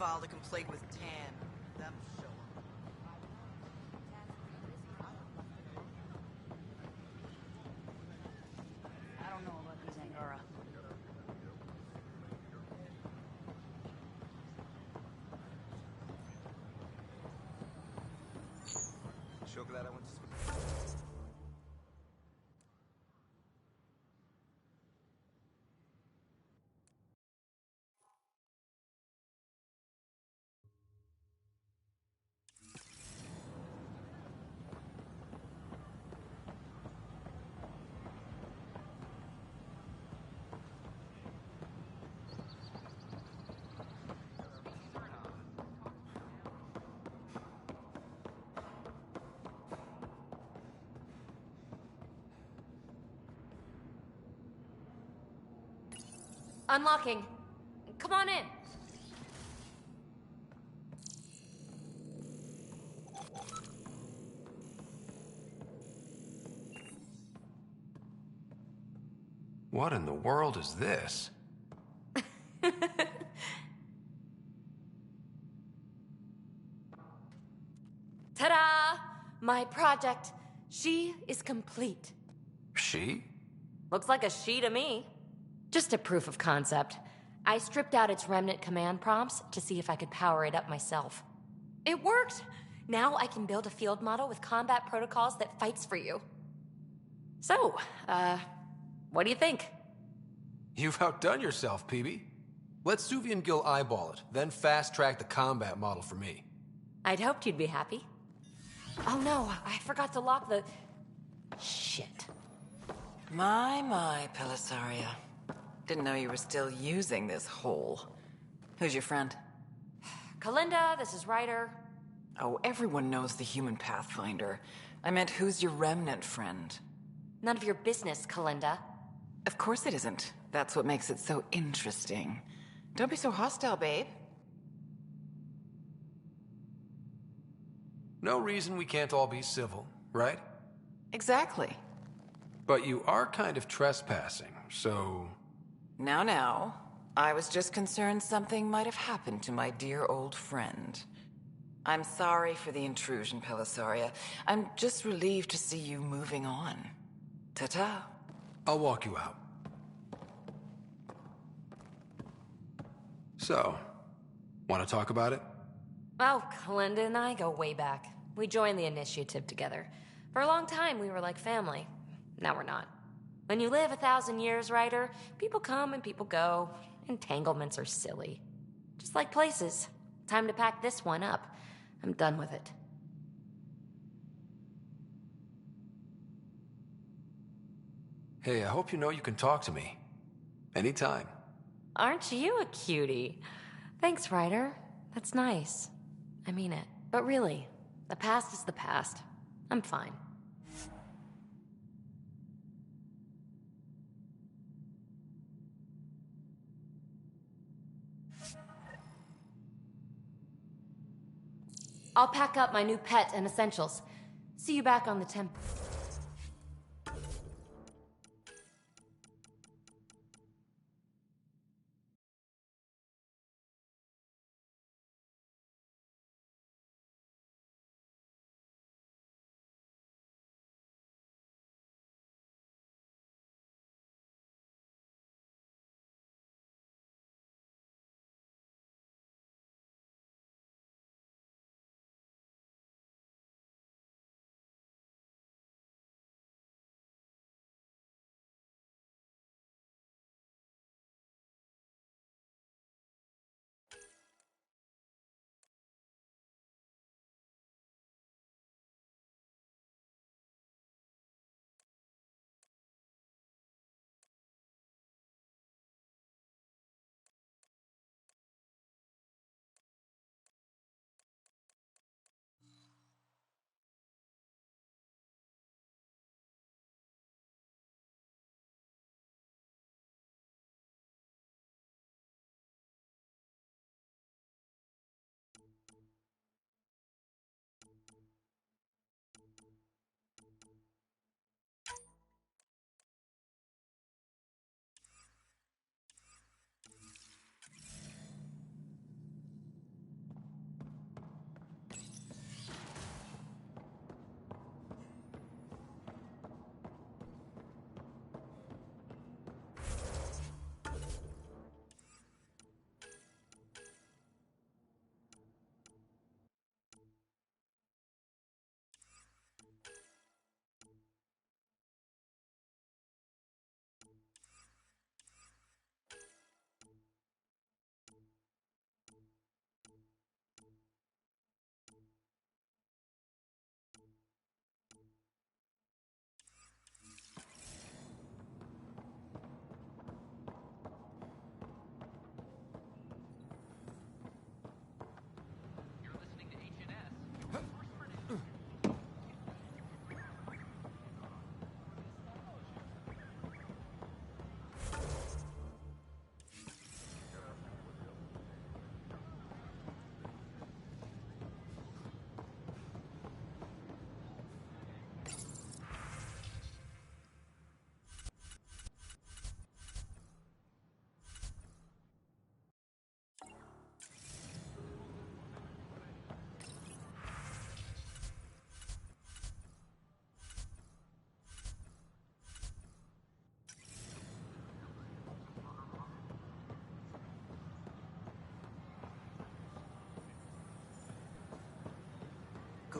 filed a complaint with Tan. That'll show him. I don't know about these Angara. Sure glad I went to school. Unlocking. Come on in. What in the world is this? Ta-da! My project. She is complete. She? Looks like a she to me. Just a proof of concept. I stripped out its remnant command prompts to see if I could power it up myself. It worked! Now I can build a field model with combat protocols that fights for you. So, what do you think? You've outdone yourself, PB. Let Suvi and Gil eyeball it, then fast-track the combat model for me. I'd hoped you'd be happy. Oh no, I forgot to lock the... Shit. My, Pellisaria. Didn't know you were still using this hole. Who's your friend? Kalinda, this is Ryder. Oh, everyone knows the human Pathfinder. I meant, who's your remnant friend? None of your business, Kalinda. Of course it isn't. That's what makes it so interesting. Don't be so hostile, babe. No reason we can't all be civil, right? Exactly. But you are kind of trespassing, so... Now. I was just concerned something might have happened to my dear old friend. I'm sorry for the intrusion, Pellisaria. I'm just relieved to see you moving on. Ta-ta. I'll walk you out. So, want to talk about it? Oh, Kalinda and I go way back. We joined the initiative together. For a long time, we were like family. Now we're not. When you live 1,000 years, Ryder, people come and people go. Entanglements are silly. Just like places. Time to pack this one up. I'm done with it. Hey, I hope you know you can talk to me. Anytime. Aren't you a cutie? Thanks, Ryder. That's nice. I mean it. But really, the past is the past. I'm fine. I'll pack up my new pet and essentials. See you back on the temple.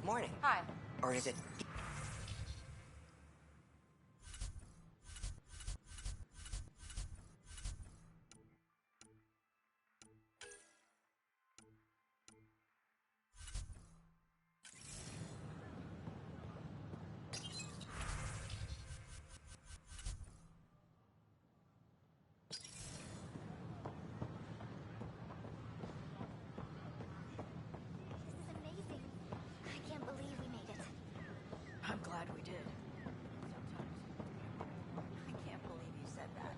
Good morning. Hi. Or is it... This is amazing. I can't believe we made it. I'm glad we did. Sometimes. I can't believe you said that.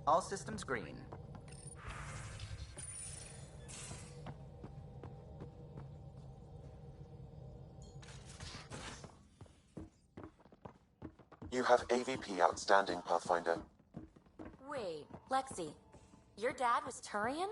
All systems green. You have AVP outstanding, Pathfinder. Wait, Lexi, your dad was Turian?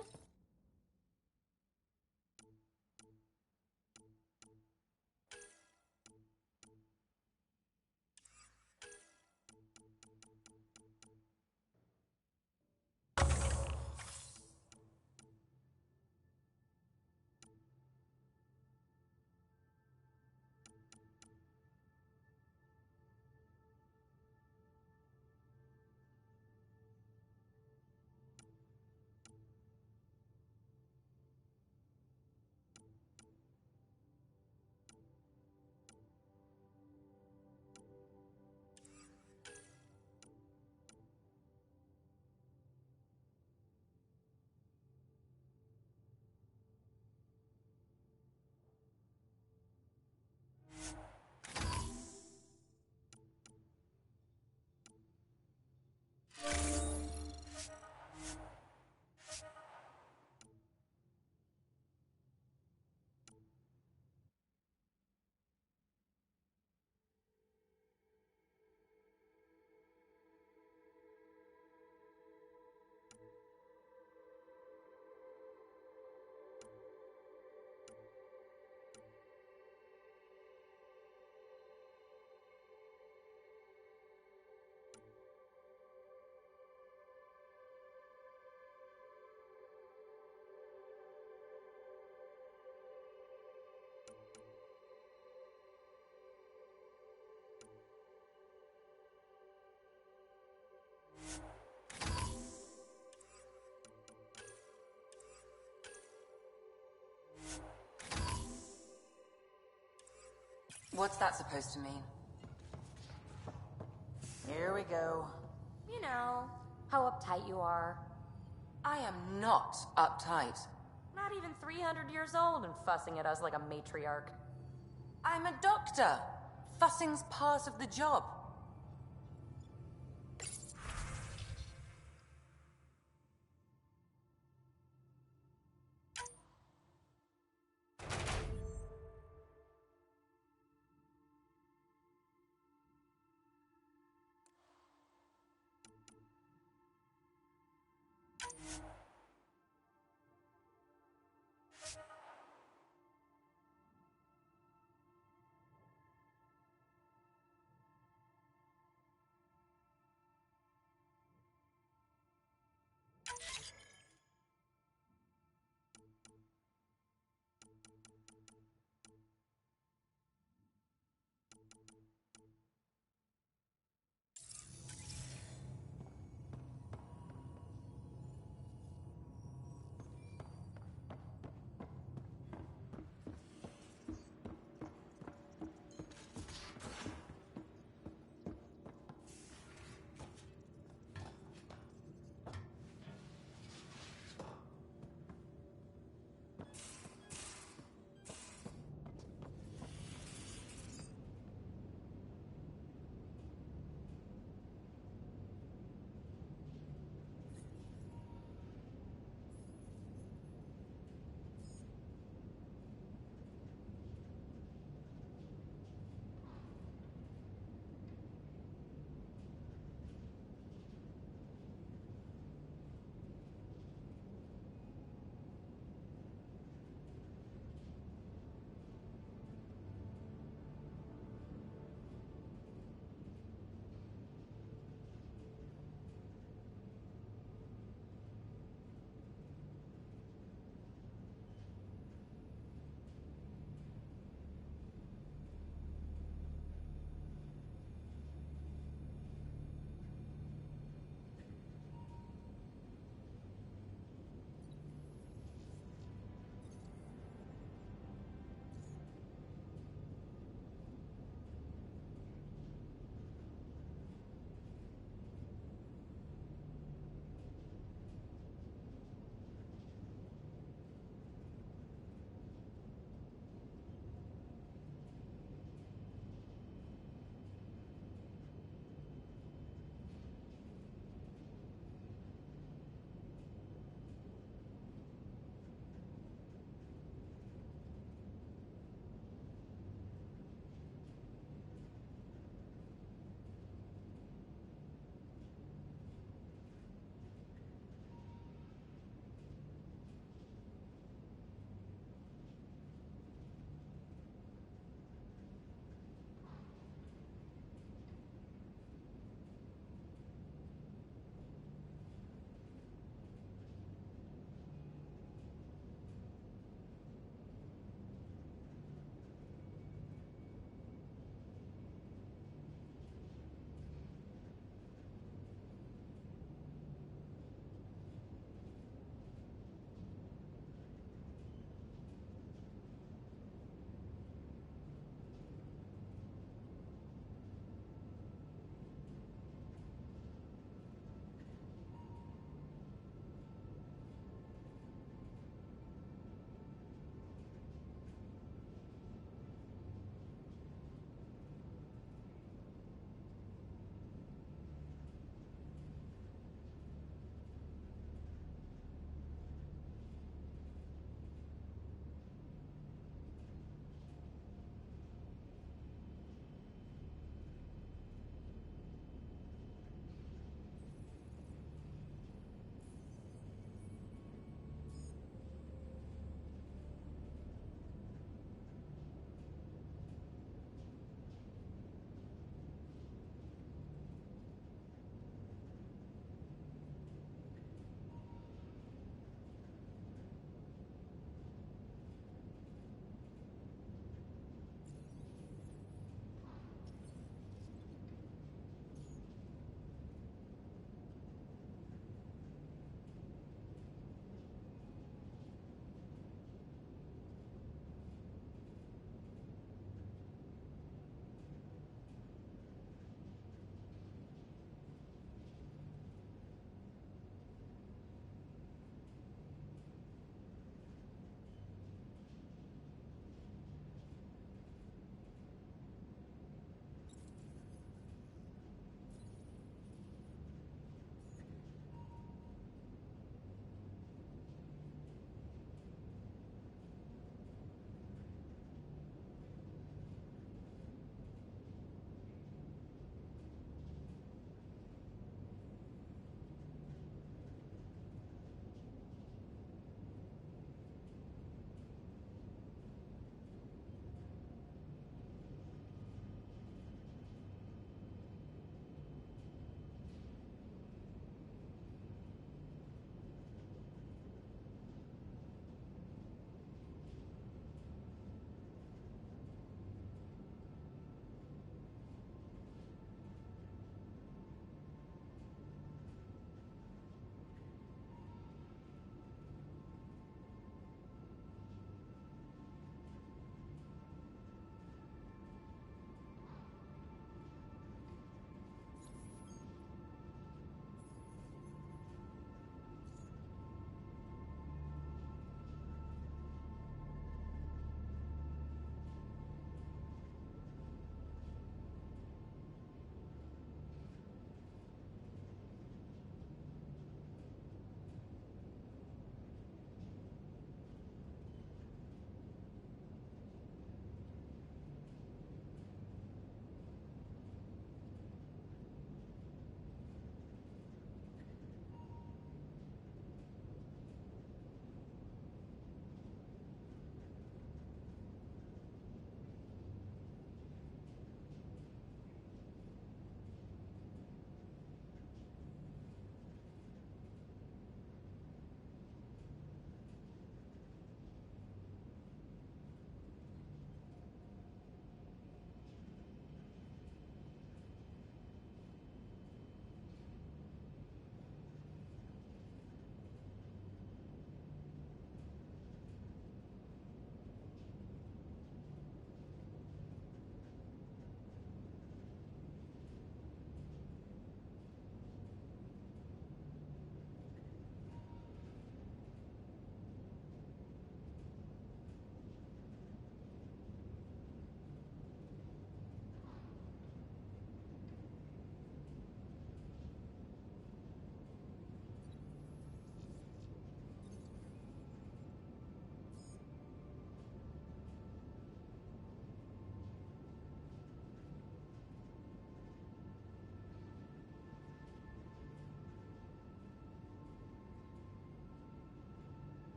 What's that supposed to mean? Here we go. You know, how uptight you are. I am not uptight. Not even 300 years old and fussing at us like a matriarch. I'm a doctor. Fussing's part of the job.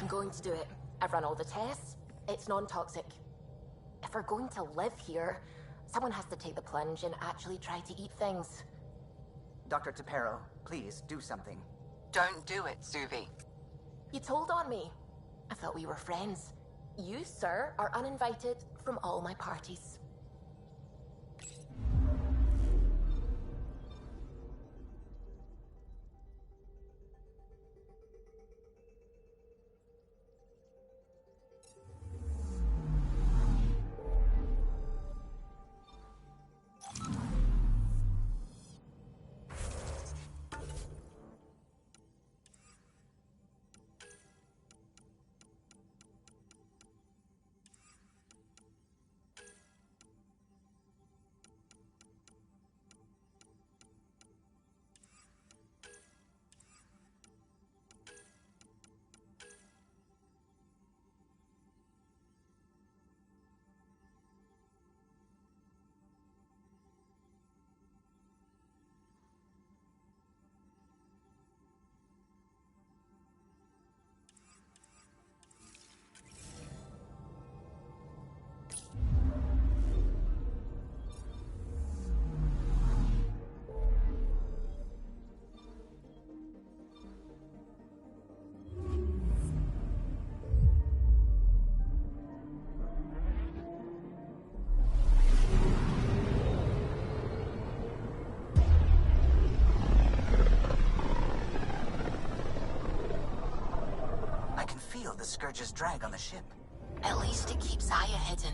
going to do it. I've run all the tests. It's non-toxic. If we're going to live here, someone has to take the plunge and actually try to eat things. Dr. Tapero, please do something. Don't do it, Suvi. You told on me. I thought we were friends. You, sir, are uninvited from all my parties. The Scourge's drag on the ship. At least it keeps Aya hidden.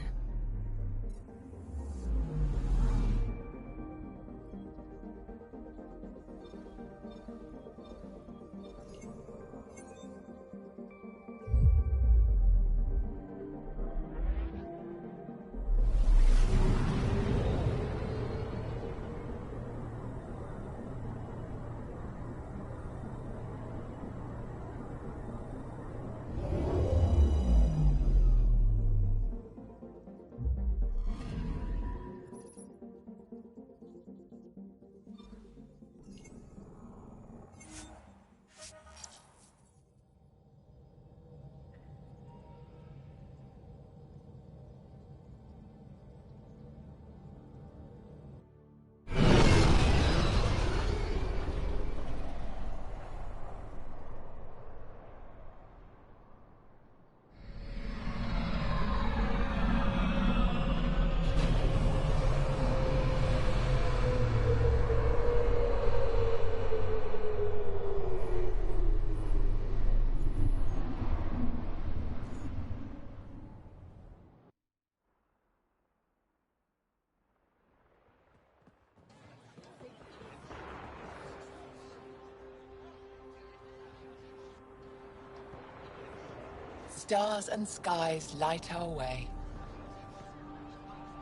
Stars and skies light our way.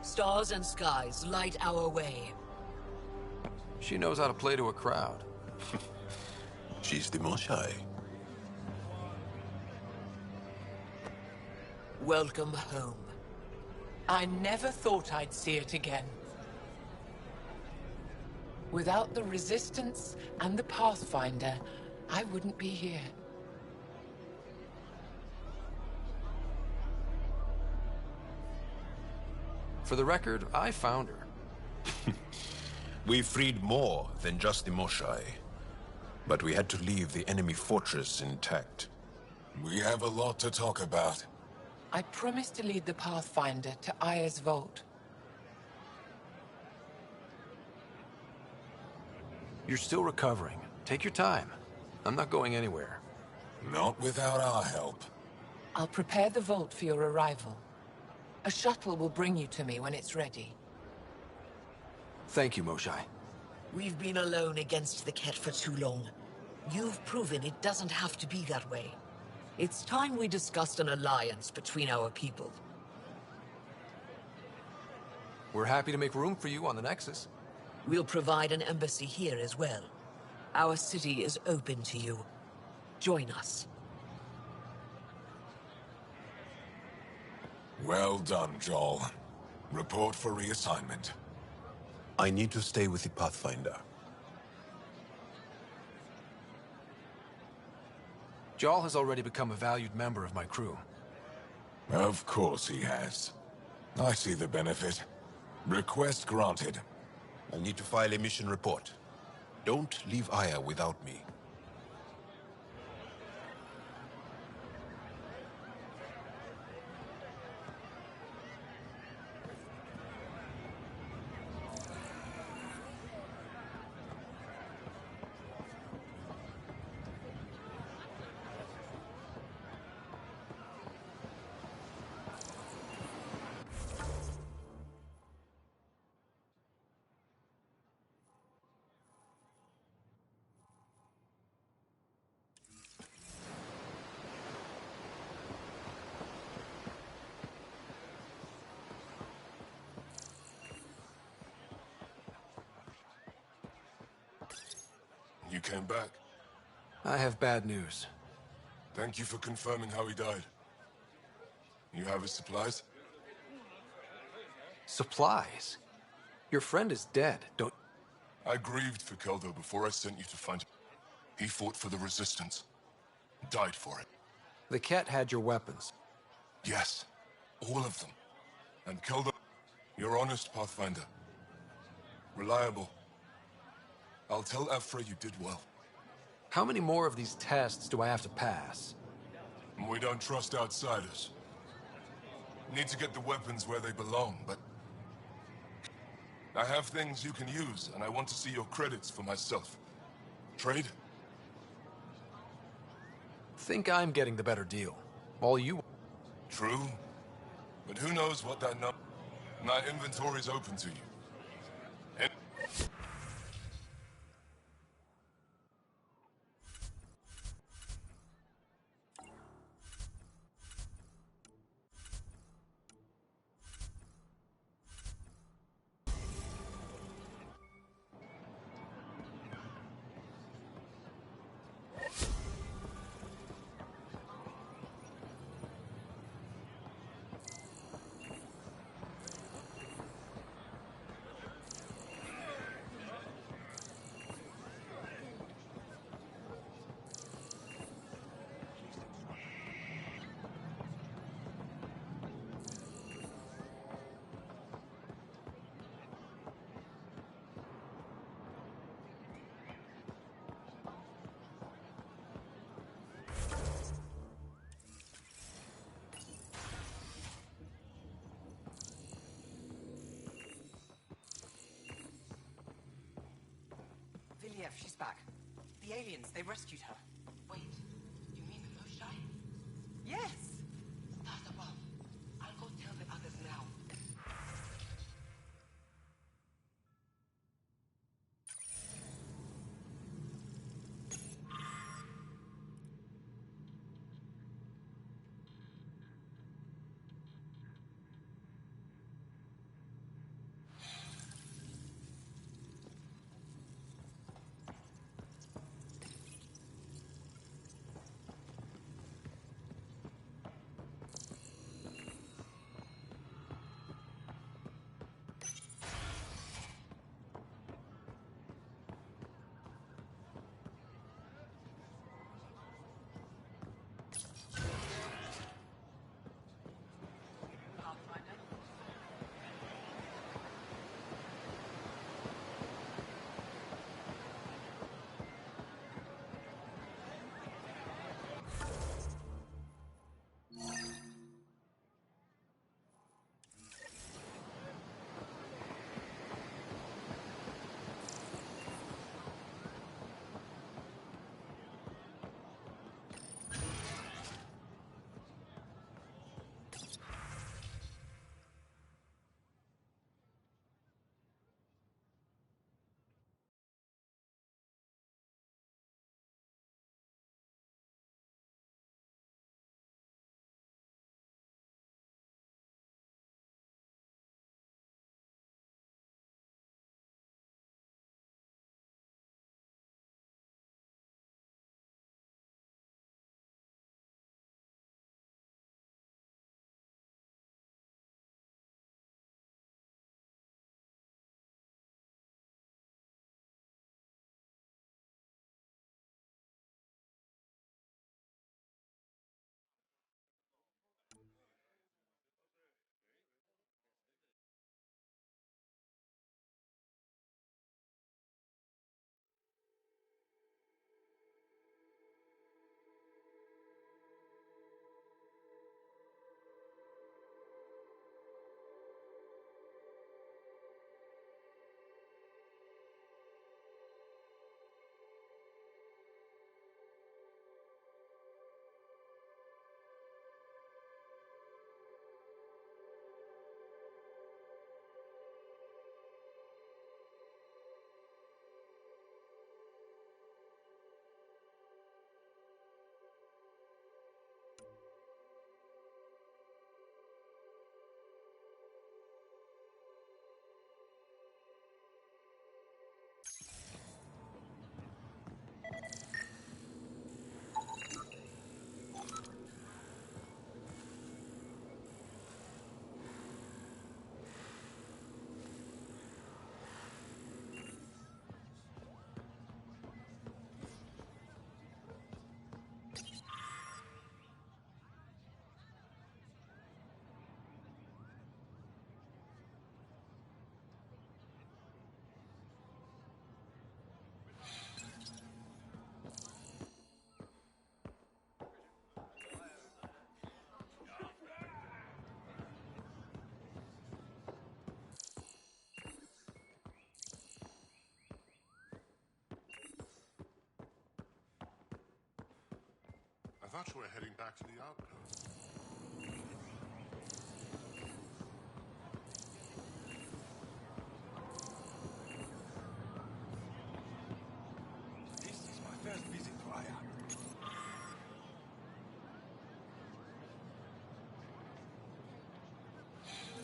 Stars and skies light our way. She knows how to play to a crowd. She's the Moshai. Welcome home. I never thought I'd see it again. Without the Resistance and the Pathfinder, I wouldn't be here. For the record, I found her. We freed more than just the Moshai. But we had to leave the enemy fortress intact. We have a lot to talk about. I promised to lead the Pathfinder to Aya's vault. You're still recovering. Take your time. I'm not going anywhere. Not without our help. I'll prepare the vault for your arrival. A shuttle will bring you to me when it's ready. Thank you, Moshai. We've been alone against the Ket for too long. You've proven it doesn't have to be that way. It's time we discussed an alliance between our people. We're happy to make room for you on the Nexus. We'll provide an embassy here as well. Our city is open to you. Join us. Well done, Joel. Report for reassignment. I need to stay with the Pathfinder. Jarl has already become a valued member of my crew. Of course he has. I see the benefit. Request granted. I need to file a mission report. Don't leave Aya without me. You came back. I have bad news. Thank you for confirming how he died. You have his supplies? Supplies? Your friend is dead, don't... I grieved for Keldo before I sent you to find him. He fought for the Resistance. Died for it. The Ket had your weapons. Yes. All of them. And Keldo... You're honest, Pathfinder. Reliable. I'll tell Aphra you did well. How many more of these tests do I have to pass? We don't trust outsiders. Need to get the weapons where they belong, but... I have things you can use, and I want to see your credits for myself. Trade? Think I'm getting the better deal. All you... True. But who knows what that number... My inventory's open to you. And... Viliev, she's back. The aliens, they rescued her. Wait, you mean the Moshai? Yes! Start above. I'll go tell the others now. thought you were heading back to the outpost. This is my first visit to Aya.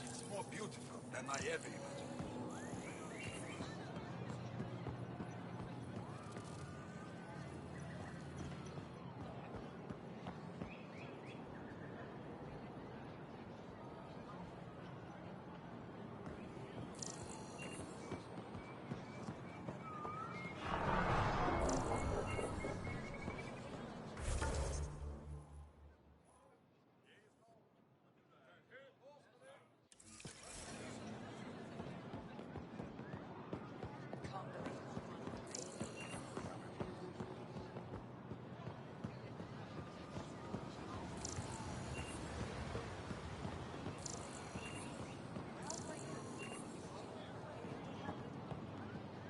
It's more beautiful than I ever imagined.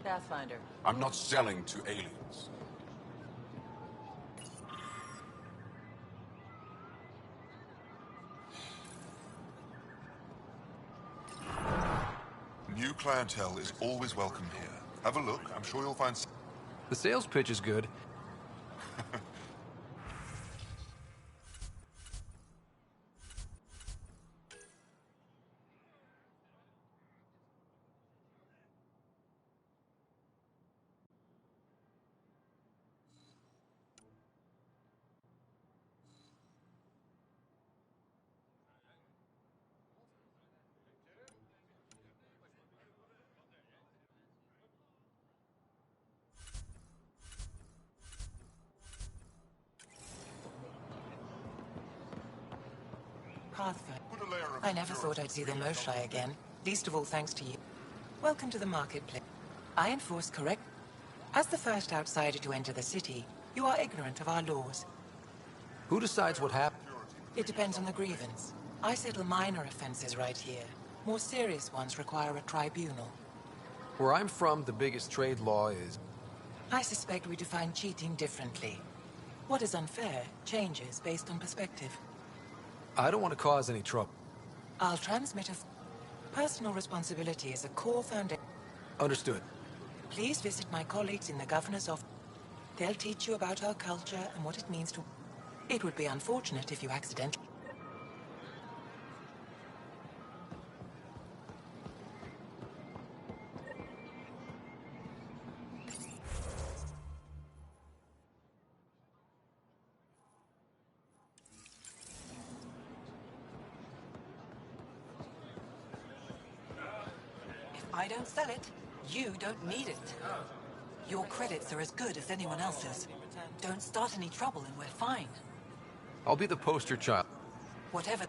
Pathfinder. I'm not selling to aliens. New clientele is always welcome here. Have a look. I'm sure you'll find... The sales pitch is good. Pathfinder. I never thought I'd see the Moshai again, least of all thanks to you. Welcome to the marketplace. I enforce correct... As the first outsider to enter the city, you are ignorant of our laws. Who decides what happened? It depends on the grievance. I settle minor offenses right here. More serious ones require a tribunal. Where I'm from, the biggest trade law is... I suspect we define cheating differently. What is unfair changes based on perspective. I don't want to cause any trouble. I'll transmit a... Personal responsibility is a core foundation. Understood. Please visit my colleagues in the governor's office. They'll teach you about our culture and what it means to... It would be unfortunate if you accidentally... I don't sell it, you don't need it. Your credits are as good as anyone else's. Don't start any trouble and we're fine. I'll be the poster child. Whatever...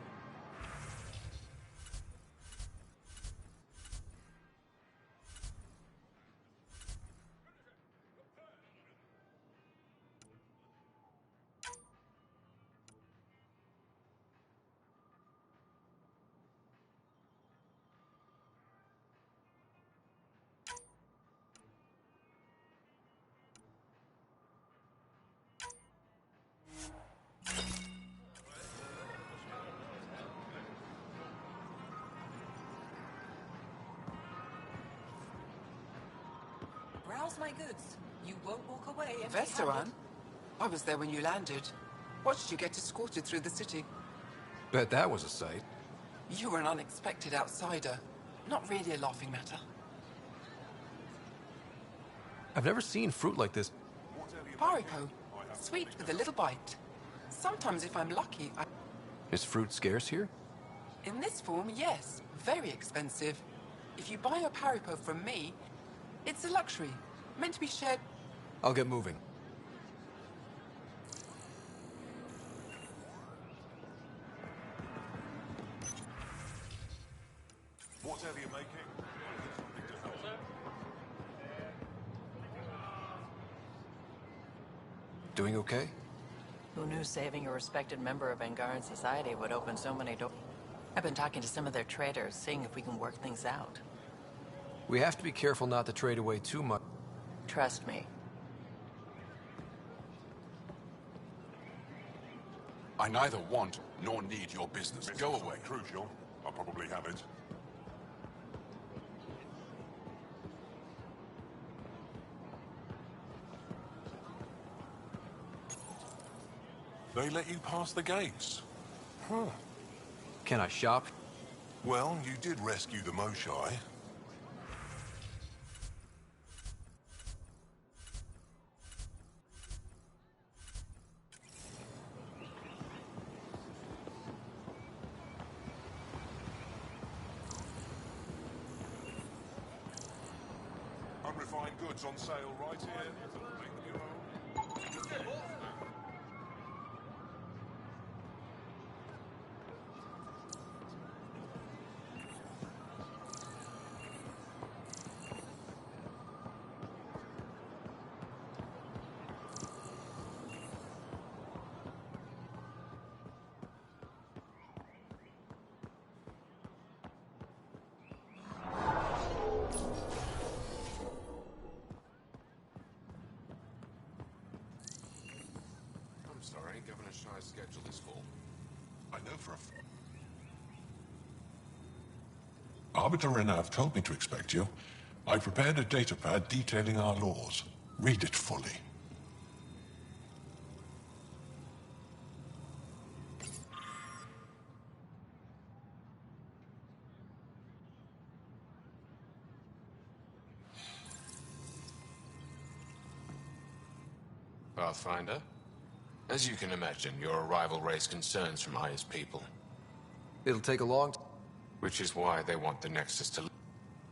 Browse my goods. You won't walk away empty-handed. Veteran? I was there when you landed. Watched you get escorted through the city. Bet that was a sight. You were an unexpected outsider. Not really a laughing matter. I've never seen fruit like this. Paripo. Sweet with a little bite. Sometimes if I'm lucky, I... Is fruit scarce here? In this form, yes. Very expensive. If you buy a Paripo from me, it's a luxury. Meant to be shared... I'll get moving. Whatever you're making, Doing okay? Who knew saving a respected member of Angaran society would open so many doors? I've been talking to some of their traders, seeing if we can work things out. We have to be careful not to trade away too much. Trust me. I neither want nor need your business. Go away. Crucial. I'll probably have it. They let you pass the gates. Huh. Can I shop? Well, you did rescue the Moshai. Unrefined goods on sale right here. Make them your own. I'm sorry, Governor Shai's schedule is full. I know for a Arbiter Renav told me to expect you. I prepared a datapad detailing our laws. Read it fully. Pathfinder? As you can imagine, your arrival raised concerns from Aya's people. It'll take a long time. Which is why they want the Nexus to...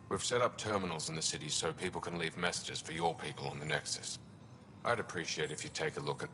We've set up terminals in the city so people can leave messages for your people on the Nexus. I'd appreciate if you take a look at...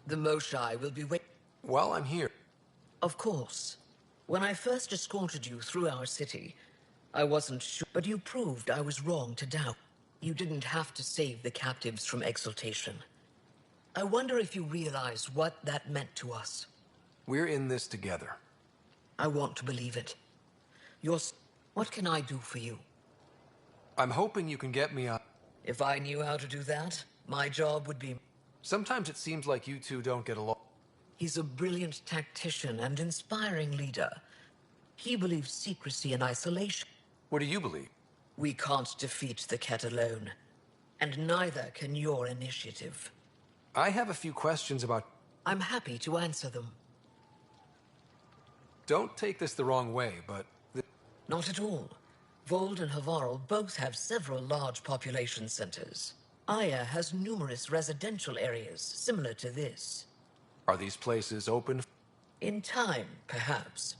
The Moshai will be wait. Well, I'm here. Of course. When I first escorted you through our city, I wasn't sure, but you proved I was wrong to doubt. You didn't have to save the captives from exaltation. I wonder if you realize what that meant to us. We're in this together. I want to believe it. What can I do for you? I'm hoping you can get me out. If I knew how to do that, my job would be... Sometimes it seems like you two don't get along. He's a brilliant tactician and inspiring leader. He believes secrecy and isolation. What do you believe? We can't defeat the Ket alone. And neither can your initiative. I have a few questions about... I'm happy to answer them. Don't take this the wrong way, but... Not at all. Vold and Havarl both have several large population centers. Aya has numerous residential areas similar to this. Are these places open? In time, perhaps.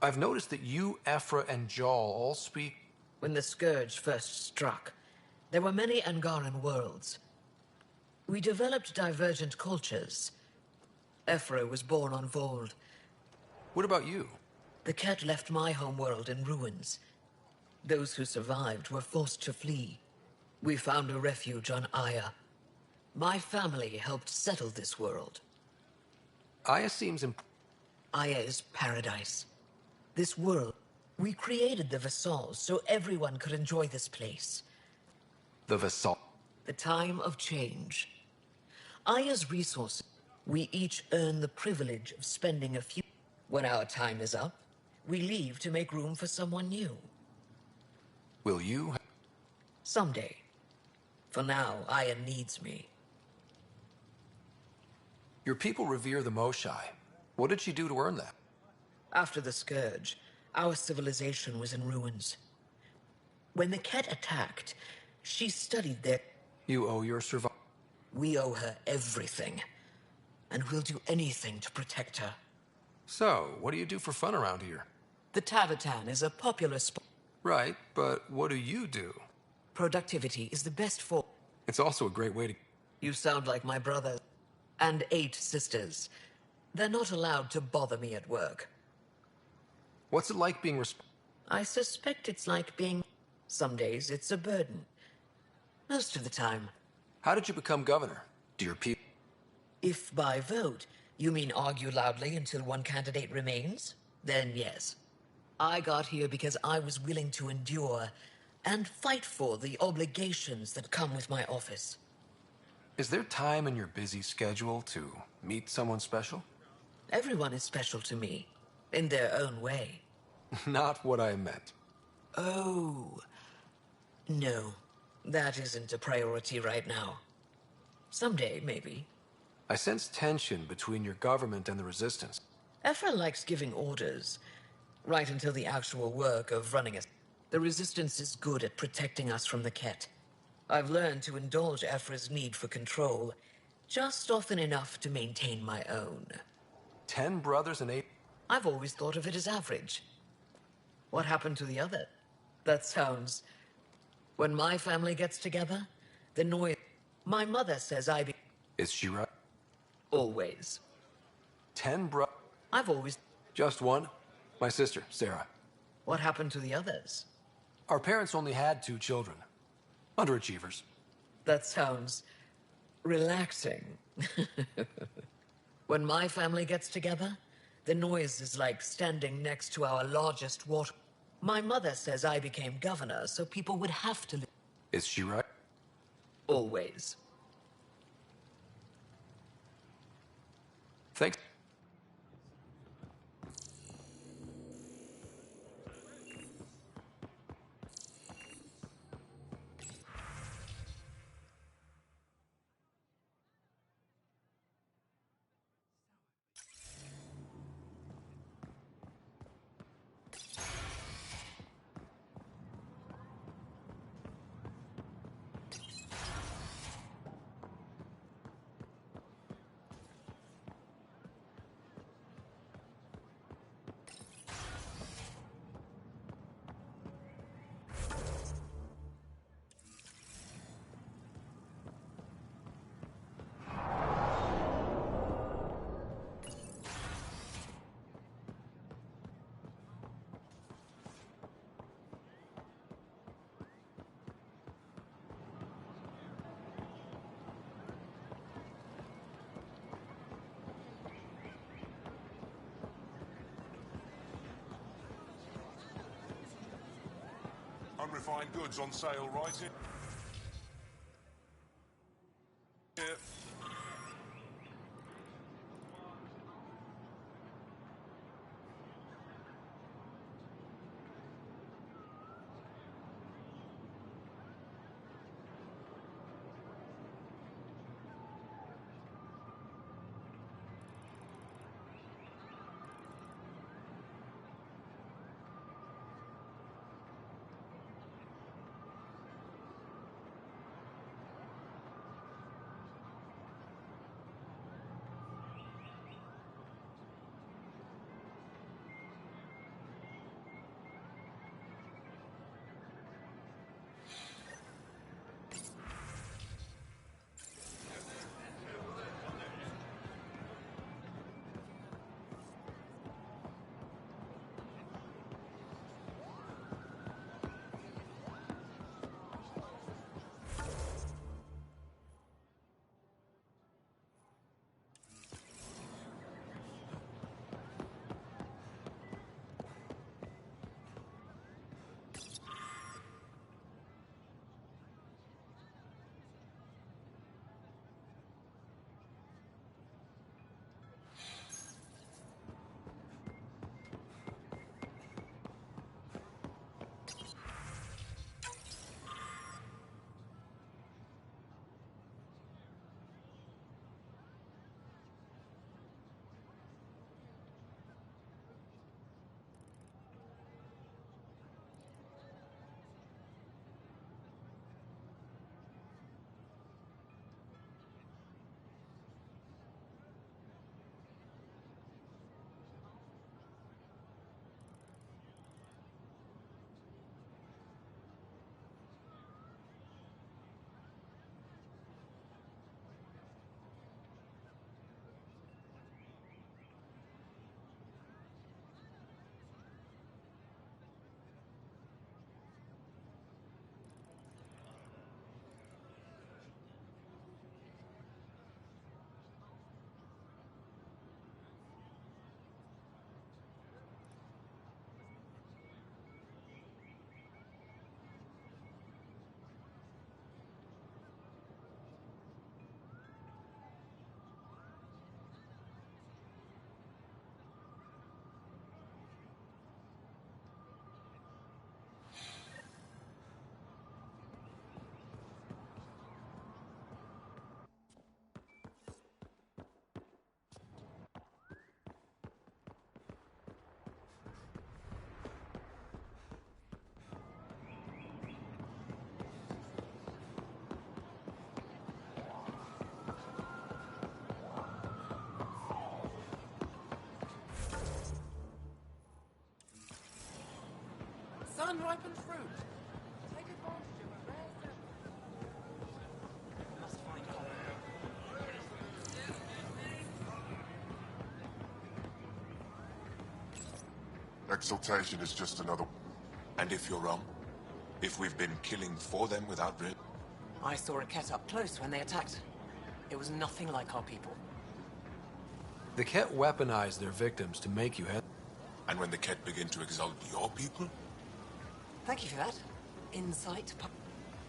I've noticed that you, Ephra, and Jal all speak... When the Scourge first struck, there were many Angaran worlds. We developed divergent cultures. Ephra was born on Vold. What about you? The Ket left my homeworld in ruins. Those who survived were forced to flee. We found a refuge on Aya. My family helped settle this world. Aya seems Aya is paradise. This world, we created the Vassals so everyone could enjoy this place. The Vassal. The time of change. Aya's resources, we each earn the privilege of spending a few... When our time is up, we leave to make room for someone new. Will you? Someday. For now, Aya needs me. Your people revere the Moshai. What did she do to earn that? After the Scourge, our civilization was in ruins. When the Ket attacked, she studied their... You owe your survival. We owe her everything. And we'll do anything to protect her. So, what do you do for fun around here? The Tavatan is a popular sport. Right, but what do you do? Productivity is the best form. It's also a great way to... You sound like my brother. And 8 sisters. They're not allowed to bother me at work. What's it like being I suspect it's like being... Some days it's a burden. Most of the time. How did you become governor? Do your people... If by vote, you mean argue loudly until one candidate remains, then yes. I got here because I was willing to endure and fight for the obligations that come with my office. Is there time in your busy schedule to meet someone special? Everyone is special to me, in their own way. Not what I meant. Oh. No, that isn't a priority right now. Someday, maybe. I sense tension between your government and the Resistance. Ephra likes giving orders, right until the actual work of running us. The Resistance is good at protecting us from the Ket. I've learned to indulge Ephra's need for control, just often enough to maintain my own. 10 brothers and 8... I've always thought of it as average. What happened to the other? That sounds... When my family gets together, the noise... My mother says I be... Is she right? Always. 10 I've always... Just one? My sister, Sarah. What happened to the others? Our parents only had 2 children. Underachievers. That sounds... relaxing. When my family gets together, the noise is like standing next to our largest water... My mother says I became governor, so people would have to... Is she right? Always. Thanks. Unrefined goods on sale, right? Yeah. unripened fruit. Take advantage of a rare Must find copper. Exaltation is just another... And if you're wrong? If we've been killing for them without real... I saw a Ket up close when they attacked. It was nothing like our people. The Ket weaponize their victims to make you head. And when the Ket begin to exalt your people? Thank you for that. Insight.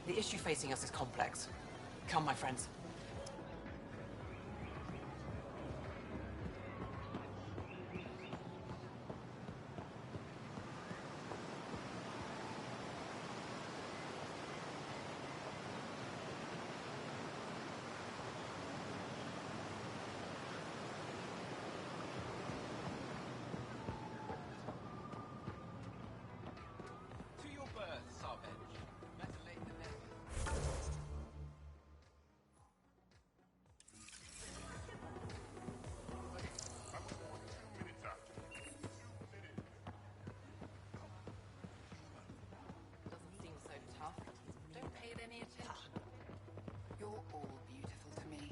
The issue facing us is complex. Come, my friends. To your birth, Sarbench. Better late than never. Doesn't seem so tough. Don't pay it any attention. You're all beautiful to me.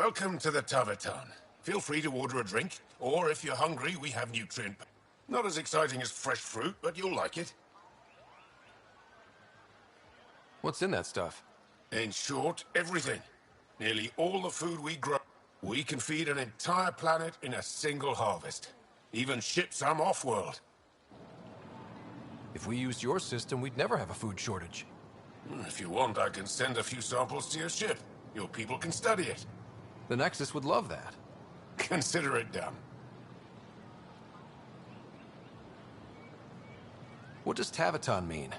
Welcome to the Taverton. Feel free to order a drink, or if you're hungry, we have nutrient. Not as exciting as fresh fruit, but you'll like it. What's in that stuff? In short, everything. Nearly all the food we grow. We can feed an entire planet in a single harvest. Even ship some off-world. If we used your system, we'd never have a food shortage. If you want, I can send a few samples to your ship. Your people can study it. The Nexus would love that. Consider it done. What does Taverton mean?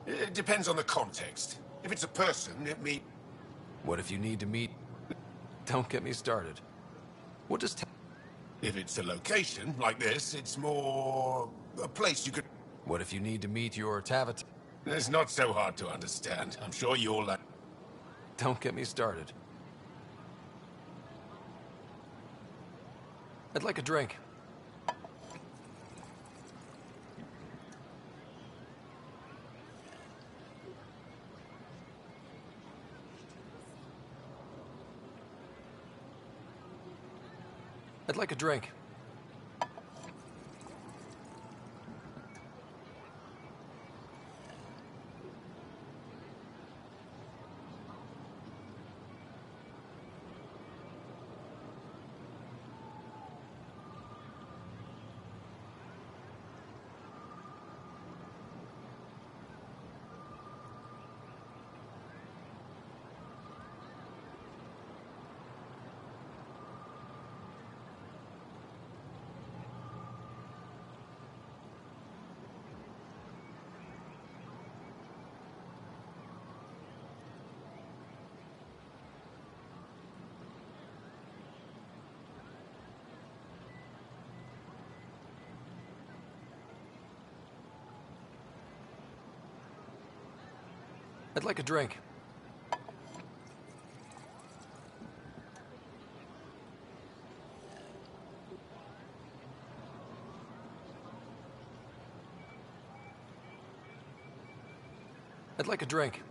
It depends on the context. If it's a person, it means... What if you need to meet... Don't get me started. What does If it's a location, like this, it's more... a place you could... What if you need to meet your Taverton? It's not so hard to understand. I'm sure you'll like... Don't get me started. I'd like a drink. I'd like a drink. I'd like a drink. I'd like a drink.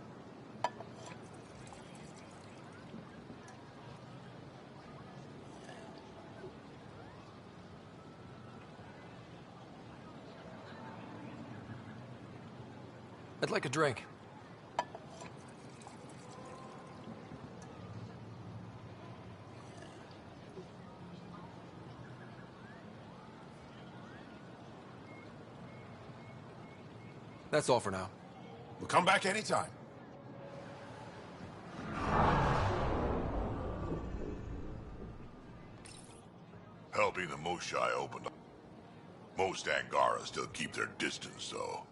I'd like a drink. That's all for now. We'll come back anytime. Helping the Moshai open up. Most Angara still keep their distance, though.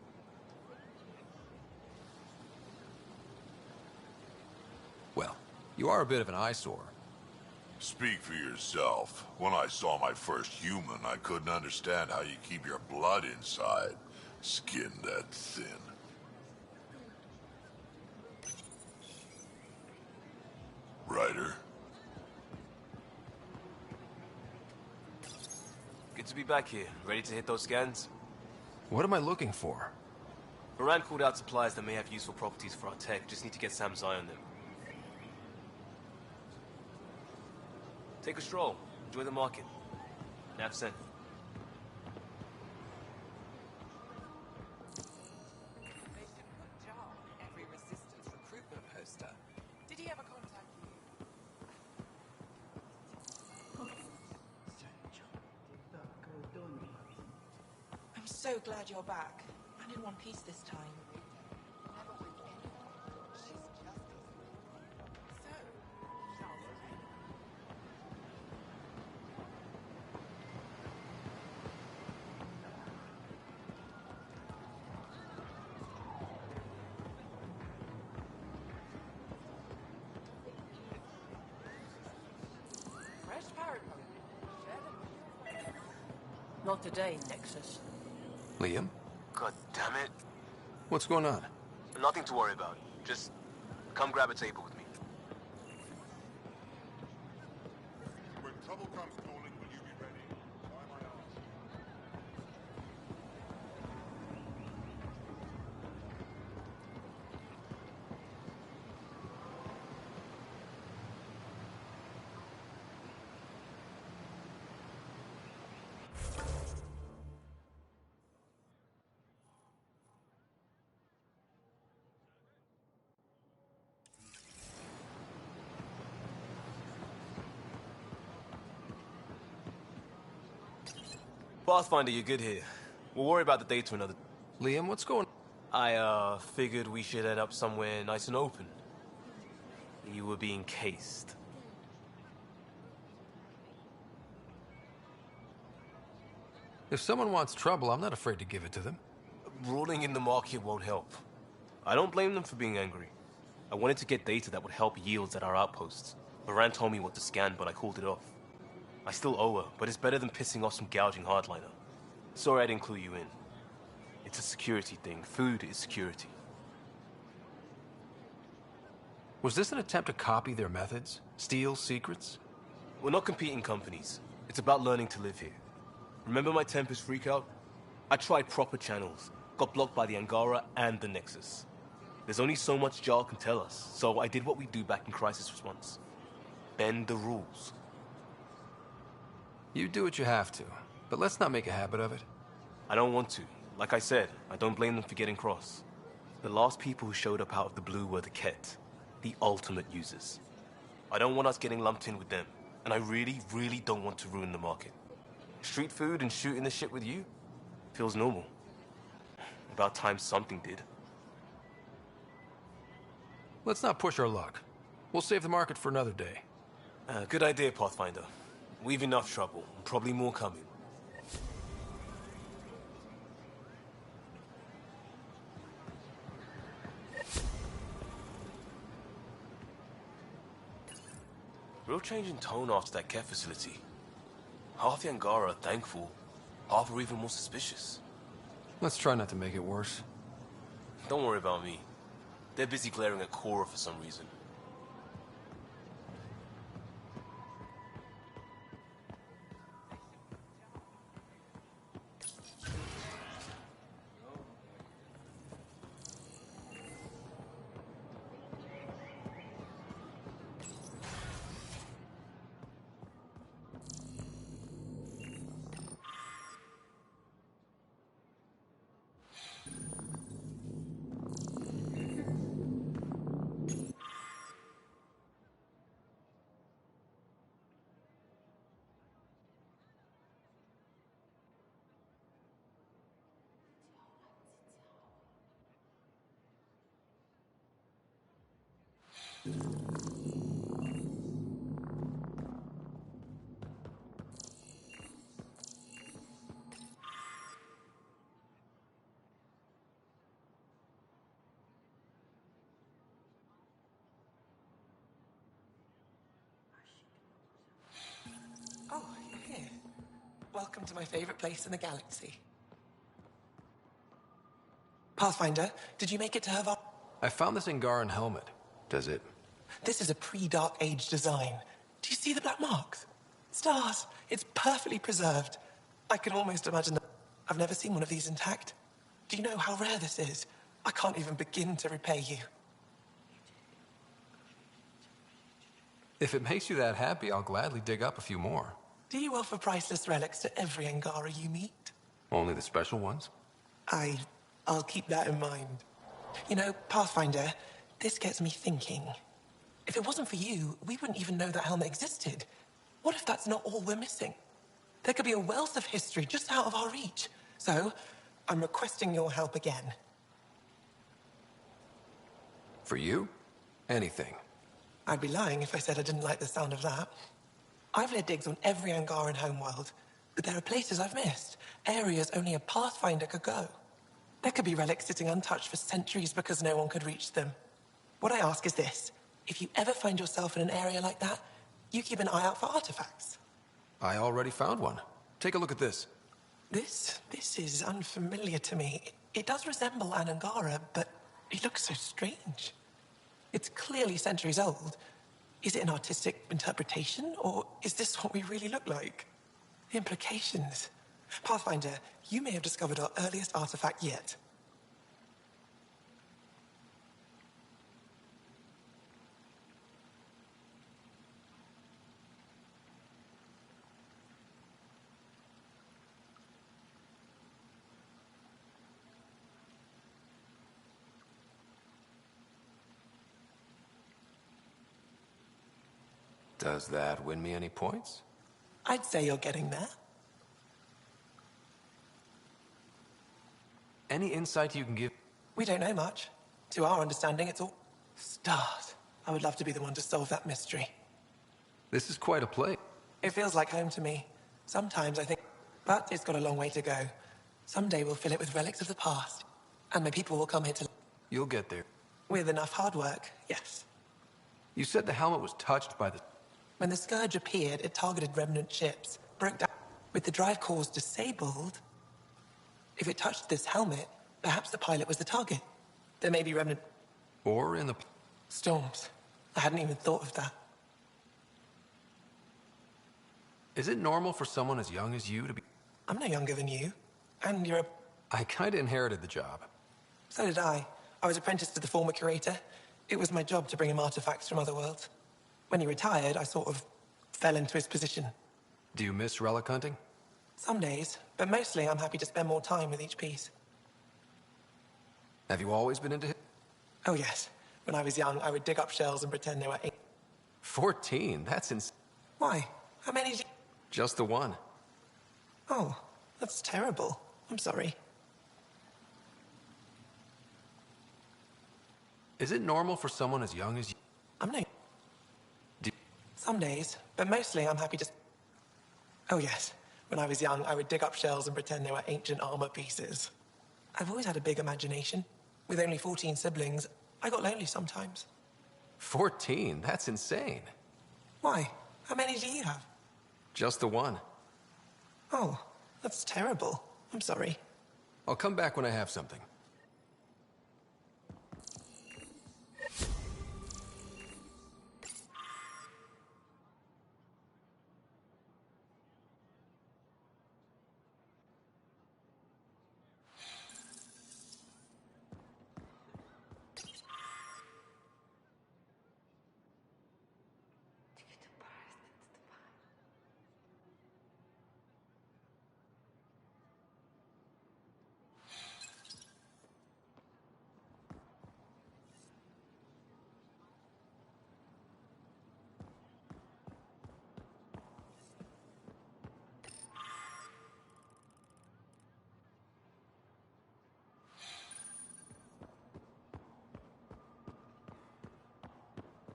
Well, you are a bit of an eyesore. Speak for yourself. When I saw my first human, I couldn't understand how you keep your blood inside. Skin that thin. Ryder? Good to be back here. Ready to hit those scans? What am I looking for? Moran called out supplies that may have useful properties for our tech. Just need to get Sam's eye on them. Take a stroll. Enjoy the market. Nav sent. I'm so glad you're back. I'm in one piece this time. Not today, Nexus. Liam? God damn it. What's going on? Nothing to worry about. Just come grab a table with me. When trouble comes calling, will you be ready? Why am I asking? Pathfinder, you're good here. We'll worry about the data another... Liam, what's going on? I, figured we should head up somewhere nice and open. You were being cased. If someone wants trouble, I'm not afraid to give it to them. Ruling in the market won't help. I don't blame them for being angry. I wanted to get data that would help yields at our outposts. Baran told me what to scan, but I called it off. I still owe her, but it's better than pissing off some gouging hardliner. Sorry I didn't clue you in. It's a security thing. Food is security. Was this an attempt to copy their methods? Steal secrets? We're not competing companies. It's about learning to live here. Remember my Tempest freakout? I tried proper channels. Got blocked by the Angara and the Nexus. There's only so much Jarl can tell us, so I did what we do back in crisis response. Bend the rules. You do what you have to, but let's not make a habit of it. I don't want to. Like I said, I don't blame them for getting cross. The last people who showed up out of the blue were the Ket, the ultimate users. I don't want us getting lumped in with them, and I really, really don't want to ruin the market. Street food and shooting the shit with you? Feels normal. About time something did. Let's not push our luck. We'll save the market for another day. Good idea, Pathfinder. We've enough trouble, and probably more coming. Real change in tone after that care facility. Half the Angara are thankful, half are even more suspicious. Let's try not to make it worse. Don't worry about me. They're busy glaring at Cora for some reason. Oh, you're here. Welcome to my favorite place in the galaxy. Pathfinder, did you make it to her? I found this Angaran helmet. Does it? This is a pre-Dark Age design. Do you see the black marks? Stars. It's perfectly preserved. I can almost imagine that. I've never seen one of these intact. Do you know how rare this is? I can't even begin to repay you. If it makes you that happy, I'll gladly dig up a few more. Do you offer priceless relics to every Angara you meet? Only the special ones? I'll keep that in mind. You know, Pathfinder, this gets me thinking. If it wasn't for you, we wouldn't even know that helmet existed. What if that's not all we're missing? There could be a wealth of history just out of our reach. So, I'm requesting your help again. For you? Anything. I'd be lying if I said I didn't like the sound of that. I've led digs on every Angaran homeworld, but there are places I've missed, areas only a Pathfinder could go. There could be relics sitting untouched for centuries because no one could reach them. What I ask is this: if you ever find yourself in an area like that, you keep an eye out for artifacts. I already found one. Take a look at this. This is unfamiliar to me. It does resemble an Angara, but it looks so strange. It's clearly centuries old. Is it an artistic interpretation, or is this what we really look like? The implications. Pathfinder, you may have discovered our earliest artifact yet. Does that win me any points? I'd say you're getting there. Any insight you can give? We don't know much. To our understanding, it's all stars. I would love to be the one to solve that mystery. This is quite a place. It feels like home to me. Sometimes I think, but it's got a long way to go. Someday we'll fill it with relics of the past, and my people will come here to... You'll get there. With enough hard work, yes. You said the helmet was touched by the... When the Scourge appeared, it targeted remnant ships, broke down. With the drive cores disabled, if it touched this helmet, perhaps the pilot was the target. There may be remnant... Or in the... Storms. I hadn't even thought of that. Is it normal for someone as young as you to be... I'm no younger than you. And you're a... I kinda inherited the job. So did I. I was apprenticed to the former curator. It was my job to bring him artifacts from other worlds. When he retired, I sort of fell into his position. Do you miss relic hunting? Some days, but mostly I'm happy to spend more time with each piece. Have you always been into... Oh yes. When I was young, I would dig up shells and pretend they were 14? That's insane. Why? How many did you... Just the one. Oh, that's terrible. I'm sorry. Is it normal for someone as young as you... I'm no... Some days, but mostly I'm happy to... Oh yes. When I was young, I would dig up shells and pretend they were ancient armor pieces. I've always had a big imagination. With only 14 siblings, I got lonely sometimes. 14? That's insane. Why? How many do you have? Just the one. Oh, that's terrible. I'm sorry. I'll come back when I have something.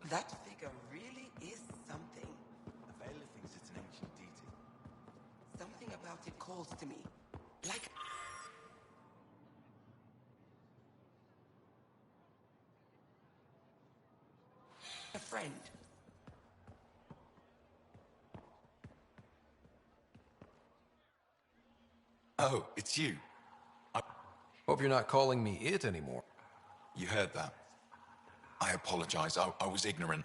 That figure really is something. The Veiler thinks it's an ancient deity. Something about it calls to me. Like... a friend. Oh, it's you. Hope you're not calling me it anymore. You heard that. I apologize. I was ignorant.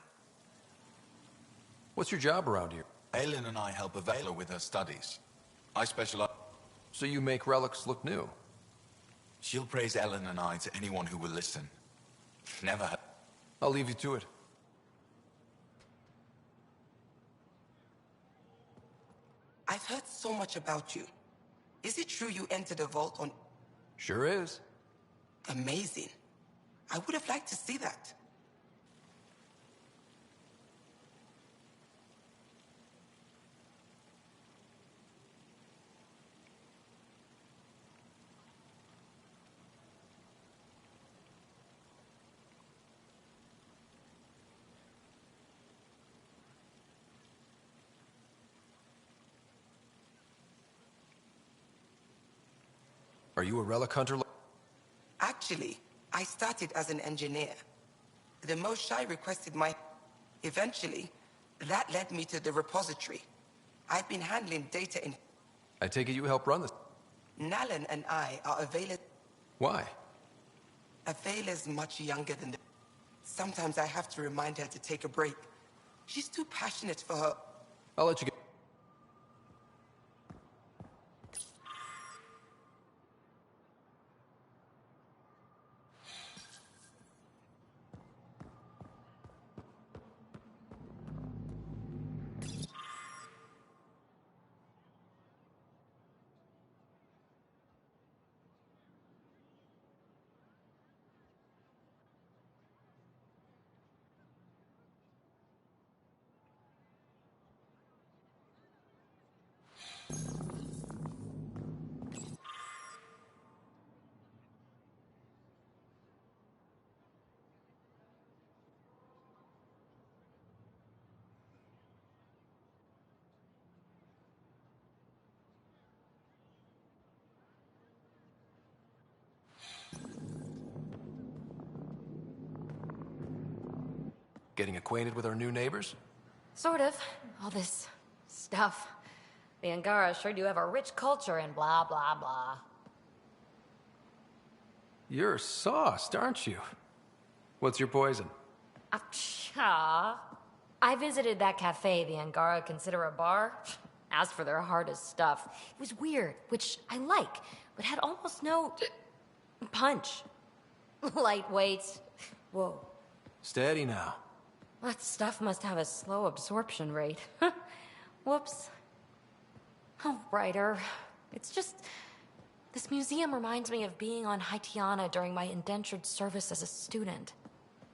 What's your job around here? Aylin and I help Avela with her studies. I specialize... So you make relics look new? She'll praise Ellen and I to anyone who will listen. Never... I'll leave you to it. I've heard so much about you. Is it true you entered a vault on... Sure is. Amazing. I would have liked to see that. Are you a relic hunter? Actually, I started as an engineer. The Most Shy requested my... Eventually, that led me to the repository. I've been handling data in... I take it you help run this. Nalan and I are Avela... Why? Avela's much younger than the... Sometimes I have to remind her to take a break. She's too passionate for her... I'll let you get... Getting acquainted with our new neighbors? Sort of. All this stuff. The Angara sure do have a rich culture and blah, blah, blah. You're sauced, aren't you? What's your poison? I visited that cafe the Angara consider a bar. As for their hardest stuff, it was weird, which I like, but had almost no punch. Lightweight. Whoa. Steady now. That stuff must have a slow absorption rate. Whoops. Oh, Ryder. It's just... This museum reminds me of being on Haitiana during my indentured service as a student.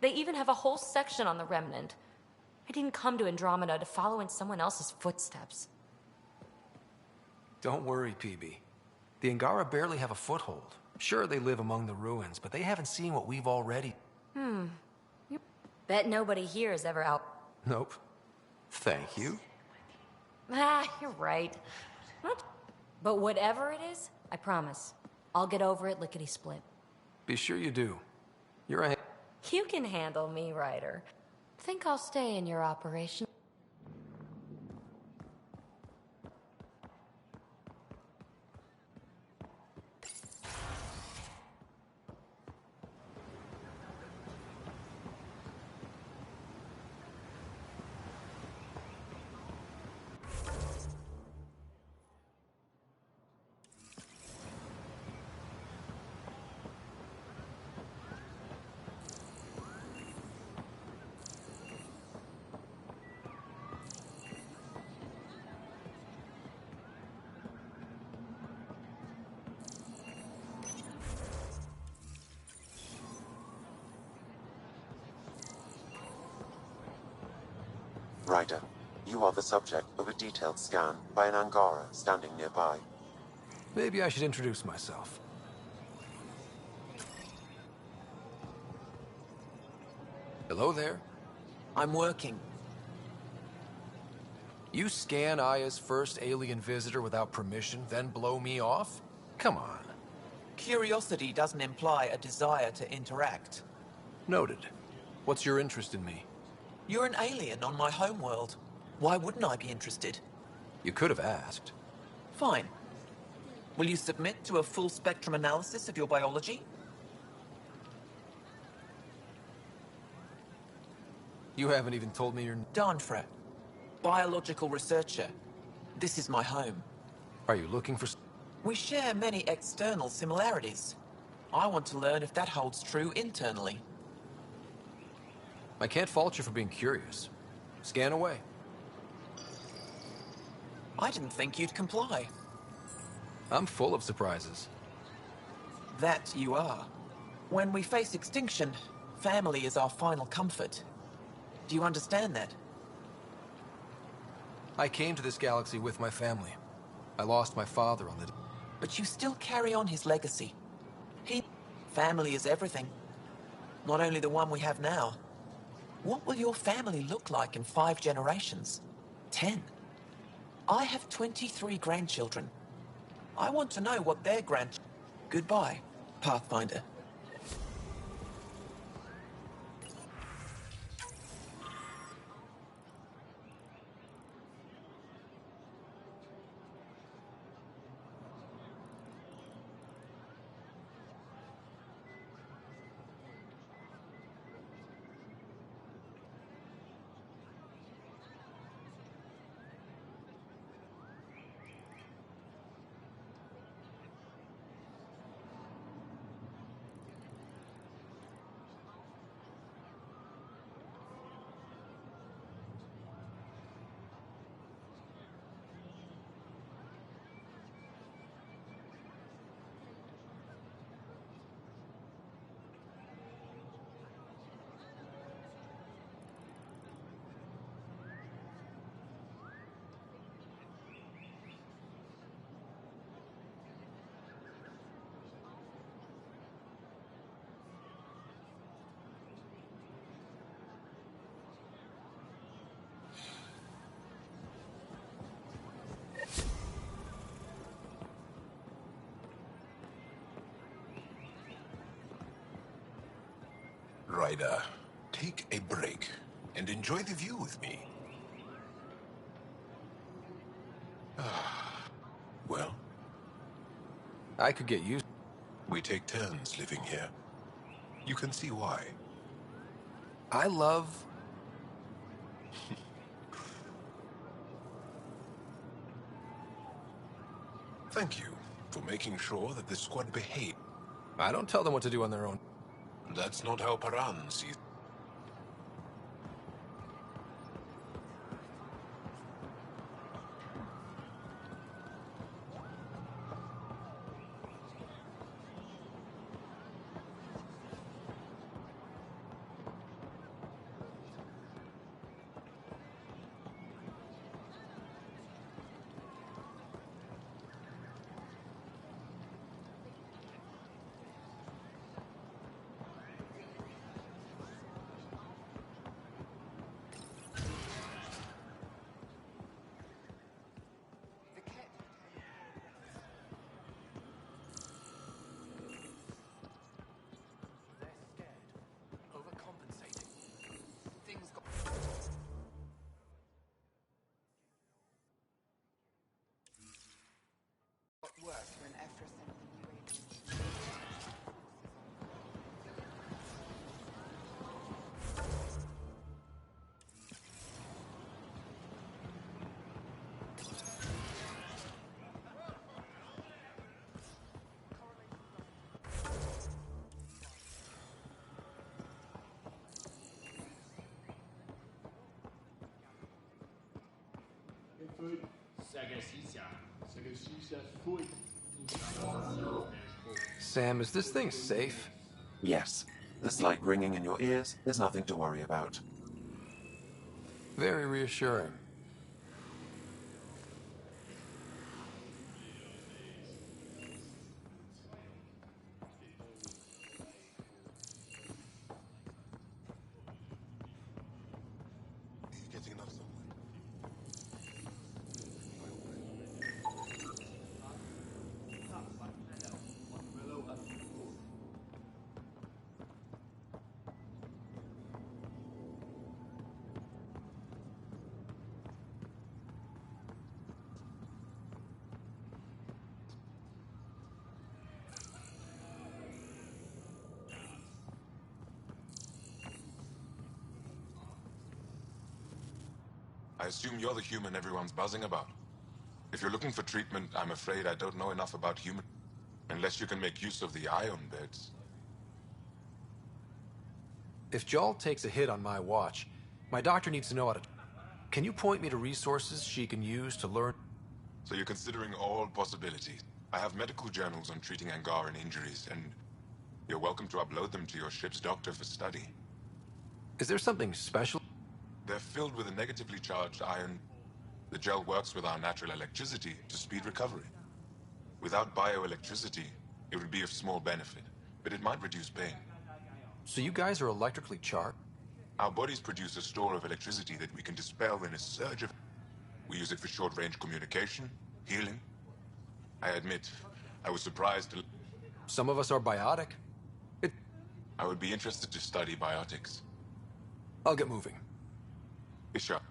They even have a whole section on the Remnant. I didn't come to Andromeda to follow in someone else's footsteps. Don't worry, PB. The Angara barely have a foothold. Sure, they live among the ruins, but they haven't seen what we've already... Bet nobody here is ever out... Nope. Thank you. You're right. What? But whatever it is, I promise. I'll get over it lickety-split. Be sure you do. You're a... You can handle me, Ryder. Think I'll stay in your operation? Ryder, you are the subject of a detailed scan by an Angara standing nearby. Maybe I should introduce myself. Hello there. I'm working. You scan Aya's first alien visitor without permission, then blow me off? Come on. Curiosity doesn't imply a desire to interact. Noted. What's your interest in me? You're an alien on my homeworld. Why wouldn't I be interested? You could have asked. Fine. Will you submit to a full spectrum analysis of your biology? You haven't even told me your... Danfra. Biological researcher. This is my home. Are you looking for... We share many external similarities. I want to learn if that holds true internally. I can't fault you for being curious. Scan away. I didn't think you'd comply. I'm full of surprises. That you are. When we face extinction, family is our final comfort. Do you understand that? I came to this galaxy with my family. I lost my father on the... But you still carry on his legacy. Family is everything. Not only the one we have now. What will your family look like in 5 generations? 10? I have 23 grandchildren. I want to know what their Goodbye, Pathfinder. Ryder, take a break. and enjoy the view with me. Well, I could get used. We take turns living here. You can see why. I love... Thank you for making sure that the squad behaved. I don't tell them what to do on their own. That's not how Paran sees. Worse when after something you ate. Sam, is this thing safe? Yes. The slight ringing in your ears is nothing to worry about. Very reassuring. Getting enough sunlight. I assume you're the human everyone's buzzing about. If you're looking for treatment, I'm afraid I don't know enough about human... Unless you can make use of the ion beds. If Jal takes a hit on my watch, my doctor needs to know how to... Can you point me to resources she can use to learn... So you're considering all possibilities. I have medical journals on treating Angaran injuries, and you're welcome to upload them to your ship's doctor for study. Is there something special? They're filled with a negatively charged ion. The gel works with our natural electricity to speed recovery. Without bioelectricity, it would be of small benefit, but it might reduce pain. So you guys are electrically charged? Our bodies produce a store of electricity that we can dispel in a surge of... We use it for short-range communication, healing. I admit, I was surprised to... Some of us are biotic. I would be interested to study biotics. I'll get moving. Isha.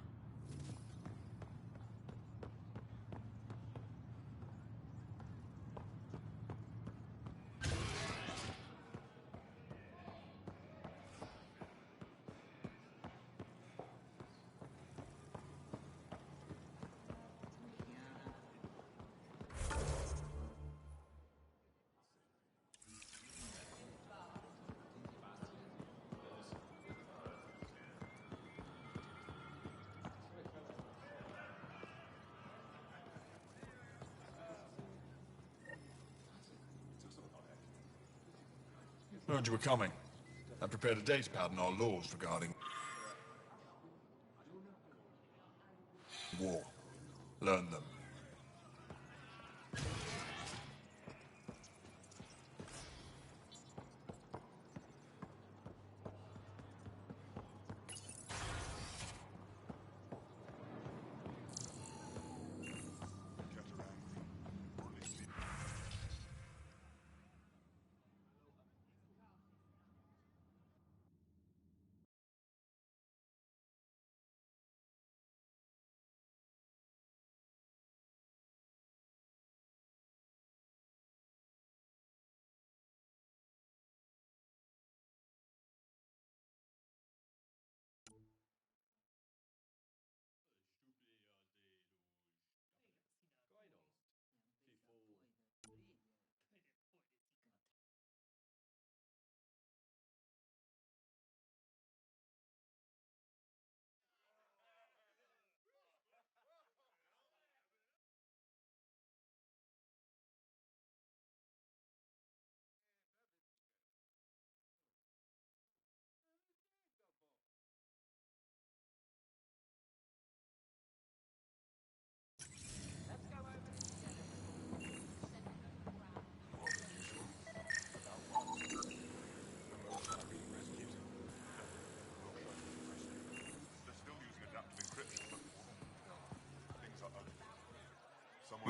Heard you were coming. I prepared a data pad on our laws regarding war. Learn them.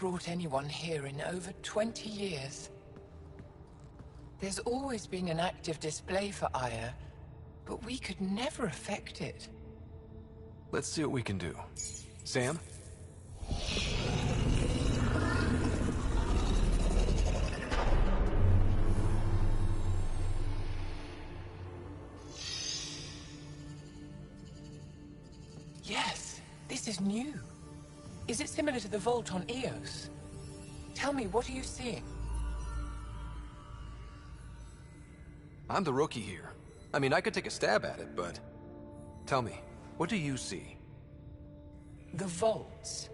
brought anyone here in over 20 years. There's always been an active display for ire, but we could never affect it. Let's see what we can do. Sam? Yes, this is new. Is it similar to the vault on Eos? Tell me, what are you seeing? I'm the rookie here. I mean, I could take a stab at it, but... Tell me, what do you see? The vaults.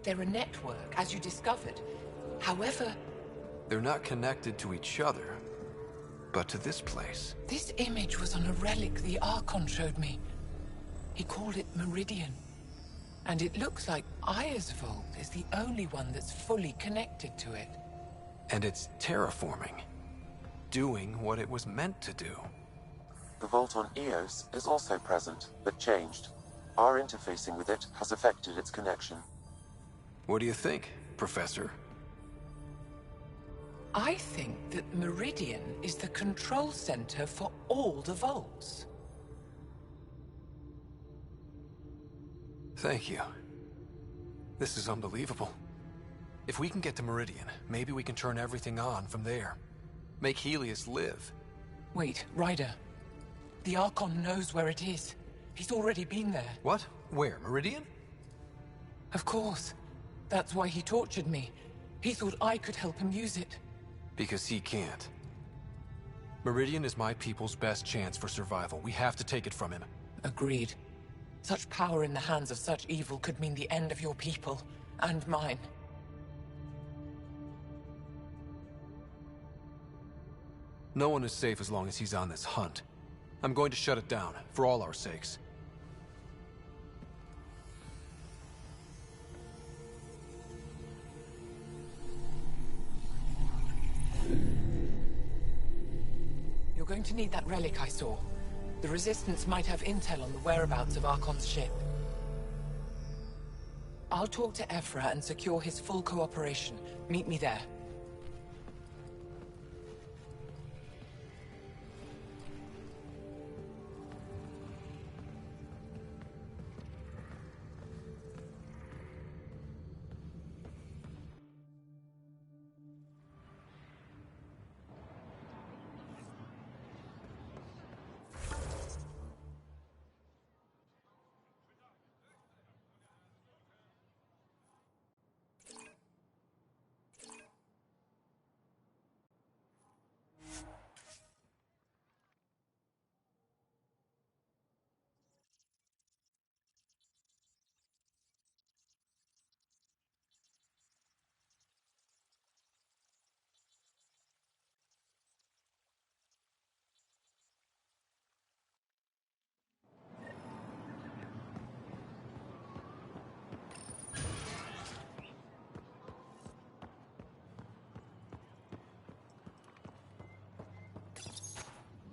They're a network, as you discovered. However... They're not connected to each other, but to this place. This image was on a relic the Archon showed me. He called it Meridian. And it looks like Ire's vault is the only one that's fully connected to it. And it's terraforming. Doing what it was meant to do. The vault on Eos is also present, but changed. Our interfacing with it has affected its connection. What do you think, Professor? I think that Meridian is the control center for all the vaults. Thank you. This is unbelievable. If we can get to Meridian, maybe we can turn everything on from there. Make Helios live. Wait, Ryder. The Archon knows where it is. He's already been there. What? Where? Meridian? Of course. That's why he tortured me. He thought I could help him use it. Because he can't. Meridian is my people's best chance for survival. We have to take it from him. Agreed. Such power in the hands of such evil could mean the end of your people, and mine. No one is safe as long as he's on this hunt. I'm going to shut it down, for all our sakes. You're going to need that relic I saw. The Resistance might have intel on the whereabouts of Archon's ship. I'll talk to Ephra and secure his full cooperation. Meet me there.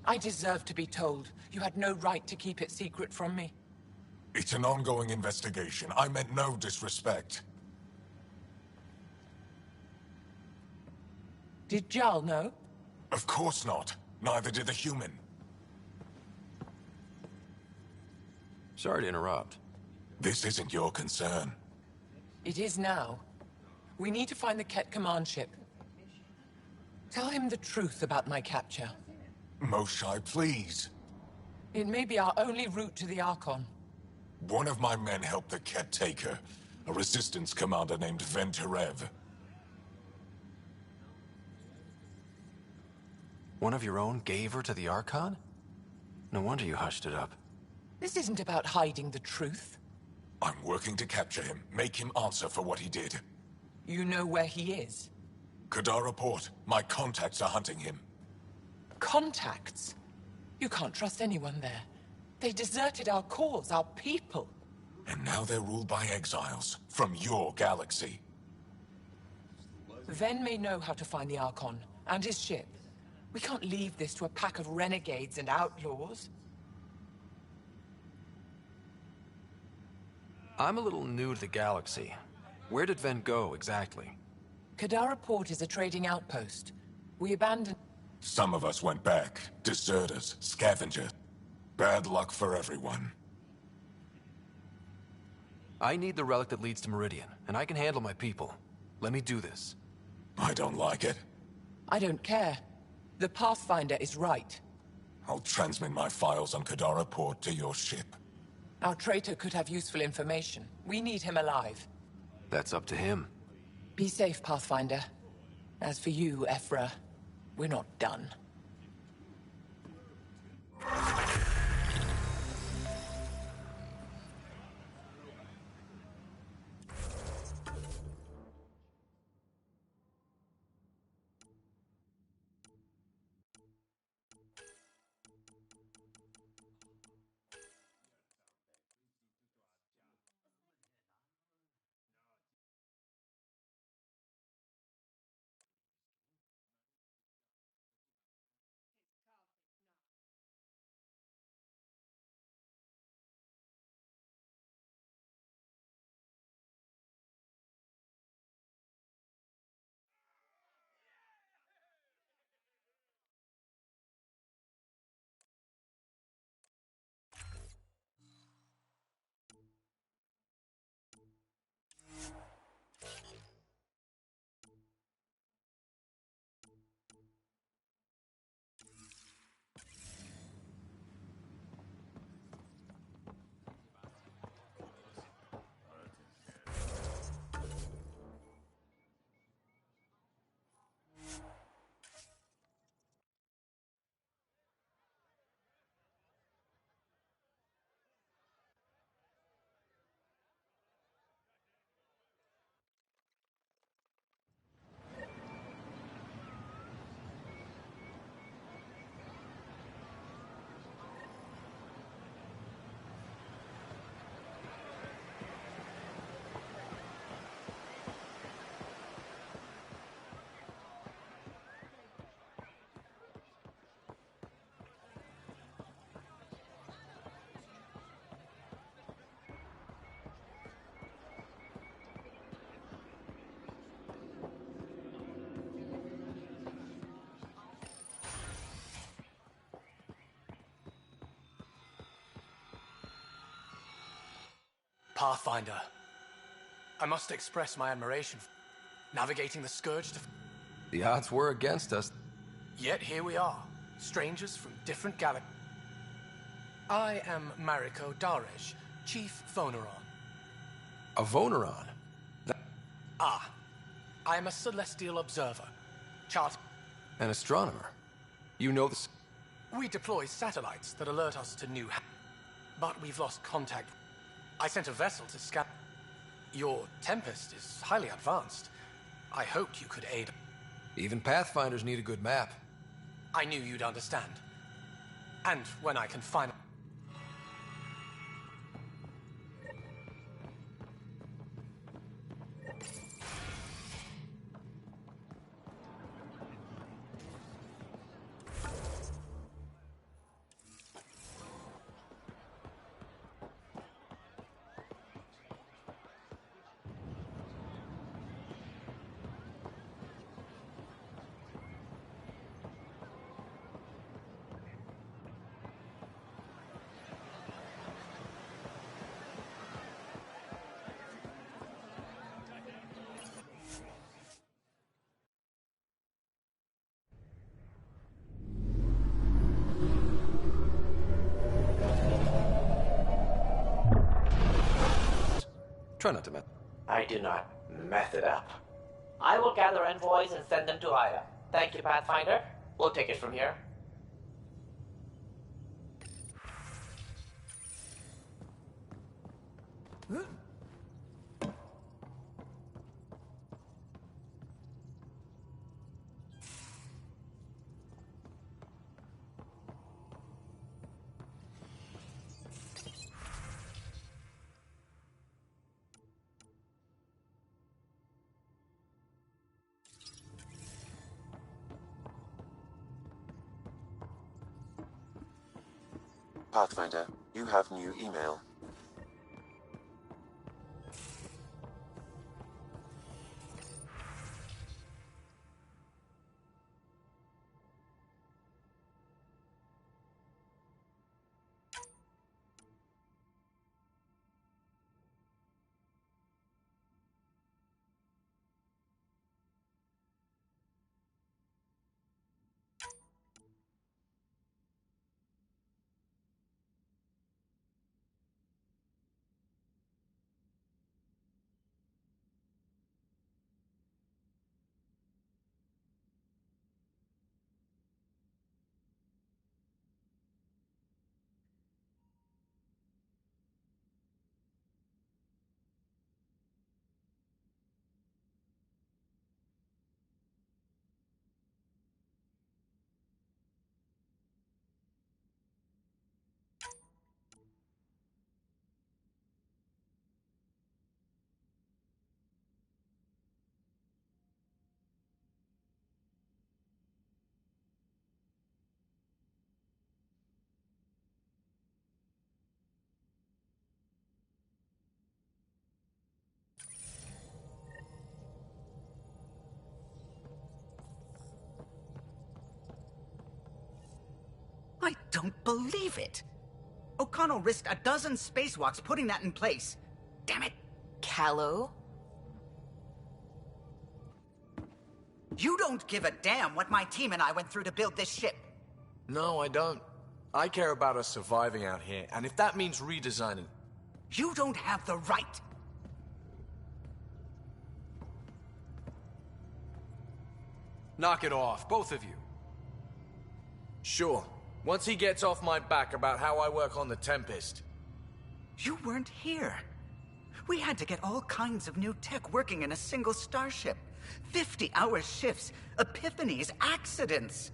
I deserve to be told. You had no right to keep it secret from me. It's an ongoing investigation. I meant no disrespect. Did Jal know? Of course not. Neither did the human. Sorry to interrupt. This isn't your concern. It is now. We need to find the Ket command ship. Tell him the truth about my capture. Moshai, please. It may be our only route to the Archon. One of my men helped the Ket take her. A resistance commander named Venterev. One of your own gave her to the Archon? No wonder you hushed it up. This isn't about hiding the truth. I'm working to capture him, make him answer for what he did. You know where he is? Kadara Port. My contacts are hunting him. Contacts? You can't trust anyone there. They deserted our cause, our people. And now they're ruled by exiles from your galaxy. Ven may know how to find the Archon and his ship. We can't leave this to a pack of renegades and outlaws. I'm a little new to the galaxy. Where did Ven go, exactly? Kadara Port is a trading outpost. We abandoned... Some of us went back. Deserters, scavengers. Bad luck for everyone. I need the relic that leads to Meridian, and I can handle my people. Let me do this. I don't like it. I don't care. The Pathfinder is right. I'll transmit my files on Kadara Port to your ship. Our traitor could have useful information. We need him alive. That's up to him. Be safe, Pathfinder. As for you, Ephra, we're not done. Pathfinder. I must express my admiration for navigating the Scourge to... The odds were against us. Yet here we are, strangers from different galaxies. I am Mariko Darej, Chief Voneron. A Voneron? I am a celestial observer. An astronomer? You know the... We deploy satellites that alert us to new... But we've lost contact. I sent a vessel to scan... Your Tempest is highly advanced. I hoped you could aid... Even Pathfinders need a good map. I knew you'd understand. And when I can find... Try not to mess. I do not mess it up. I will gather envoys and send them to Aya. Thank you, Pathfinder. We'll take it from here. Pathfinder, you have new email. I don't believe it. O'Connell risked a dozen spacewalks putting that in place. Damn it. Callow? You don't give a damn what my team and I went through to build this ship. No, I don't. I care about us surviving out here, and if that means redesigning... You don't have the right. Knock it off, both of you. Sure. Once he gets off my back about how I work on the Tempest. You weren't here. We had to get all kinds of new tech working in a single starship. 50-hour shifts, epiphanies, accidents.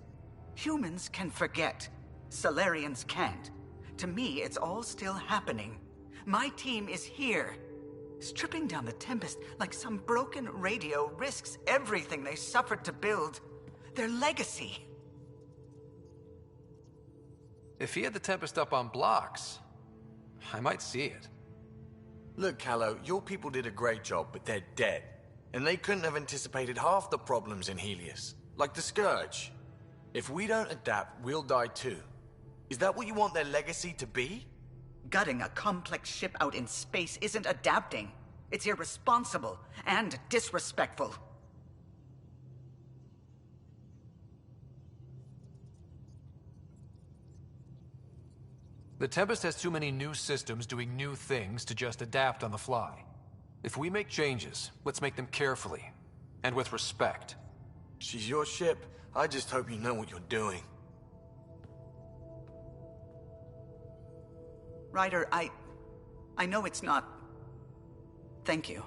Humans can forget. Solarians can't. To me, it's all still happening. My team is here. Stripping down the Tempest like some broken radio risks everything they suffered to build. Their legacy. If he had the Tempest up on blocks, I might see it. Look, Callow, your people did a great job, but they're dead. And they couldn't have anticipated half the problems in Helios. Like the Scourge. If we don't adapt, we'll die too. Is that what you want their legacy to be? Gutting a complex ship out in space isn't adapting. It's irresponsible and disrespectful. The Tempest has too many new systems doing new things to just adapt on the fly. If we make changes, let's make them carefully, and with respect. She's your ship. I just hope you know what you're doing. Ryder, I know it's not... Thank you.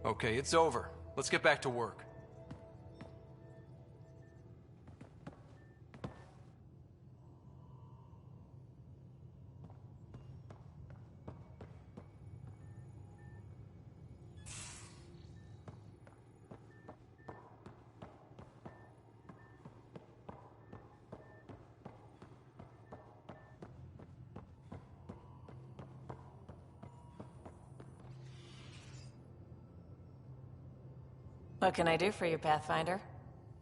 Okay, it's over. Let's get back to work. What can I do for you, Pathfinder?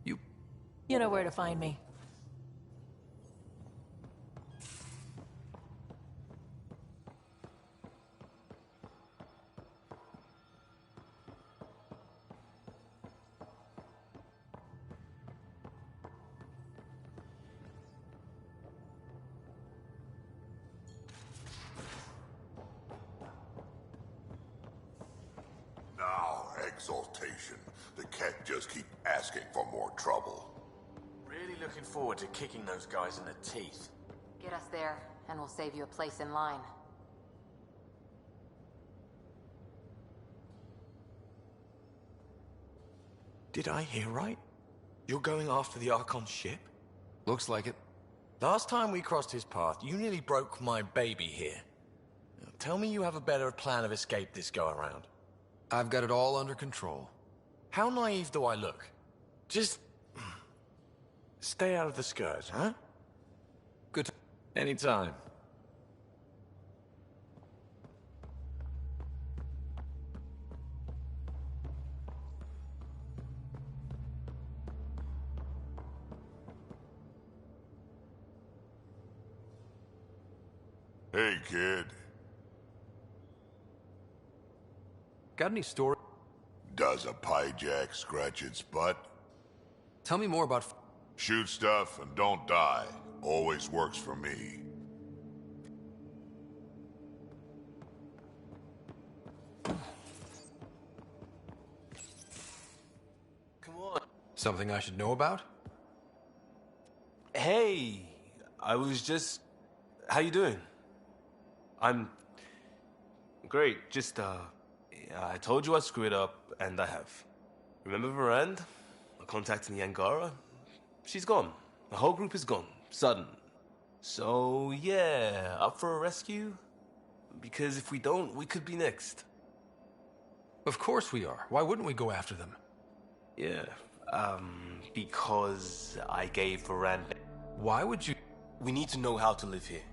You know where to find me. Now, exaltation. The Kett just keep asking for more trouble. Really looking forward to kicking those guys in the teeth. Get us there, and we'll save you a place in line. Did I hear right? You're going after the Archon's ship? Looks like it. Last time we crossed his path, you nearly broke my baby here. Now, tell me you have a better plan of escape this go-around. I've got it all under control. How naive do I look? Just... stay out of the Scourge, huh? Good. Anytime. Hey, kid. Got any story? Does a pyjack scratch its butt? Tell me more about... Shoot stuff and don't die. Always works for me. Come on. Something I should know about? Hey, I was just... How you doing? I'm... great, just, I told you I'd screw it up, and I have. Remember Varand? I contacted the Angara. She's gone. The whole group is gone. Sudden. So, yeah, up for a rescue? Because if we don't, we could be next. Of course we are. Why wouldn't we go after them? Yeah, because I gave Varand... Why would you... We need to know how to live here.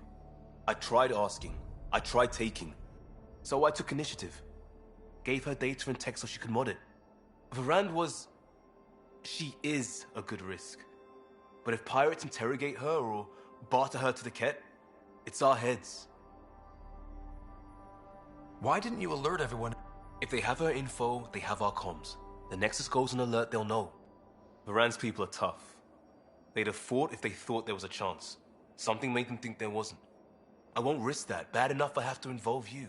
I tried asking. I tried taking. So I took initiative. Gave her data and tech so she could mod it. Varand was... She is a good risk. But if pirates interrogate her or barter her to the Ket, it's our heads. Why didn't you alert everyone? If they have her info, they have our comms. The Nexus goes on alert, they'll know. Varan's people are tough. They'd have fought if they thought there was a chance. Something made them think there wasn't. I won't risk that. Bad enough I have to involve you.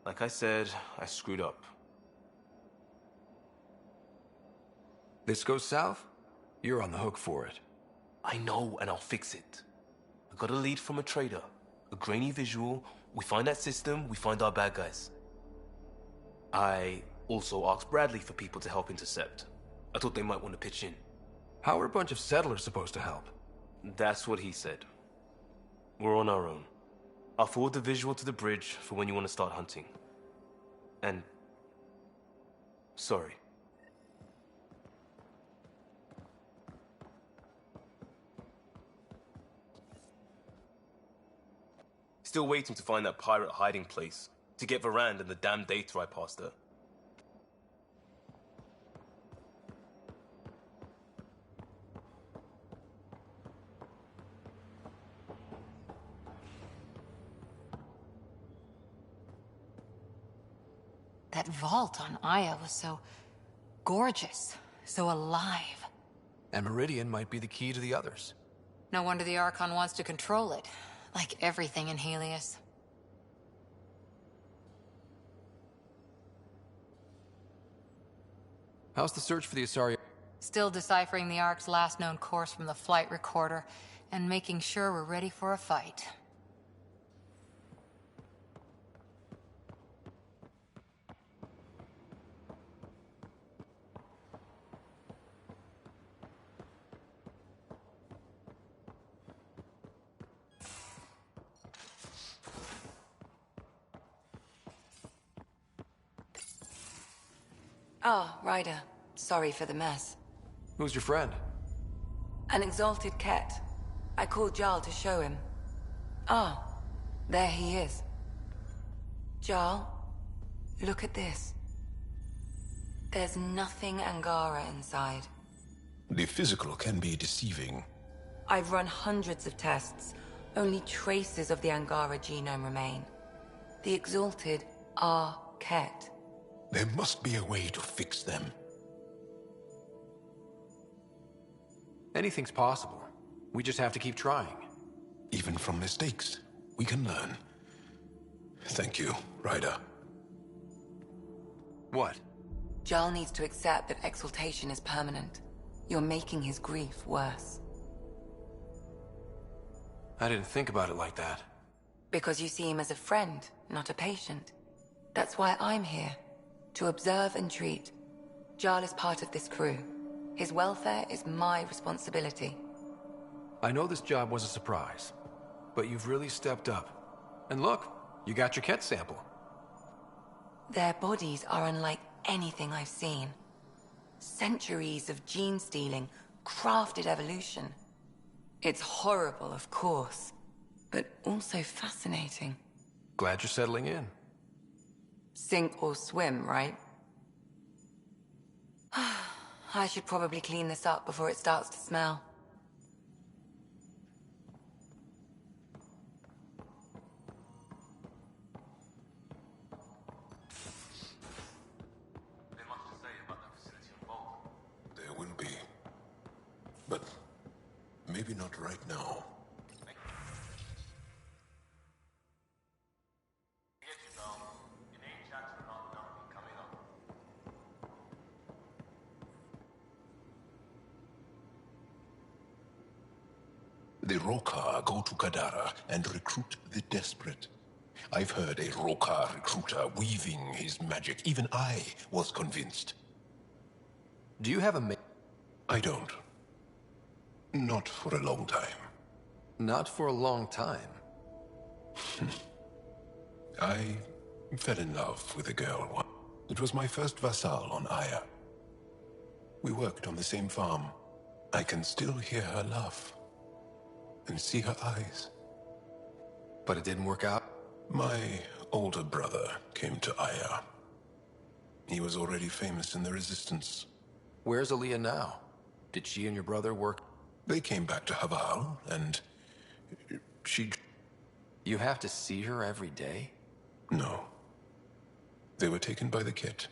Like I said, I screwed up. This goes south? You're on the hook for it. I know, and I'll fix it. I got a lead from a trader. A grainy visual. We find that system, we find our bad guys. I also asked Bradley for people to help intercept. I thought they might want to pitch in. How are a bunch of settlers supposed to help? That's what he said. We're on our own. I'll forward the visual to the bridge for when you want to start hunting. And... sorry. Still waiting to find that pirate hiding place. To get Varan and the damn data I passed her. That vault on Aya was so gorgeous, so alive. And Meridian might be the key to the others. No wonder the Archon wants to control it, like everything in Helios. How's the search for the Asari? Still deciphering the Ark's last known course from the flight recorder, and making sure we're ready for a fight. Ah, Ryder. Sorry for the mess. Who's your friend? An exalted cat. I called Jarl to show him. Ah, there he is. Jarl, look at this. There's nothing Angara inside. The physical can be deceiving. I've run hundreds of tests. Only traces of the Angara genome remain. The exalted are Ket. There must be a way to fix them. Anything's possible. We just have to keep trying. Even from mistakes, we can learn. Thank you, Ryder. What? Jarl needs to accept that exaltation is permanent. You're making his grief worse. I didn't think about it like that. Because you see him as a friend, not a patient. That's why I'm here. To observe and treat. Jarl is part of this crew. His welfare is my responsibility. I know this job was a surprise, but you've really stepped up. And look, you got your Ket sample. Their bodies are unlike anything I've seen. Centuries of gene stealing, crafted evolution. It's horrible, of course, but also fascinating. Glad you're settling in. Sink or swim, right? I should probably clean this up before it starts to smell. There will be. But maybe not right now. The Rokar go to Kadara and recruit the desperate. I've heard a Rokar recruiter weaving his magic. Even I was convinced. Do you have a I don't. Not for a long time. Not for a long time? I fell in love with a girl once. It was my first vassal on Aya. We worked on the same farm. I can still hear her laugh. And see her eyes. But it didn't work out? My older brother came to Aya. He was already famous in the Resistance. Where's Aaliyah now? Did she and your brother work? They came back to Haval, and she... You have to see her every day? No. They were taken by the Kett.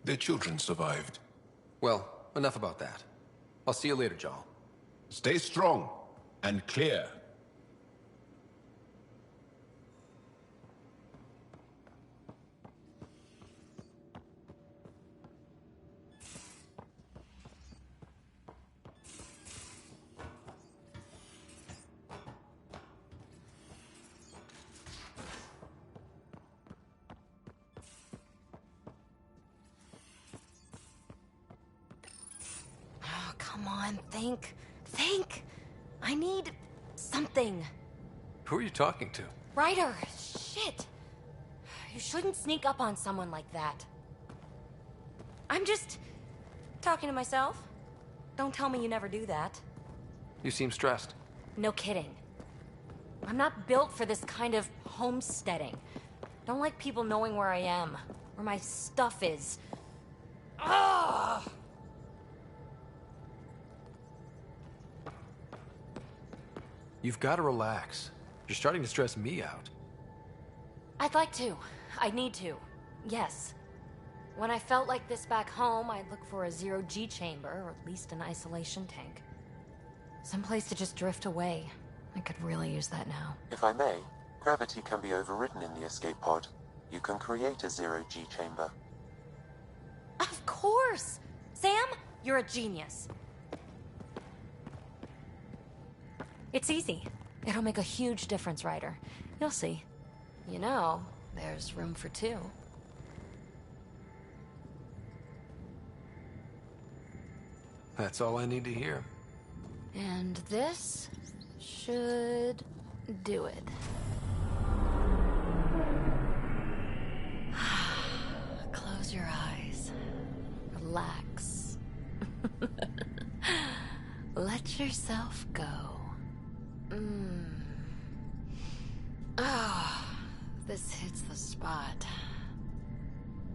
Their children survived. Well, enough about that. I'll see you later, Jarl. Stay strong and clear. Oh, come on, think. Think! I need something. Who are you talking to? Ryder! Shit! You shouldn't sneak up on someone like that. I'm just talking to myself. Don't tell me you never do that. You seem stressed. No kidding. I'm not built for this kind of homesteading. Don't like people knowing where I am, where my stuff is. Ugh! You've got to relax. You're starting to stress me out. I'd like to. I need to. Yes. When I felt like this back home, I'd look for a zero-G chamber, or at least an isolation tank. Someplace to just drift away. I could really use that now. If I may, gravity can be overridden in the escape pod. You can create a zero-G chamber. Of course! Sam, you're a genius. It's easy. It'll make a huge difference, Ryder. You'll see. You know, there's room for two. That's all I need to hear. And this should do it. Close your eyes. Relax. Let yourself go. Ah, this hits the spot.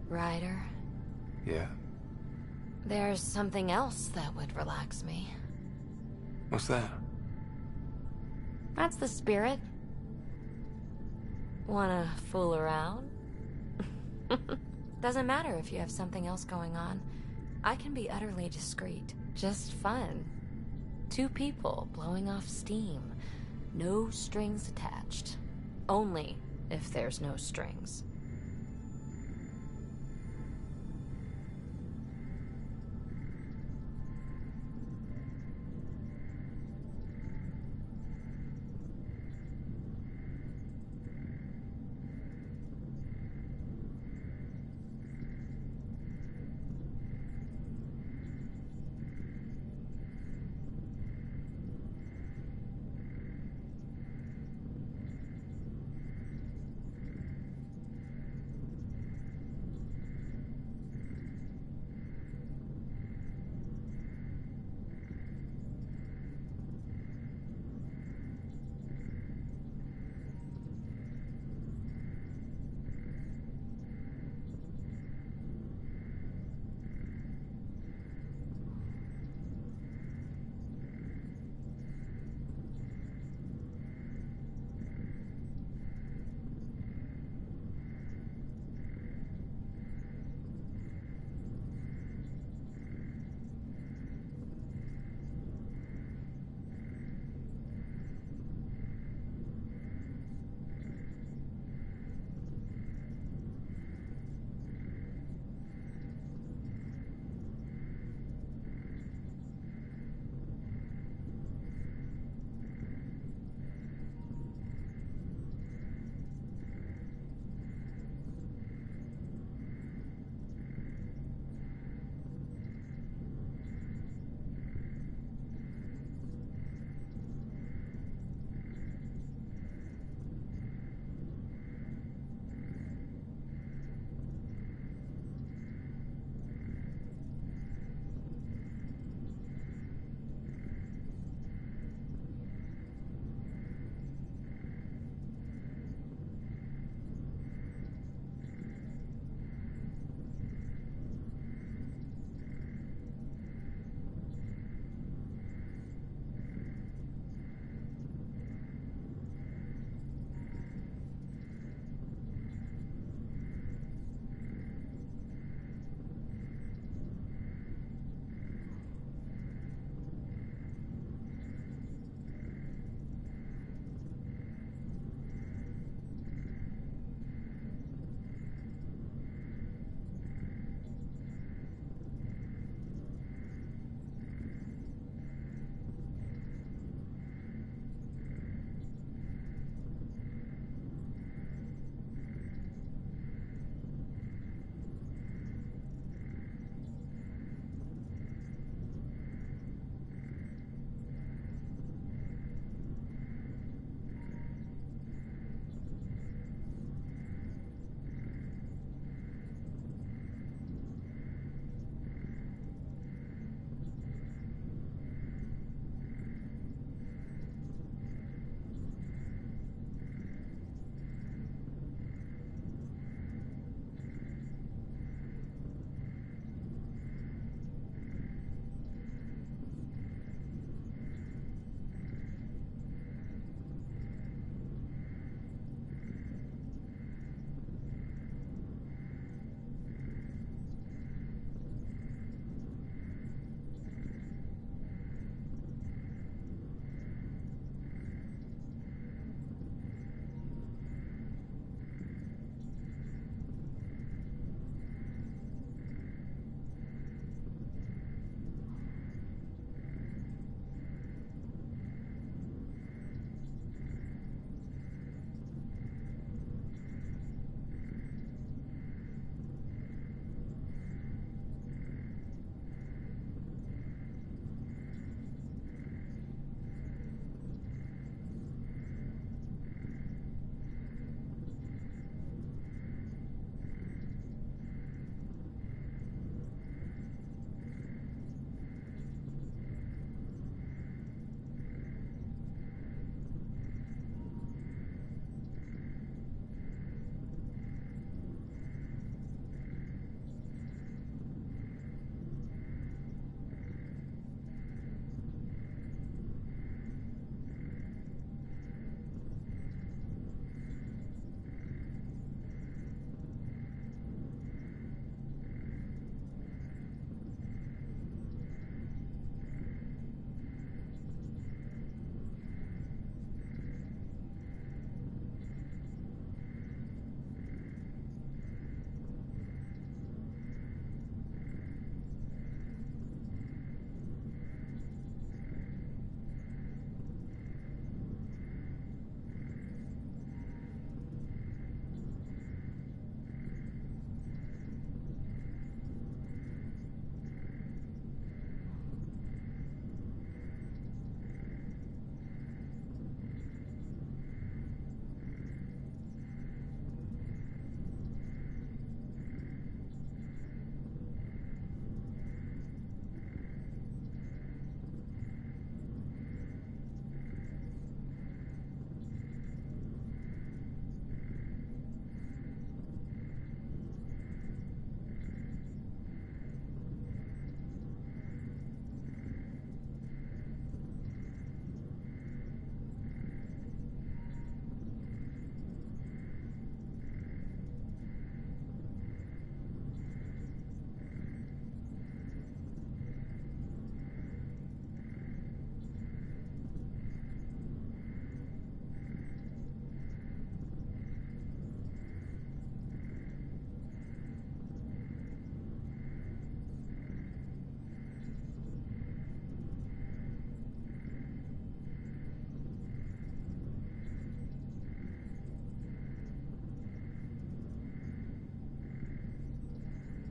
Ryder? Yeah? There's something else that would relax me. What's that? That's the spirit. Wanna fool around? Doesn't matter if you have something else going on. I can be utterly discreet. Just fun. Two people blowing off steam. No strings attached. Only if there's no strings.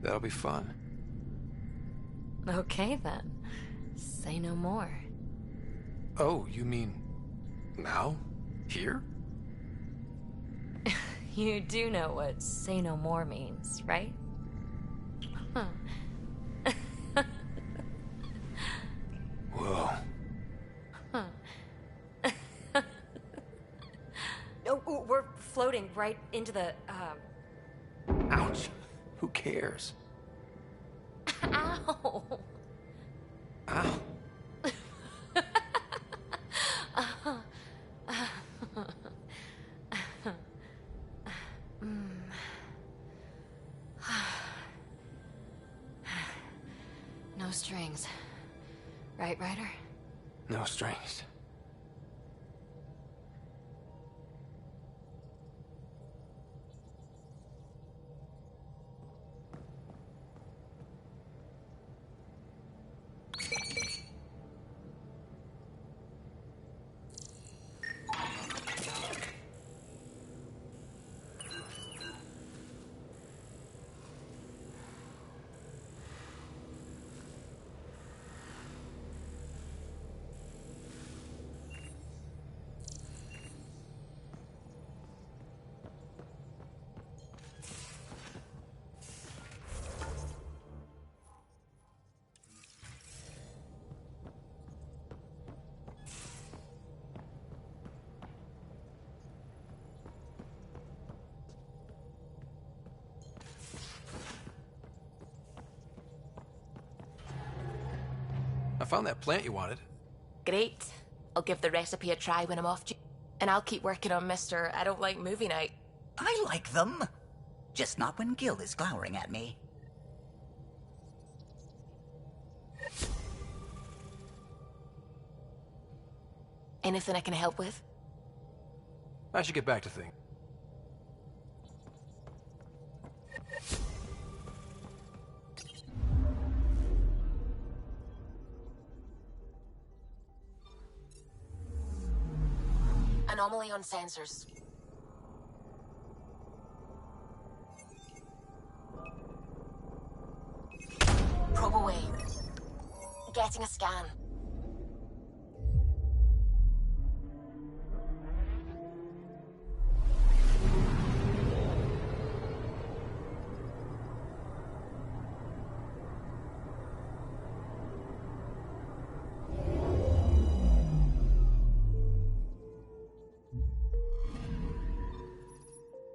That'll be fun. Okay then. Say no more. Oh, you mean... now? Here? You do know what say no more means, right? Huh. Whoa. Huh. Oh, we're floating right into the, Ouch. Who cares? Ow! Ow. No strings. Right, Ryder? No strings. I found that plant you wanted. Great. I'll give the recipe a try when I'm off duty. And I'll keep working on Mr. I Don't Like Movie Night. I like them. Just not when Gil is glowering at me. Anything I can help with? I should get back to things. Anomaly on sensors. Probe away. Getting a scan.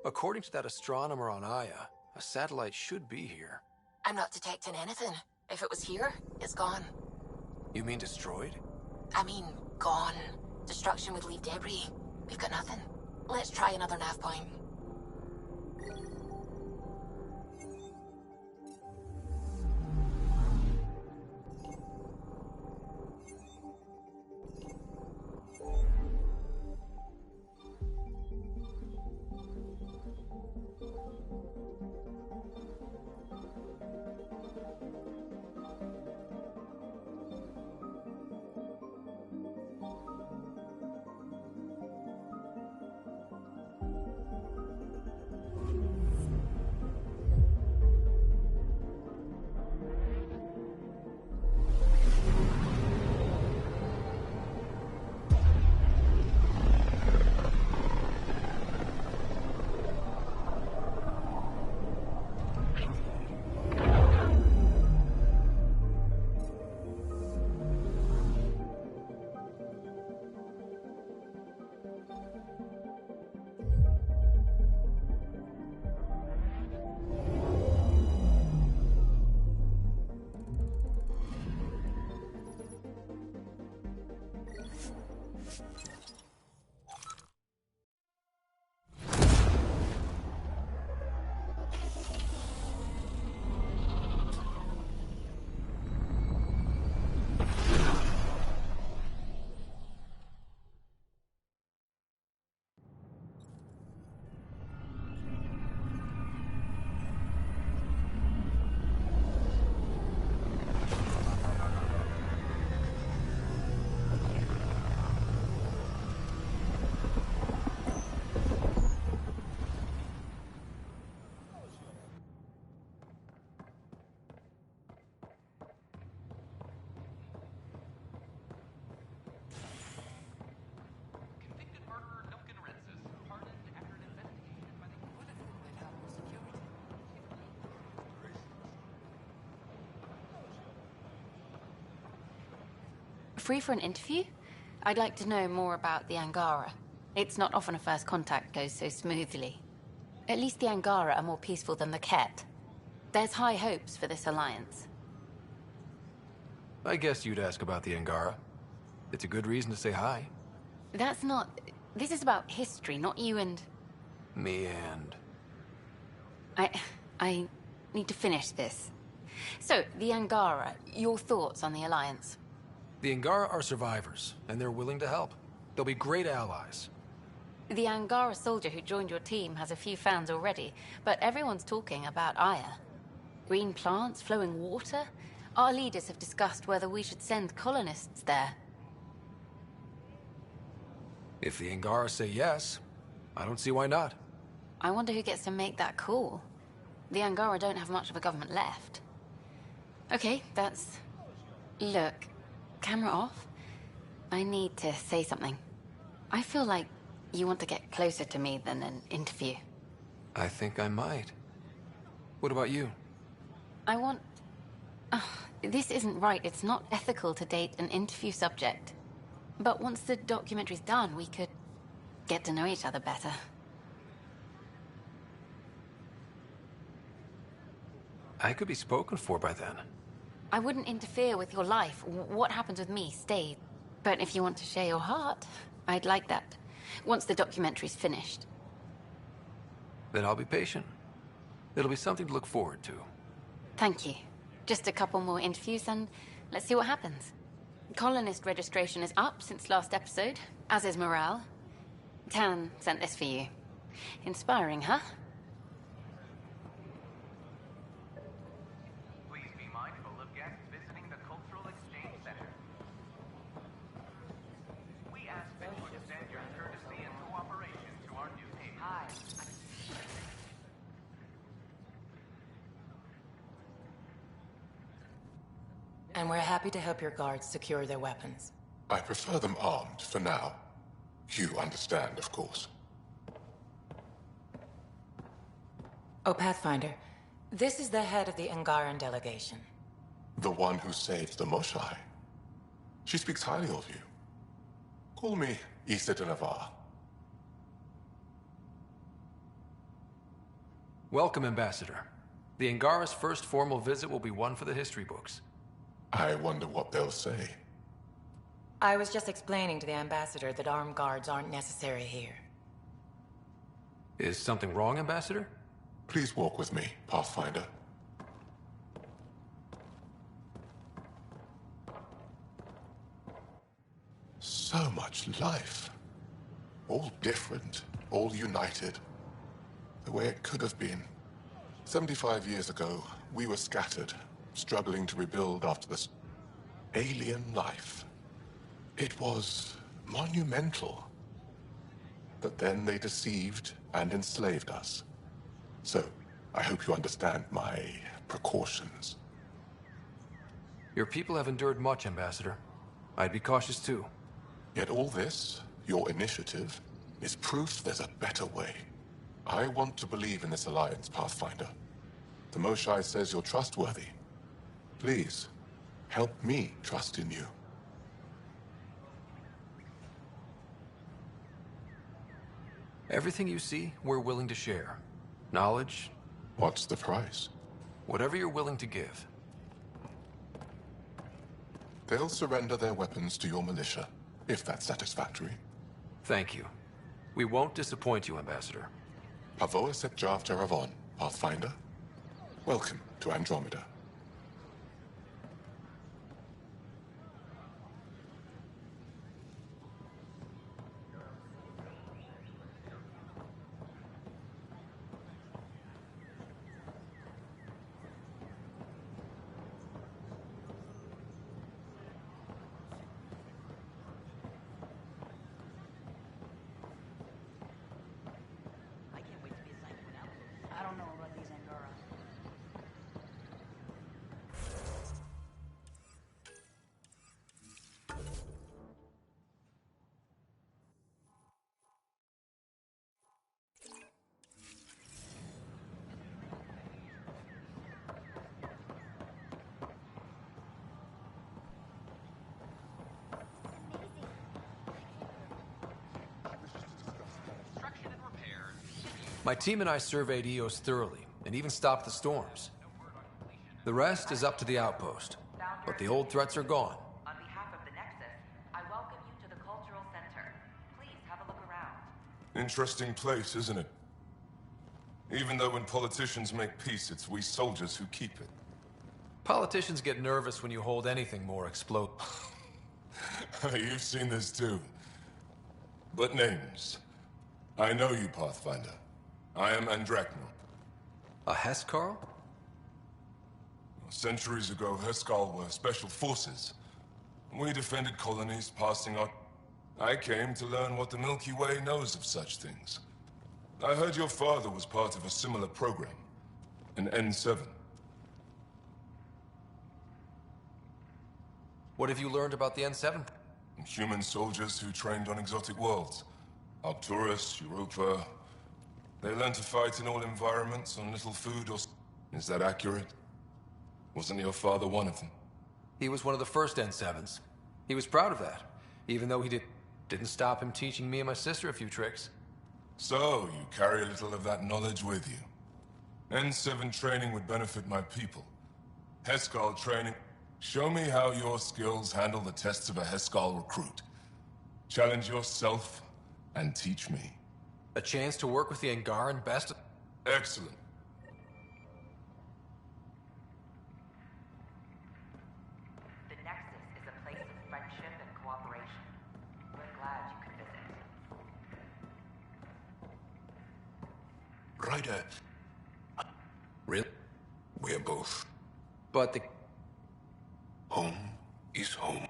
According to that astronomer on Aya, a satellite should be here. I'm not detecting anything. If it was here, it's gone. You mean destroyed? I mean, gone. Destruction would leave debris. We've got nothing. Let's try another nav point. free for an interview? I'd like to know more about the Angara. It's not often a first contact goes so smoothly. At least the Angara are more peaceful than the Ket. There's high hopes for this alliance. I guess you'd ask about the Angara. It's a good reason to say hi. That's not... This is about history, not you and... Me and... I need to finish this. So, the Angara, your thoughts on the alliance? The Angara are survivors, and they're willing to help. They'll be great allies. The Angara soldier who joined your team has a few fans already, but everyone's talking about Aya. Green plants, flowing water? Our leaders have discussed whether we should send colonists there. If the Angara say yes, I don't see why not. I wonder who gets to make that call. The Angara don't have much of a government left. Okay, that's... Look, camera off. I need to say something. I feel like you want to get closer to me than an interview. I think I might. What about you? I want... this isn't right. It's not ethical to date an interview subject. But once the documentary's done, we could get to know each other better. I could be spoken for by then. I wouldn't interfere with your life. What happens with me stays. But if you want to share your heart, I'd like that. Once the documentary's finished. Then I'll be patient. It'll be something to look forward to. Thank you. Just a couple more interviews and let's see what happens. Colonist registration is up since last episode, as is morale. Tan sent this for you. Inspiring, huh? Please be mindful of guests visiting the Cultural Exchange Center. We ask that you extend your courtesy and cooperation to our new team. Hi. And we're happy to help your guards secure their weapons. I prefer them armed for now. You understand, of course. Oh, Pathfinder, this is the head of the Angaran delegation. The one who saved the Moshai. She speaks highly of you. Call me Issa de Navarre. Welcome, Ambassador. The Angara's first formal visit will be one for the history books. I wonder what they'll say. I was just explaining to the Ambassador that armed guards aren't necessary here. Is something wrong, Ambassador? Please walk with me, Pathfinder. So much life. All different, all united. The way it could have been. 75 years ago, we were scattered, struggling to rebuild after this alien life. It was monumental. But then they deceived and enslaved us. So, I hope you understand my precautions. Your people have endured much, Ambassador. I'd be cautious too. Yet all this, your initiative, is proof there's a better way. I want to believe in this alliance, Pathfinder. The Moshai says you're trustworthy. Please, help me trust in you. Everything you see, we're willing to share. Knowledge. What's the price? Whatever you're willing to give. They'll surrender their weapons to your militia, if that's satisfactory. Thank you. We won't disappoint you, Ambassador. Pavoa set Jav Teravon, Pathfinder. Welcome to Andromeda. My team and I surveyed Eos thoroughly, and even stopped the storms. The rest is up to the outpost, but the old threats are gone. On behalf of the Nexus, I welcome you to the Cultural Center. Please have a look around. Interesting place, isn't it? Even though when politicians make peace, it's we soldiers who keep it. Politicians get nervous when you hold anything more explode. You've seen this too. But names. I know you, Pathfinder. I am Andromeda. A Hescarl? Centuries ago, Hescarl were special forces. We defended colonies, passing on. I came to learn what the Milky Way knows of such things. I heard your father was part of a similar program. An N7. What have you learned about the N7? Human soldiers who trained on exotic worlds. Arcturus, Europa. They learned to fight in all environments on little food or... Is that accurate? Wasn't your father one of them? He was one of the first N7s. He was proud of that, even though he didn't stop him teaching me and my sister a few tricks. So, you carry a little of that knowledge with you. N7 training would benefit my people. Hescarl training... Show me how your skills handle the tests of a Hescarl recruit. Challenge yourself, and teach me. A chance to work with the Angaran best... Excellent. The Nexus is a place of friendship and cooperation. We're glad you could visit. Ryder. Really? We're both. But the... Home is home.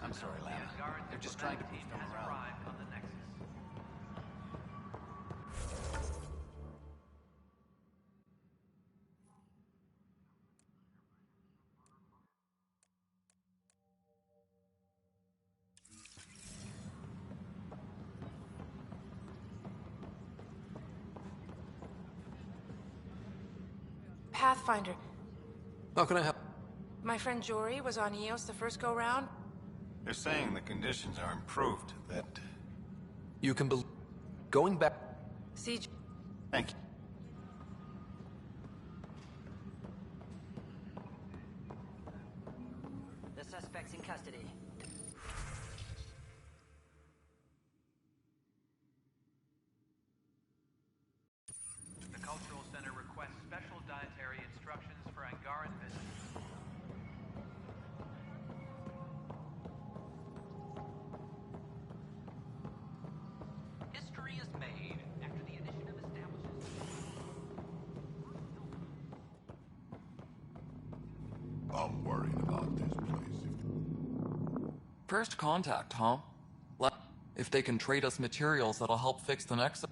I'm sorry, Lam. They're just trying to move them around. On the Nexus. Pathfinder. How can I help? My friend Jory was on Eos the first go-round. They're saying the conditions are improved, that... You can believe... Going back... Siege. Thank you. The suspect's in custody. The Cultural Center requests special dietary instructions for Angaran visitors. History is made after the initiative establishes... I'm worried about this place. First contact, huh? If they can trade us materials that'll help fix the Nexus.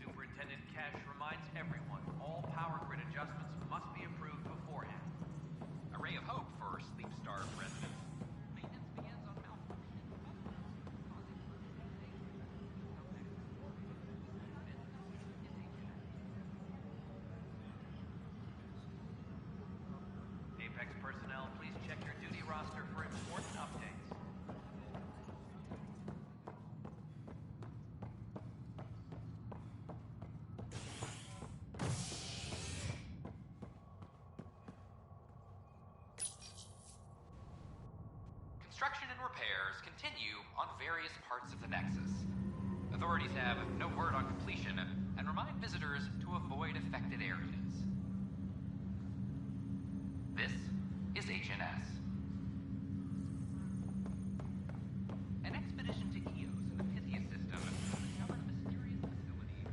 Superintendent Cash reminds everyone all power grid adjustments must be approved beforehand. A ray of hope for sleep-starved residents. Maintenance begins on malfunction. Apex personnel, please check your duty roster for important updates. construction and repairs continue on various parts of the Nexus. Authorities have no word on completion and remind visitors to avoid affected areas. This is HNS. An expedition to Eos in the Pythia system discovered a mysterious facility.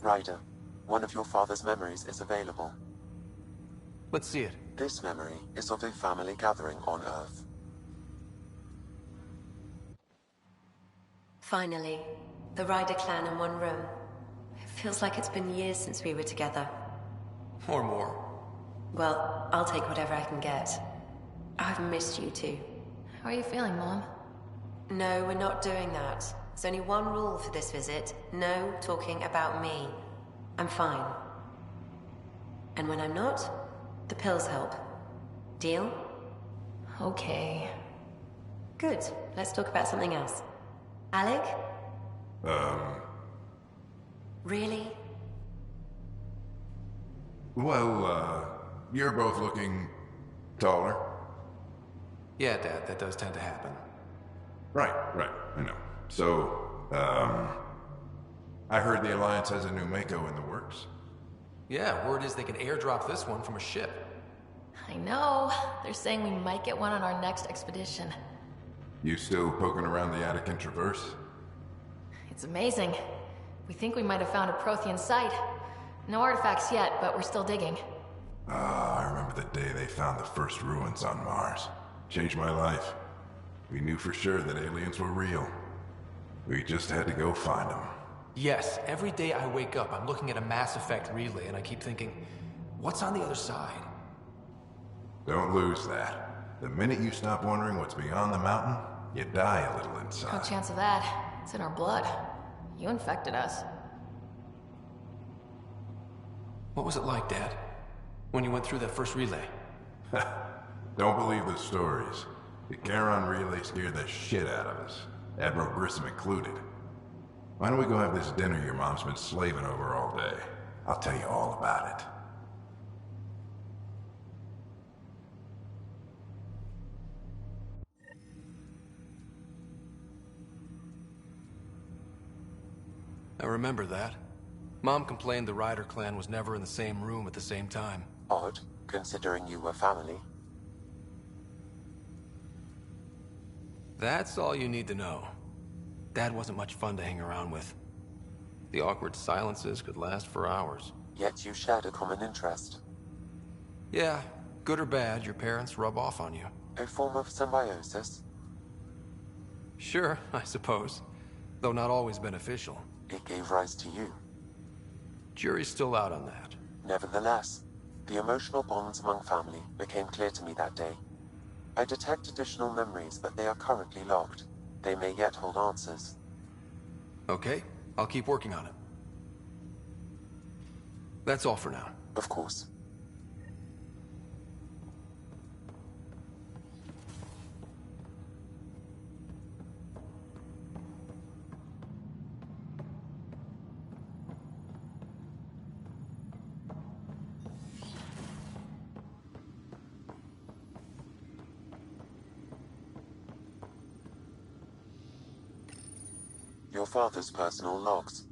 Ryder, one of your father's memories is available. Let's see it. This memory is of a family gathering on Earth. Finally, the Ryder clan in one room. It feels like it's been years since we were together. Or more. Well, I'll take whatever I can get. I've missed you too. How are you feeling, Mom? No, we're not doing that. There's only one rule for this visit. No talking about me. I'm fine. And when I'm not, the pills help. Deal? Okay. Good. Let's talk about something else. Alec? Really? Well, you're both looking taller. Yeah, Dad, that does tend to happen. Right, I know. So, I heard the Alliance has a new Mako in the works. Yeah, word is they can airdrop this one from a ship. I know. They're saying we might get one on our next expedition. You still poking around the Attican Traverse? It's amazing. We think we might have found a Prothean site. No artifacts yet, but we're still digging. I remember the day they found the first ruins on Mars. Changed my life. We knew for sure that aliens were real. We just had to go find them. Yes, every day I wake up, I'm looking at a Mass Effect relay, and I keep thinking, what's on the other side? Don't lose that. The minute you stop wondering what's beyond the mountain, you die a little No inside. chance of that. It's in our blood. You infected us. What was it like, Dad? When you went through that first relay? Don't believe the stories. The Charon relay scared the shit out of us. Admiral Grissom included. Why don't we go have this dinner your mom's been slaving over all day? I'll tell you all about it. I remember that. Mom complained the Ryder clan was never in the same room at the same time. Odd, considering you were family. That's all you need to know. Dad wasn't much fun to hang around with. The awkward silences could last for hours. Yet you shared a common interest. Yeah, good or bad, your parents rub off on you. A form of symbiosis? Sure, I suppose. Though not always beneficial. It gave rise to you. Jury's still out on that. Nevertheless, the emotional bonds among family became clear to me that day. I detect additional memories, but they are currently locked. They may yet hold answers. Okay, I'll keep working on it. That's all for now. Of course. Your father's personal logs.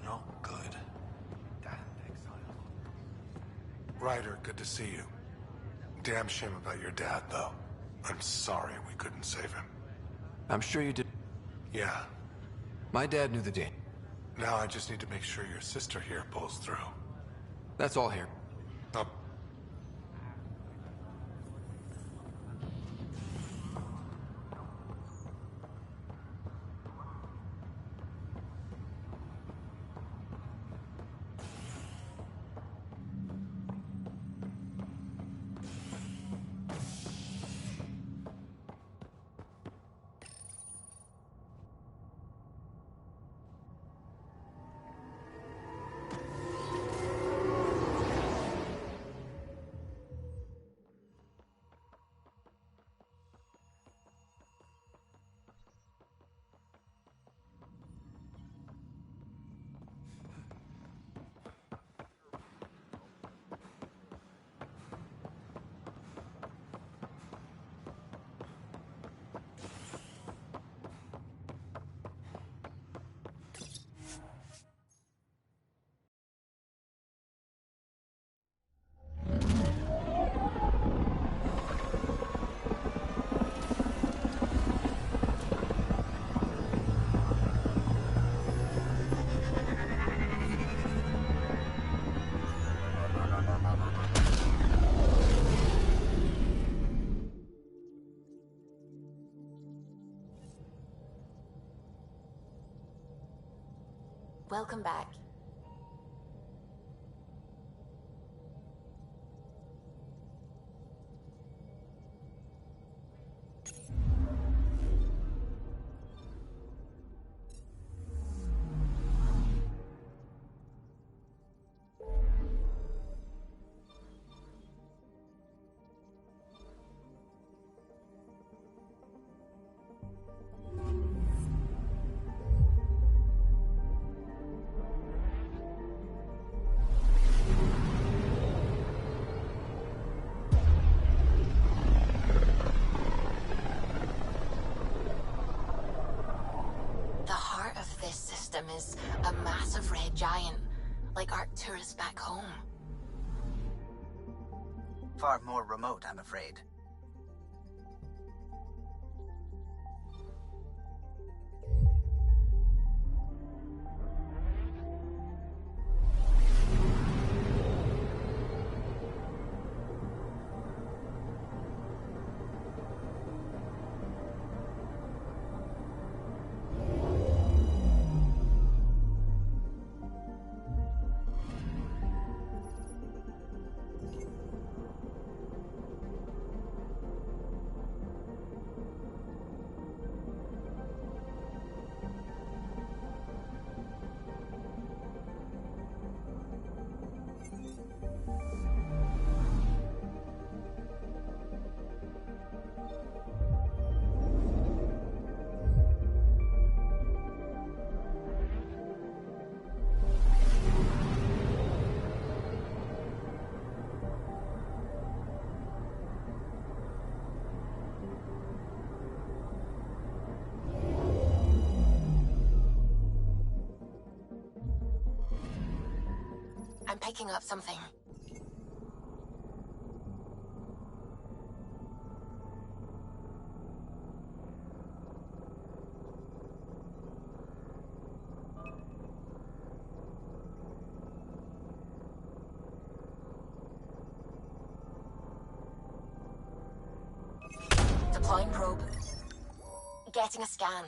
No? Good. Ryder, good to see you. Damn shame about your dad, though. I'm sorry we couldn't save him. I'm sure you did. Yeah. My dad knew the danger. Now I just need to make sure your sister here pulls through. That's all here. Oh. Welcome back. Is a massive red giant, like Arcturus back home. Far more remote, I'm afraid. I'm picking up something. Deploying probe. Getting a scan.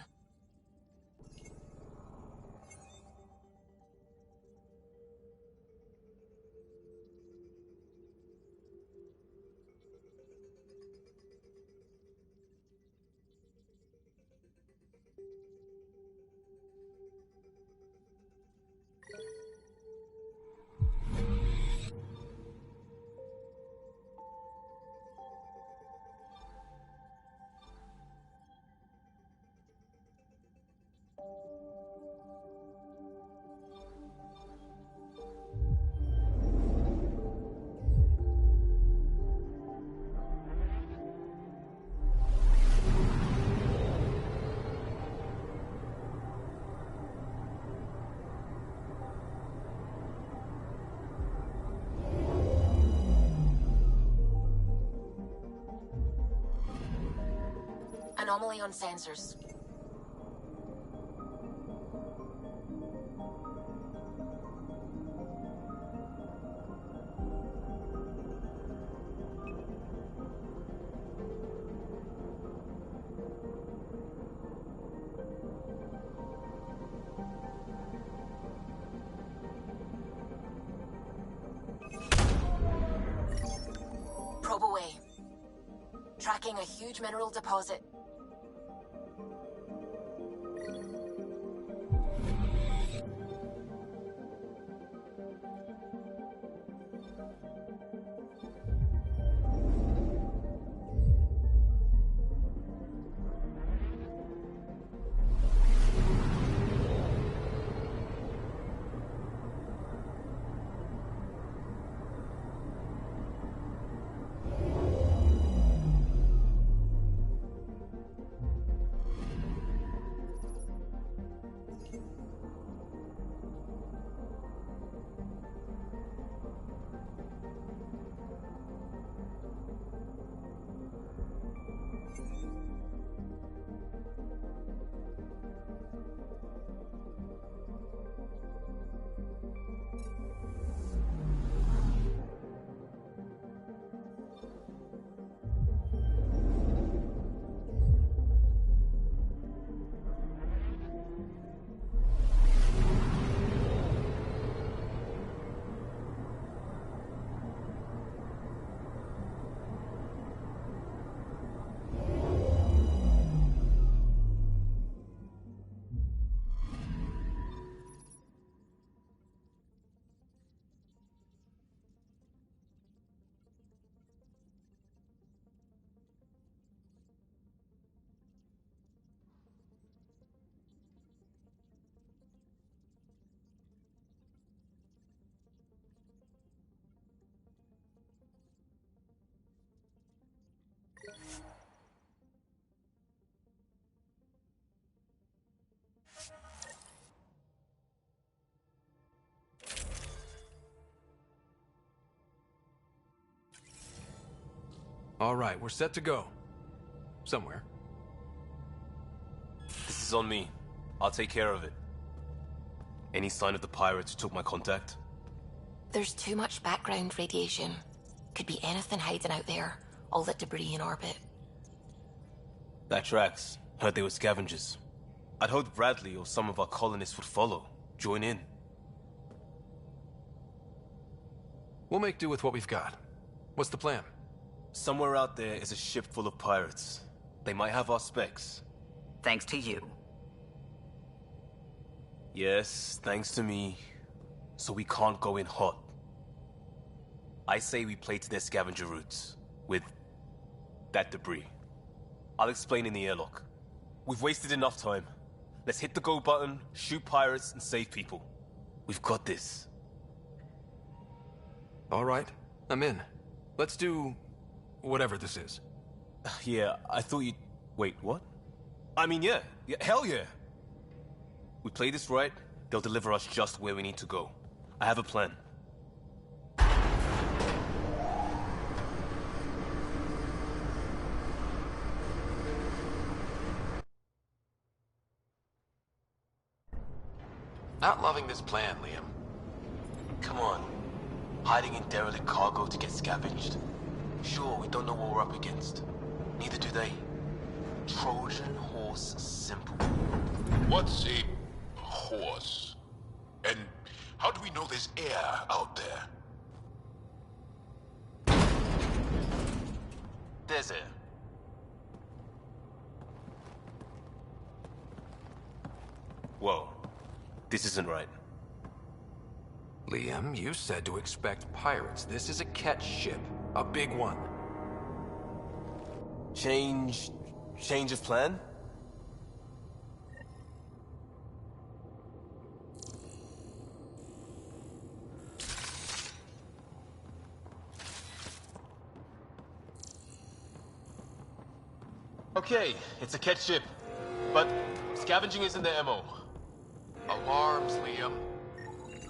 anomaly on sensors. Probe away. Tracking a huge mineral deposit. All right, we're set to go. Somewhere. This is on me. I'll take care of it. Any sign of the pirates who took my contact? There's too much background radiation. Could be anything hiding out there. All that debris in orbit. That tracks. Heard they were scavengers. I'd hoped Bradley or some of our colonists would follow. Join in. We'll make do with what we've got. What's the plan? Somewhere out there is a ship full of pirates. They might have our specs. Thanks to you. Yes, thanks to me. So we can't go in hot. I say we play to their scavenger routes. With that debris. I'll explain in the airlock. We've wasted enough time. Let's hit the go button, shoot pirates, and save people. We've got this. All right, I'm in. Let's do whatever this is. Yeah, I thought you'd... Wait, what? I mean, yeah, hell yeah. We play this right, they'll deliver us just where we need to go. I have a plan. Not loving this plan, Liam. Come on. Hiding in derelict cargo to get scavenged. Sure, we don't know what we're up against. Neither do they. Trojan horse simple. What's a horse? And how do we know there's air out there? There's air. Whoa. This isn't right. Liam, you said to expect pirates. This is a catch ship. A big one. Change of plan? Okay, it's a catch ship. But scavenging isn't their MO. Alarms, Liam.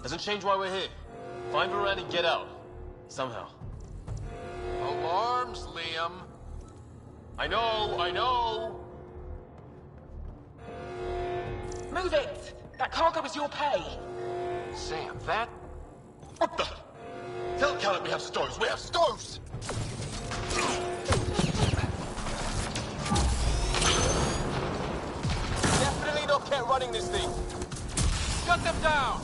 Doesn't change why we're here. Find Varane and get out. Somehow. Alarms, Liam. I know. Move it! That cargo is your pay! Sam, that... What the? Tell Caleb we have stoves! We have stoves! Definitely not kept running this thing. Shut them down!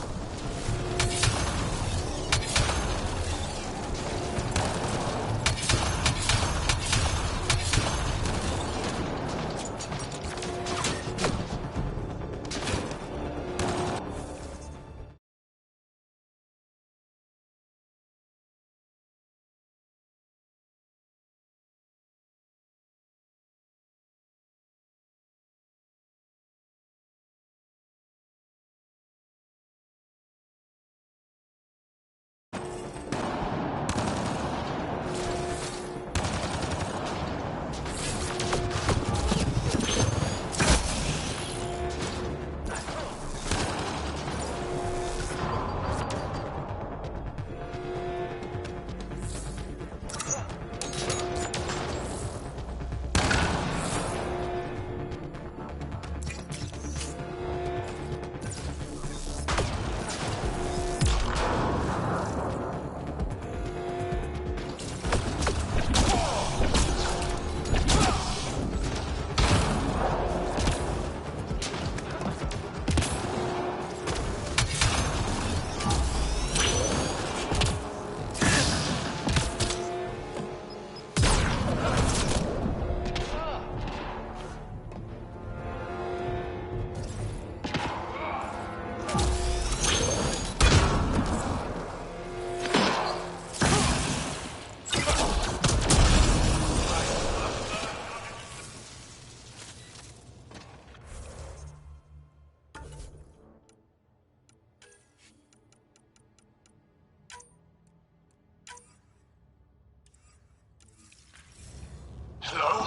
Hello?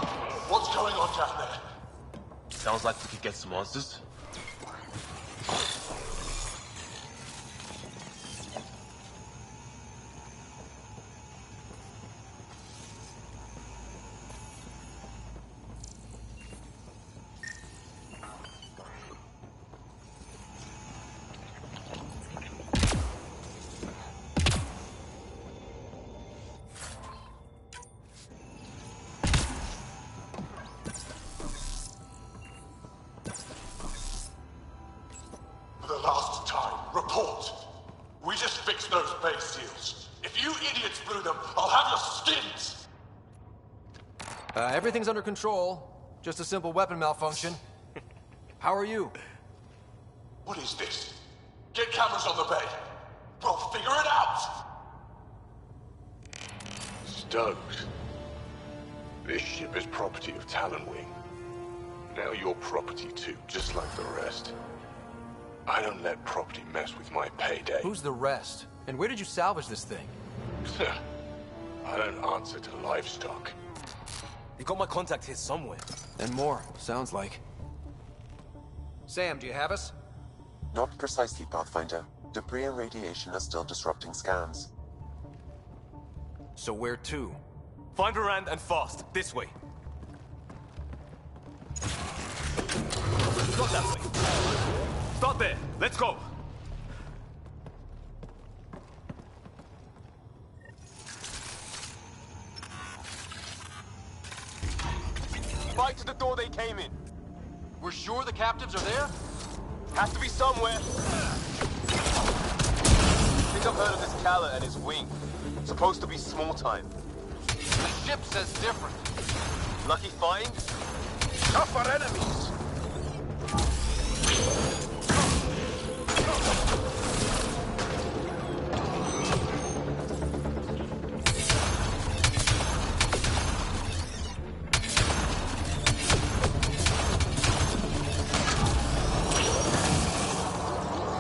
What's going on down there? Sounds like we could get some answers. Report. We just fixed those base seals. If you idiots blew them, I'll have your skins! Everything's under control. Just a simple weapon malfunction. How are you? What is this? Get cameras on the bay. We'll figure it out! Stokes. This ship is property of Talonwing. Now you're property too, just like the rest. I don't let property mess with my payday. Who's the rest? And where did you salvage this thing? I don't answer to livestock. You got my contact here somewhere. And more, sounds like. Sam, do you have us? Not precisely, Pathfinder. Debris and radiation are still disrupting scans. So where to? Find Varand and fast. This way. Not that way. Start there. Let's go. Fight to the door they came in. We're sure the captives are there? Has to be somewhere. I think I've heard of this Kala and his wing. Supposed to be small time. The ship says different. Lucky find? Tougher enemies!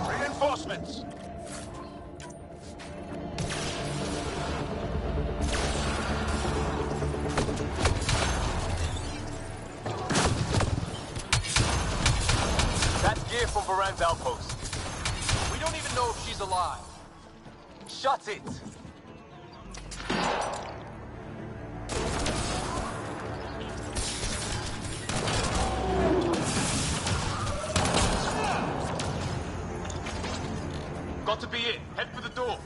Reinforcements! That's gear from Varand's outpost. We don't even know if she's alive. Shut it! for the door.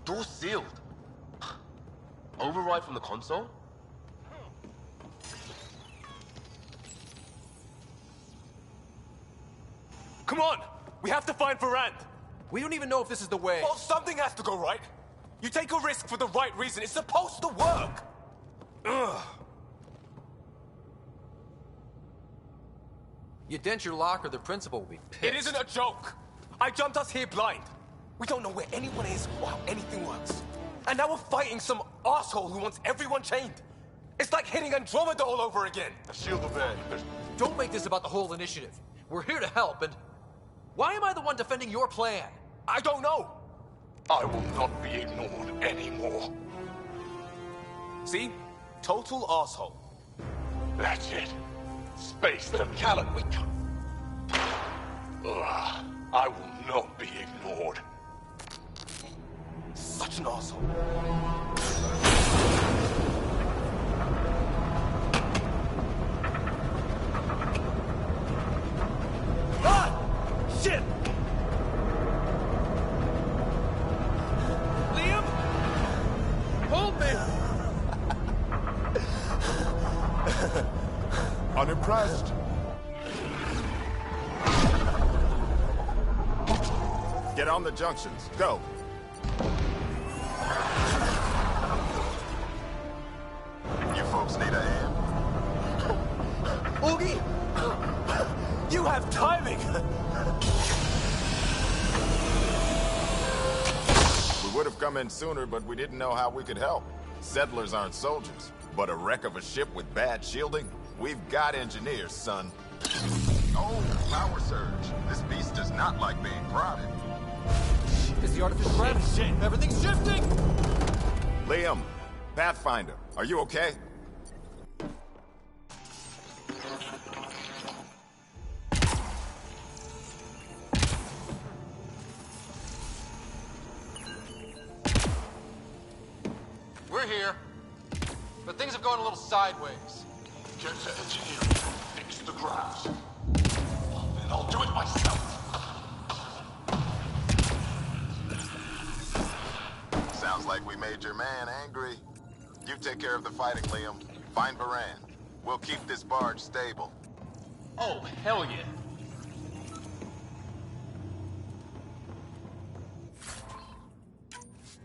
Door sealed. Override from the console? Come on! We have to find Varand! We don't even know if this is the way. Well, something has to go right. You take a risk for the right reason. It's supposed to work! Ugh. You dent your locker, the principal will be pissed. It isn't a joke! I jumped us here blind. We don't know where anyone is or how anything works. And now we're fighting some asshole who wants everyone chained. It's like hitting Andromeda all over again. Shield the van. Don't make this about the whole initiative. We're here to help, and why am I the one defending your plan? I don't know. I will not be ignored anymore. See? Total asshole. That's it. Space them. Callan, we can't. Ugh, I will not be ignored. Such an asshole. Ah! Shit! Liam? Hold me! Unimpressed. Get on the junctions. Go. You folks need a hand? Oogie! You have timing! We would have come in sooner, but we didn't know how we could help. Settlers aren't soldiers, but a wreck of a ship with bad shielding? We've got engineers, son. Oh, power surge. This beast does not like being prodded. It's the artificial gravity. Shit. Everything's shifting! Liam, Pathfinder, are you okay? We're here, but things have gone a little sideways. Get to engineering. Fix the graphs. Then I'll do it myself. Sounds like we made your man angry. You take care of the fighting, Liam. Find Varand. We'll keep this barge stable. Oh, hell yeah.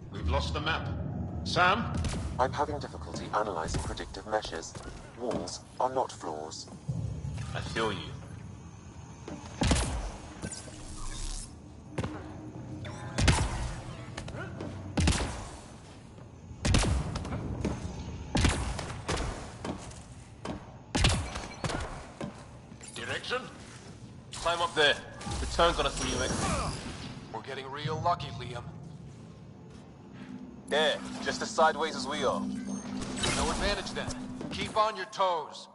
We've lost the map. Sam? I'm having difficulty analyzing predictive meshes. Walls are not floors. I feel you. Direction? Climb up there. The turn's on us from UX. We're getting real lucky, Liam. Yeah, just as sideways as we are. No advantage then. Keep on your toes.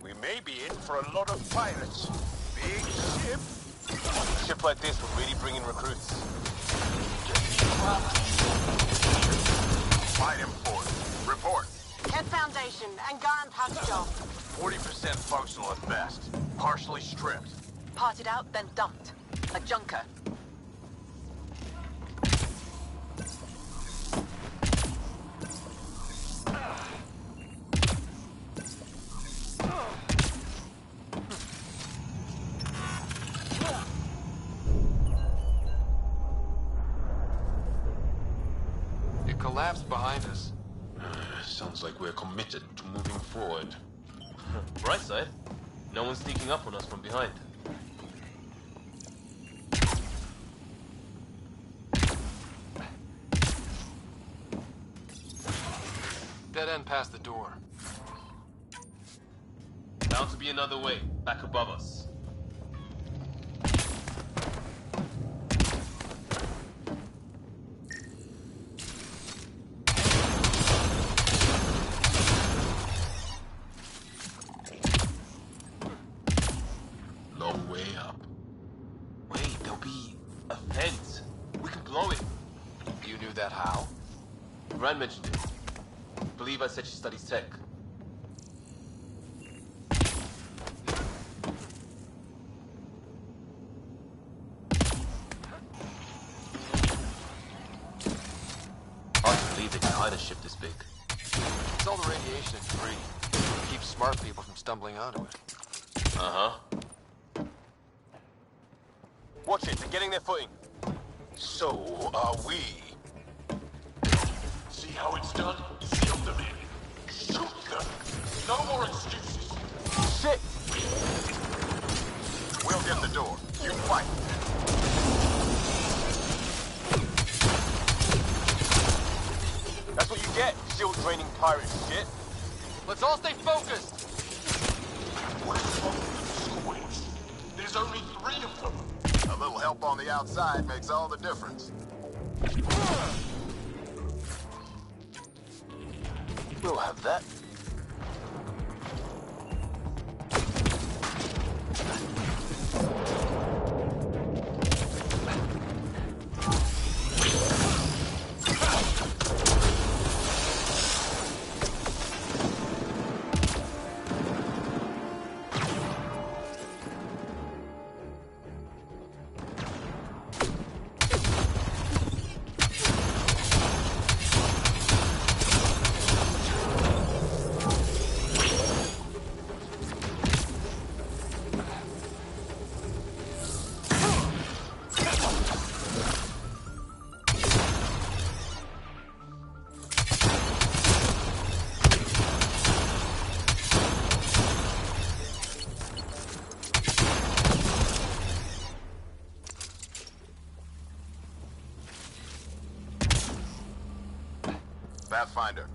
We may be in for a lot of pirates. Big ship. A ship like this would really bring in recruits. Fight him for it. station and Garn passage off. 40% functional at best. Partially stripped. Parted out, then dumped. A junker. It collapsed behind us. Sounds like we're committed to moving forward. Bright side, no one's sneaking up on us from behind. Dead end past the door. Bound to be another way, back above us. Long way up. Wait, there'll be a fence. We can blow it. You knew that how? Rand mentioned it. Believe I said she studies tech. Hard to believe they can hide a ship this big. It's all the radiation and debris. It keeps smart people from stumbling onto it. Uh-huh. Watch it, they're getting their footing. So are we. See how it's done? Seal them in. Shoot them. No more excuses. Shit! We'll get the door. You fight. That's what you get, shield draining pirate shit. Let's all stay focused! We're squished. There's only 3 of them. A little help on the outside makes all the difference. We'll have that. Pathfinder,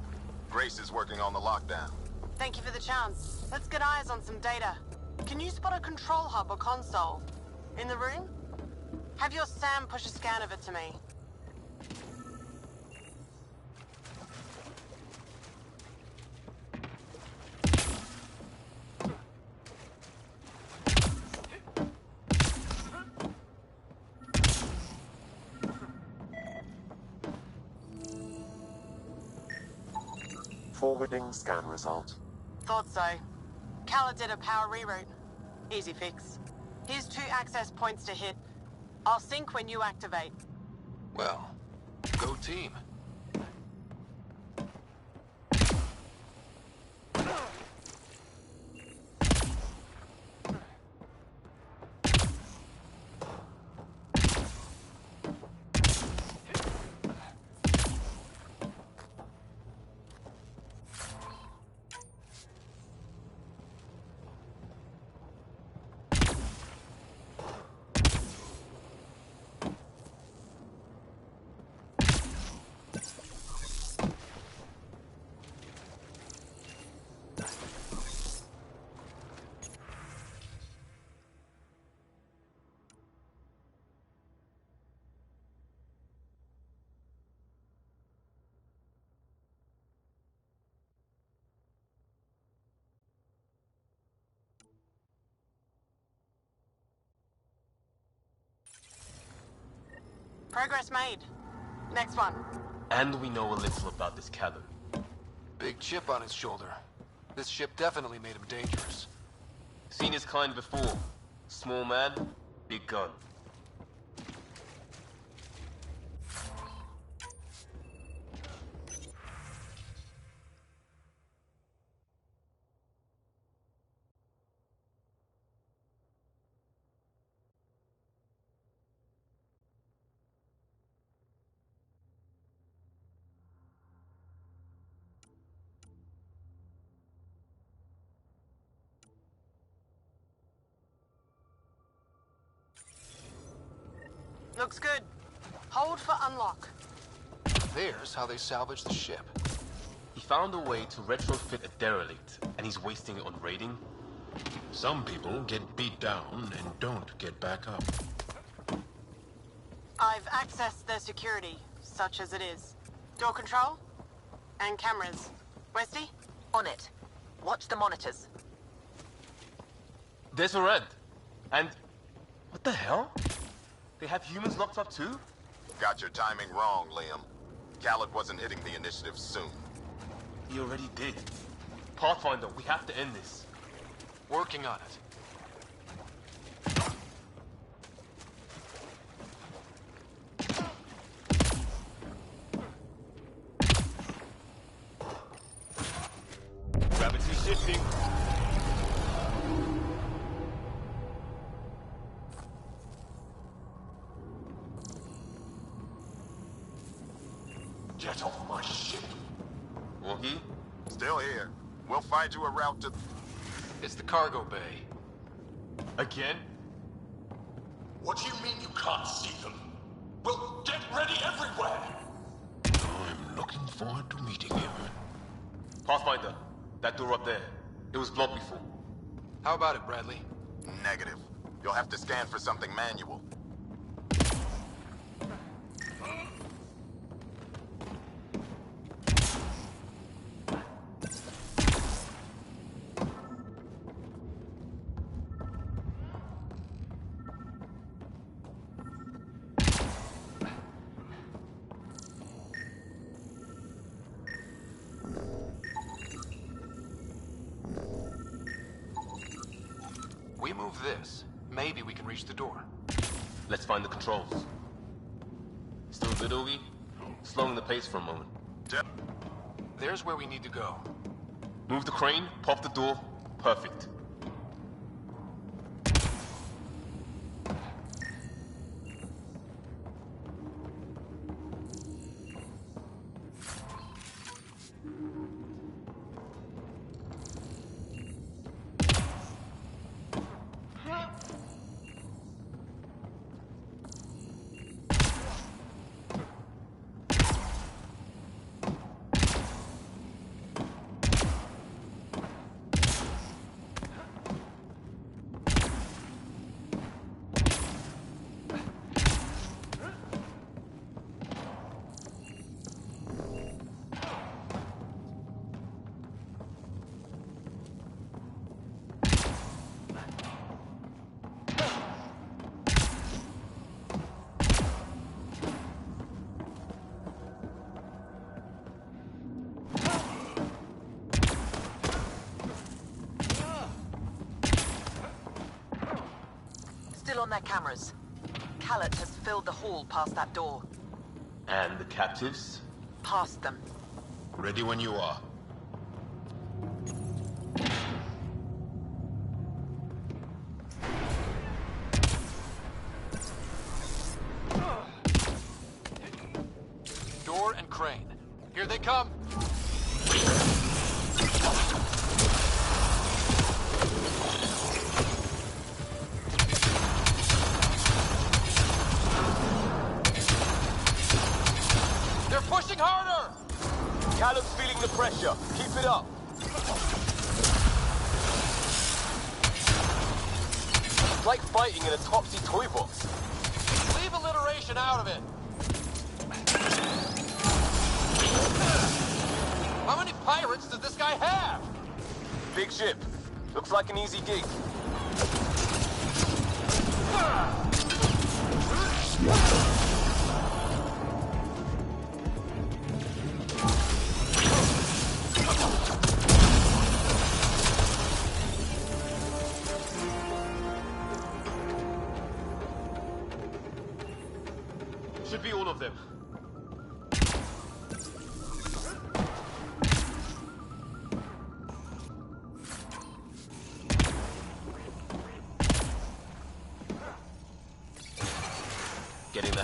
Grace is working on the lockdown. Thank you for the chance. Let's get eyes on some data. Can you spot a control hub or console? In the room? Have your Sam push a scan of it to me. Forwarding scan result. Thought so. Kala did a power reroute. Easy fix. Here's 2 access points to hit. I'll sync when you activate. Well, go team. Progress made. Next one. And we know a little about this Kalu. Big chip on his shoulder. This ship definitely made him dangerous. Seen his kind before. Small man, big gun. Looks good. Hold for unlock. There's how they salvaged the ship. He found a way to retrofit a derelict, and he's wasting it on raiding. Some people get beat down and don't get back up. I've accessed their security, such as it is. Door control? And cameras. Westy? On it. Watch the monitors. There's a red. And... what the hell? They have humans locked up too? Got your timing wrong, Liam. Khaled wasn't hitting the initiative soon. He already did. Pathfinder, we have to end this. Working on it. Gravity shifting. Get off my ship. Wookie? Still here. We'll find you a route to... It's the cargo bay. Again? What do you mean you can't see them? Well, get ready everywhere! I'm looking forward to meeting him. Pathfinder, that door up there. It was blocked before. How about it, Bradley? Negative. You'll have to scan for something manual. We move this. Maybe we can reach the door. Let's find the controls. Still good, Oogie? Slowing the pace for a moment. There's where we need to go. Move the crane, pop the door. Perfect. Still on their cameras. Khaled has filled the hall past that door. And the captives? Past them. Ready when you are. Door and crane. Here they come. They're pushing harder! Callum's feeling the pressure. Keep it up. It's like fighting in a Topsy toy box. Leave alliteration out of it. How many pirates does this guy have? Big ship. Looks like an easy gig.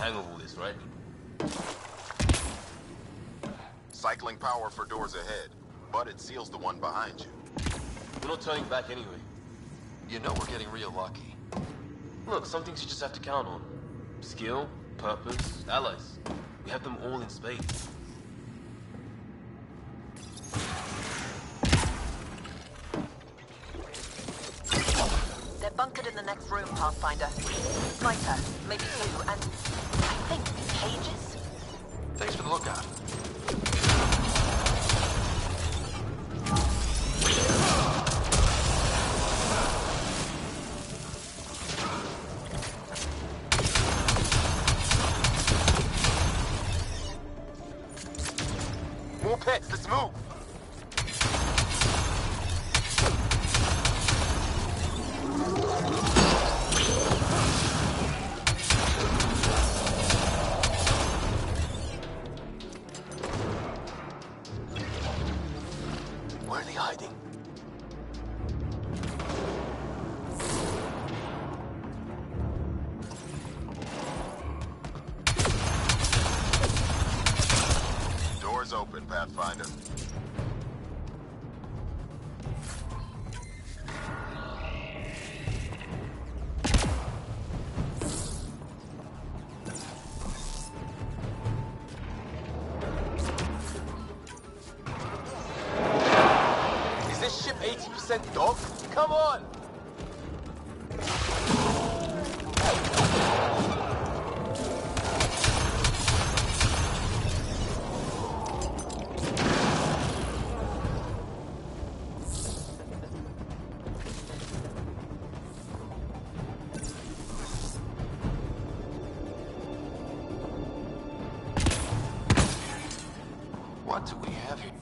hang of all this, right? Cycling power for doors ahead, but it seals the one behind you. We're not turning back anyway. You know we're getting real lucky. Look, some things you just have to count on. Skill, purpose, allies. We have them all in spades. They're bunkered in the next room, Pathfinder. Fighter, maybe two, and I think cages? Thanks for the lookout. More pets, let's move! Where are they hiding? Doors open, Pathfinder. Is this ship 80% dog? Come on! What do we have here?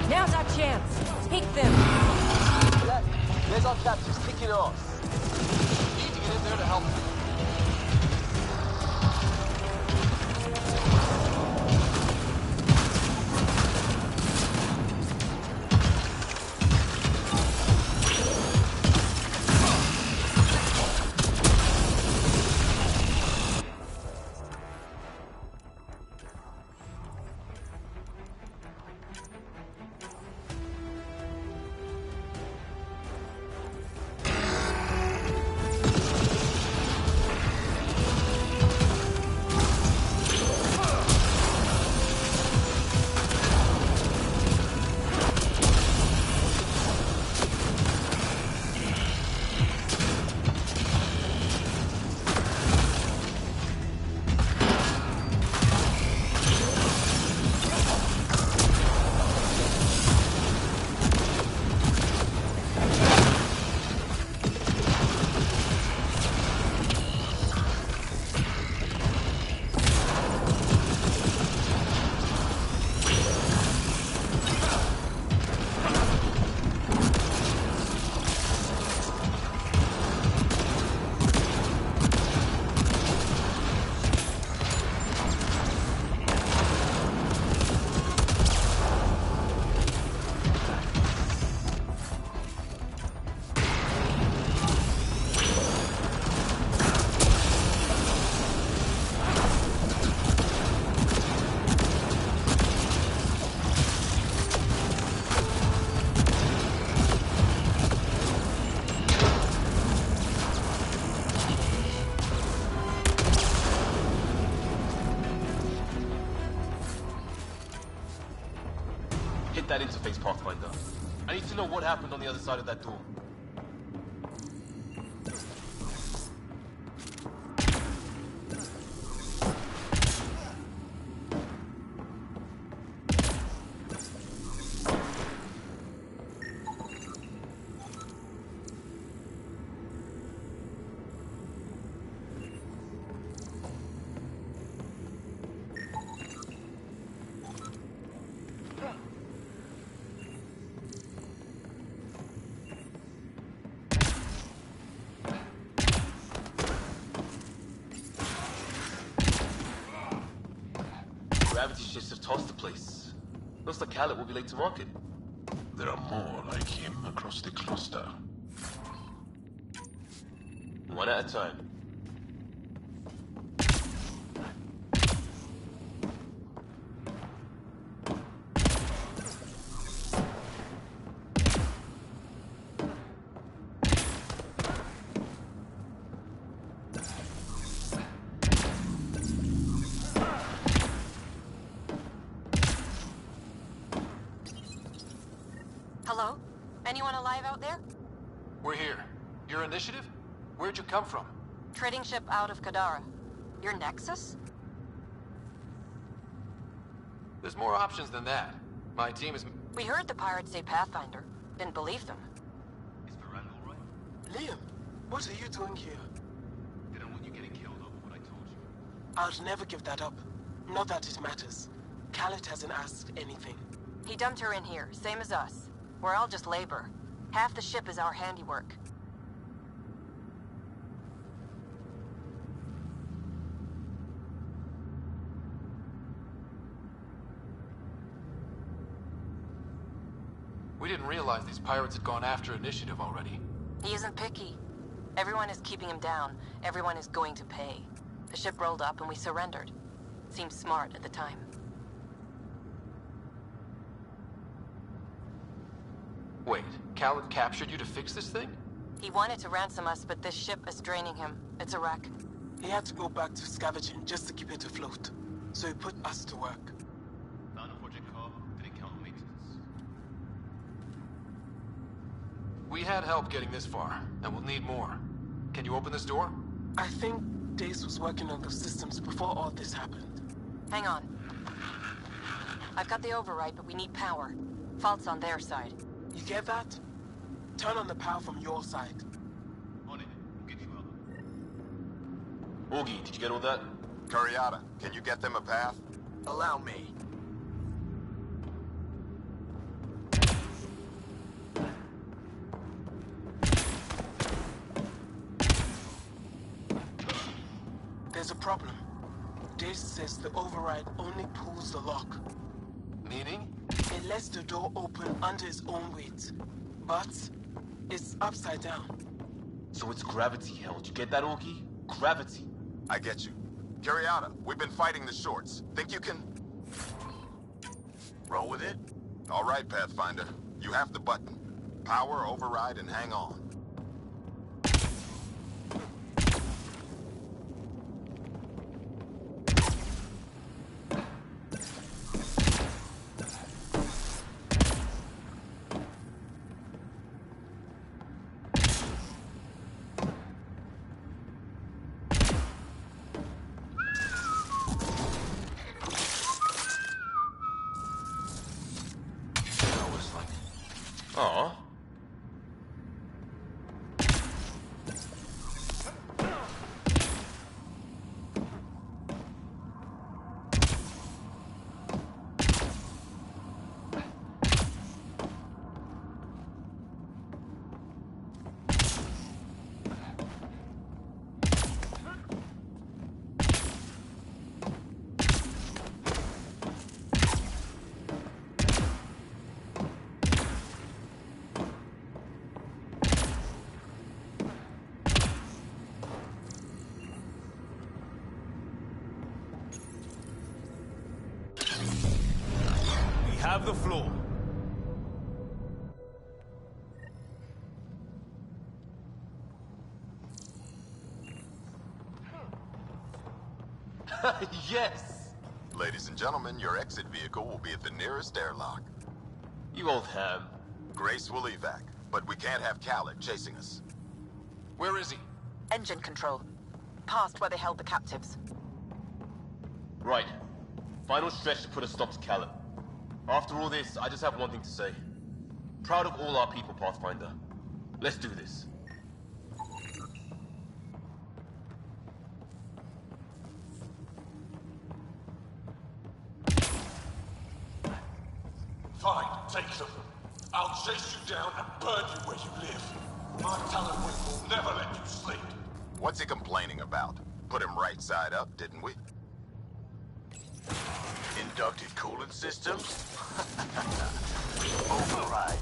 Now's our chance. Take them. There's our captives kicking ass. Need to get in there to help them. Hit that interface, Pathfinder. I need to know what happened on the other side of that door. gravity shifts have tossed the place. Looks like Khaled will be late to market. There are more like him across the cluster. One at a time. Hello? Anyone alive out there? We're here. Your initiative? Where'd you come from? Trading ship out of Kadara. Your Nexus? There's more options than that. My team is... We heard the pirates say Pathfinder. Didn't believe them. Is Varane all right? Liam, what are you doing here? Didn't want you getting killed over what I told you. I'll never give that up. Not that it matters. Khaled hasn't asked anything. He dumped her in here, same as us. We're all just labor. Half the ship is our handiwork. We didn't realize these pirates had gone after initiative already. He isn't picky. Everyone is keeping him down. Everyone is going to pay. The ship rolled up and we surrendered. Seemed smart at the time. Wait, Khaled captured you to fix this thing? He wanted to ransom us, but this ship is draining him. It's a wreck. He had to go back to scavenging just to keep it afloat. So he put us to work. Found a project car, didn't count on maintenance. We had help getting this far, and we'll need more. Can you open this door? I think Dace was working on those systems before all this happened. Hang on. I've got the override, but we need power. Fault's on their side. You get that? Turn on the power from your side. On it. We'll get you out. Augie, did you get all that? Curiata, can you get them a path? Allow me. There's a problem. Dace says the override only pulls the lock. Meaning? It lets the door open under its own weight. But it's upside down. So it's gravity held. You get that, Augie? Gravity. I get you. Curiata, we've been fighting the shorts. Think you can... roll with it? All right, Pathfinder. You have the button. Power, override, and hang on. Aw. Have the floor. Yes! Ladies and gentlemen, your exit vehicle will be at the nearest airlock. You old ham. Grace will evac, but we can't have Khaled chasing us. Where is he? Engine control. Past where they held the captives. Right. Final stretch to put a stop to Khaled. After all this, I just have one thing to say. Proud of all our people, Pathfinder. Let's do this. Fine, take them. I'll chase you down and burn you where you live. My Talon Wing will never let you sleep. What's he complaining about? Put him right side up, didn't we? In Ducted coolant systems? Override.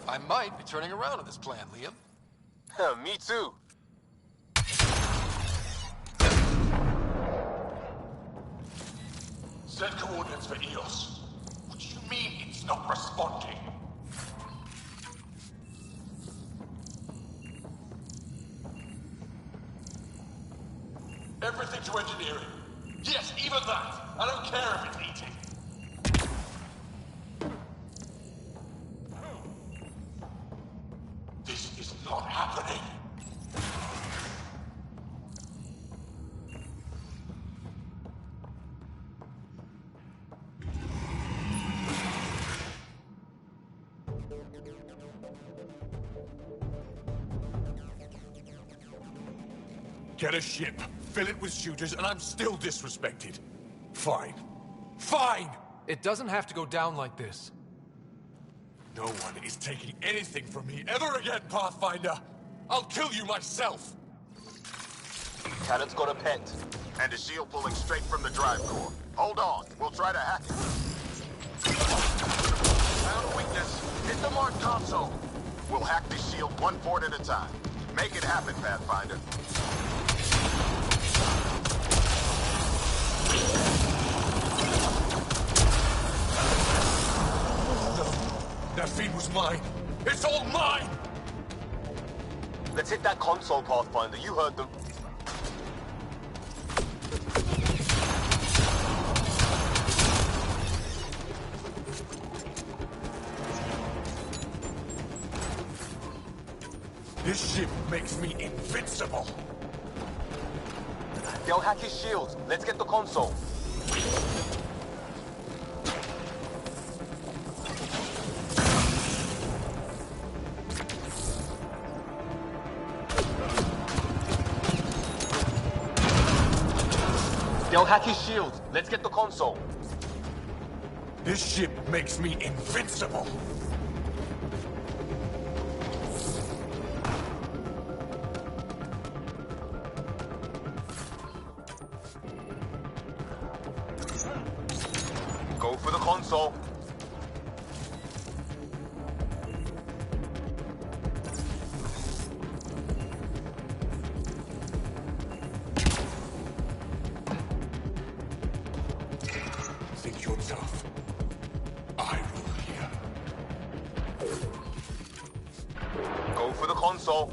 I might be turning around on this plan, Liam. Me too. Send coordinates for EOS. What do you mean it's not responding? Everything to engineering. Yes, even that. I don't care if it needs it. This is not happening. Get a ship, fill it with shooters, and I'm still disrespected. Fine. Fine! It doesn't have to go down like this. No one is taking anything from me ever again, Pathfinder! I'll kill you myself! Cannon's got a pet. And a shield pulling straight from the drive core. Hold on, we'll try to hack it. Found a weakness. Hit the marked console. We'll hack this shield one port at a time. Make it happen, Pathfinder. That feed was mine. It's all mine! Let's hit that console, Pathfinder. You heard them. This ship makes me invincible. They'll hack his shields. Let's get the console. They'll hack his shields. Let's get the console. This ship makes me invincible. Go for the console. Think you're tough? I rule here. Go for the console.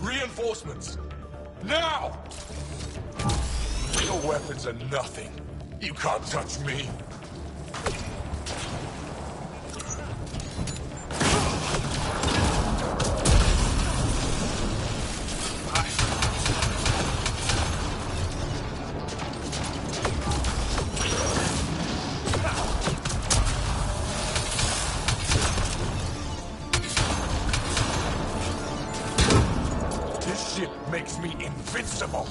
Reinforcements! Now! Your weapons are nothing. You can't touch me. This ship makes me invincible.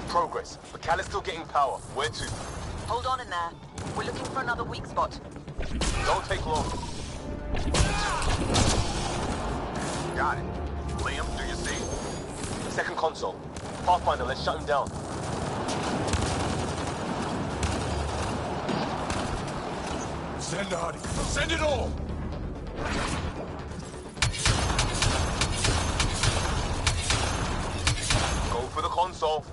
Progress. McCall's still getting power. Where to? Hold on in there. We're looking for another weak spot. Don't take long. Got it. Liam, do you see? Second console. Pathfinder, let's shut him down. Send Hardy. Send it all! Go for the console.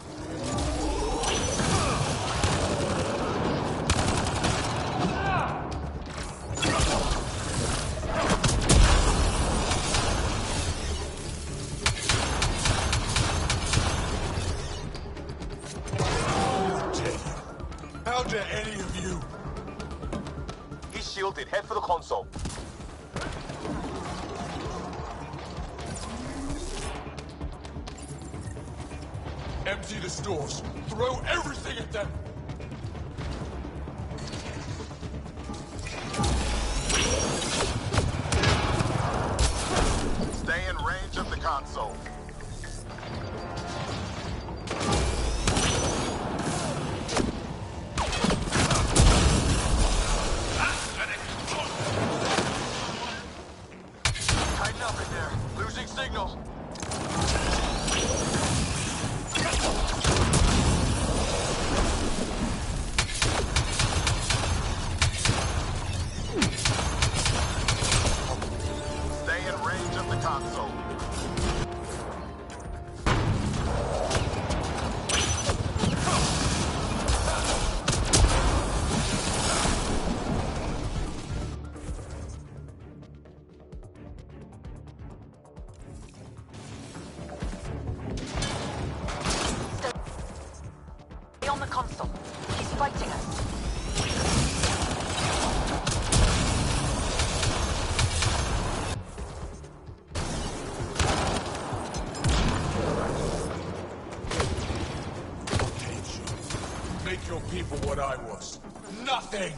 How dare any of you? He's shielded. Head for the console. Empty the stores. Throw everything at them. Stay in range of the console. Tighten up in there. Losing signal. Stay in range of the console. Stay on the console. He's fighting us. Make your people what I was. Nothing!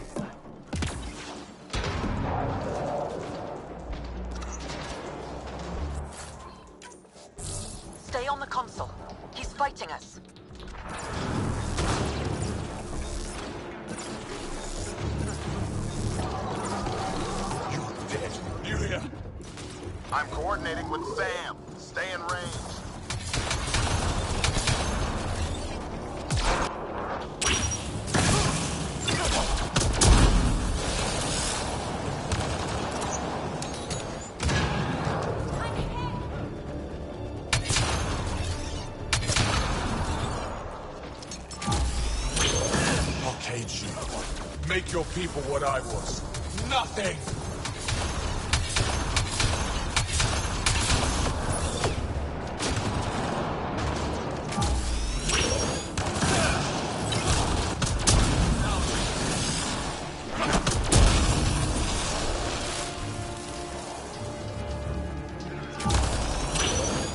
Stay on the console. He's fighting us. You're dead. You hear? I'm coordinating with Sam. Stay in range. I'll cage you. Make your people what I was. Nothing!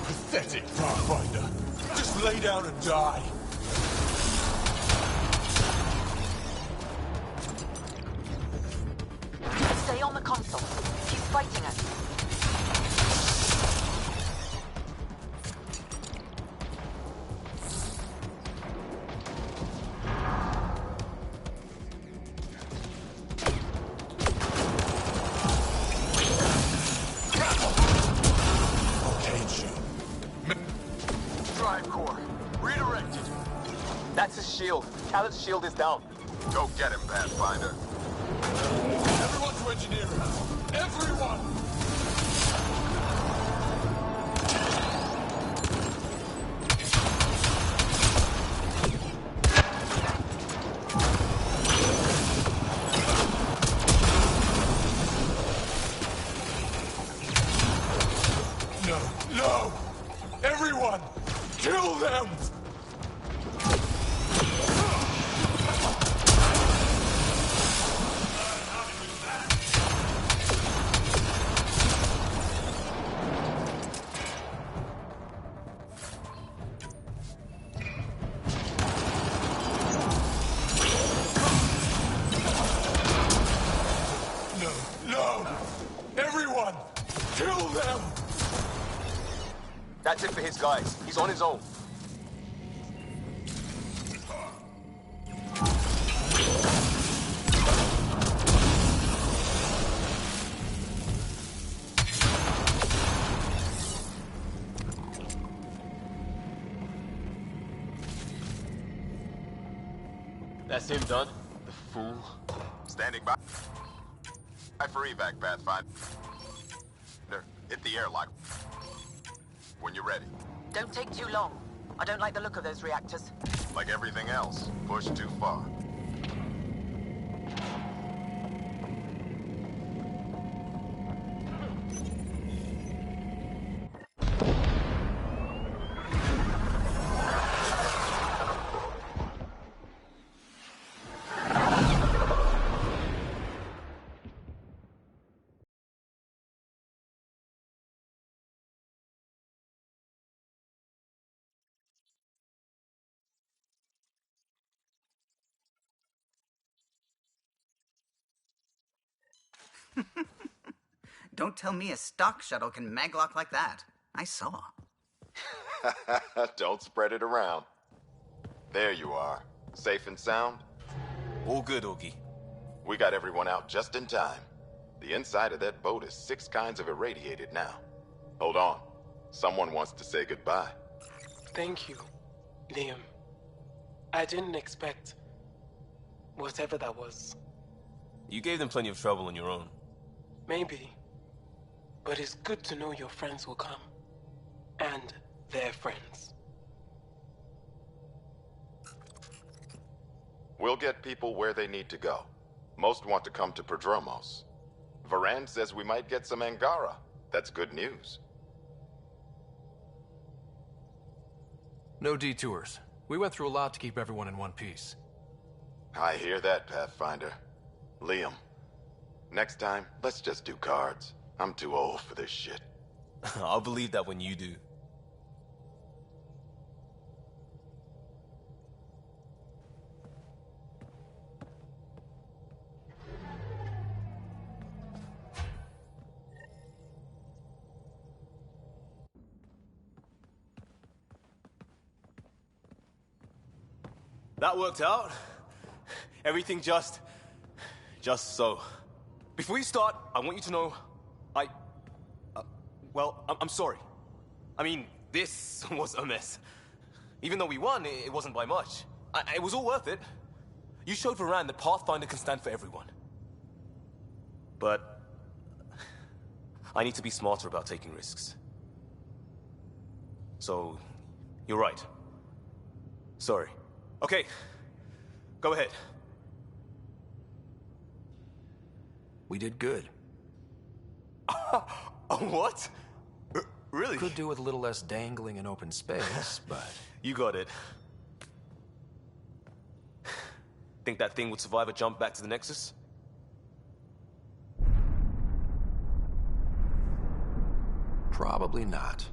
Pathetic, Pathfinder. Just lay down and die. Stay on the console. He's fighting us. I'll cage you. Drive core. Redirected. That's his shield. Khaled's shield is down. Go get him, Pathfinder. Everyone to engineering. Everyone! No, no! Everyone! Kill them! No, no! Everyone! Kill them! That's it for his guys. He's on his own. That's him done. The fool. Standing by. For evac, Pathfinder. Hit the airlock. When you're ready. Don't take too long. I don't like the look of those reactors. Like everything else, push too far. Don't tell me a stock shuttle can maglock like that. I saw. Don't spread it around. There you are. Safe and sound? All good, Augie. We got everyone out just in time. The inside of that boat is 6 kinds of irradiated now. Hold on. Someone wants to say goodbye. Thank you, Liam. I didn't expect whatever that was. You gave them plenty of trouble on your own. Maybe. But it's good to know your friends will come. And their friends. We'll get people where they need to go. Most want to come to Prodromos. Varan says we might get some Angara. That's good news. No detours. We went through a lot to keep everyone in one piece. I hear that, Pathfinder. Liam, next time, let's just do cards. I'm too old for this shit. I'll believe that when you do. That worked out. Everything just so. Before you start, I want you to know, I'm sorry. I mean, this was a mess. Even though we won, it wasn't by much. It was all worth it. You showed Varan that Pathfinder can stand for everyone. But I need to be smarter about taking risks. So, you're right. Sorry. Okay, go ahead. We did good. What? Really? Could do with a little less dangling in open space, but... You got it. Think that thing would survive a jump back to the Nexus? Probably not.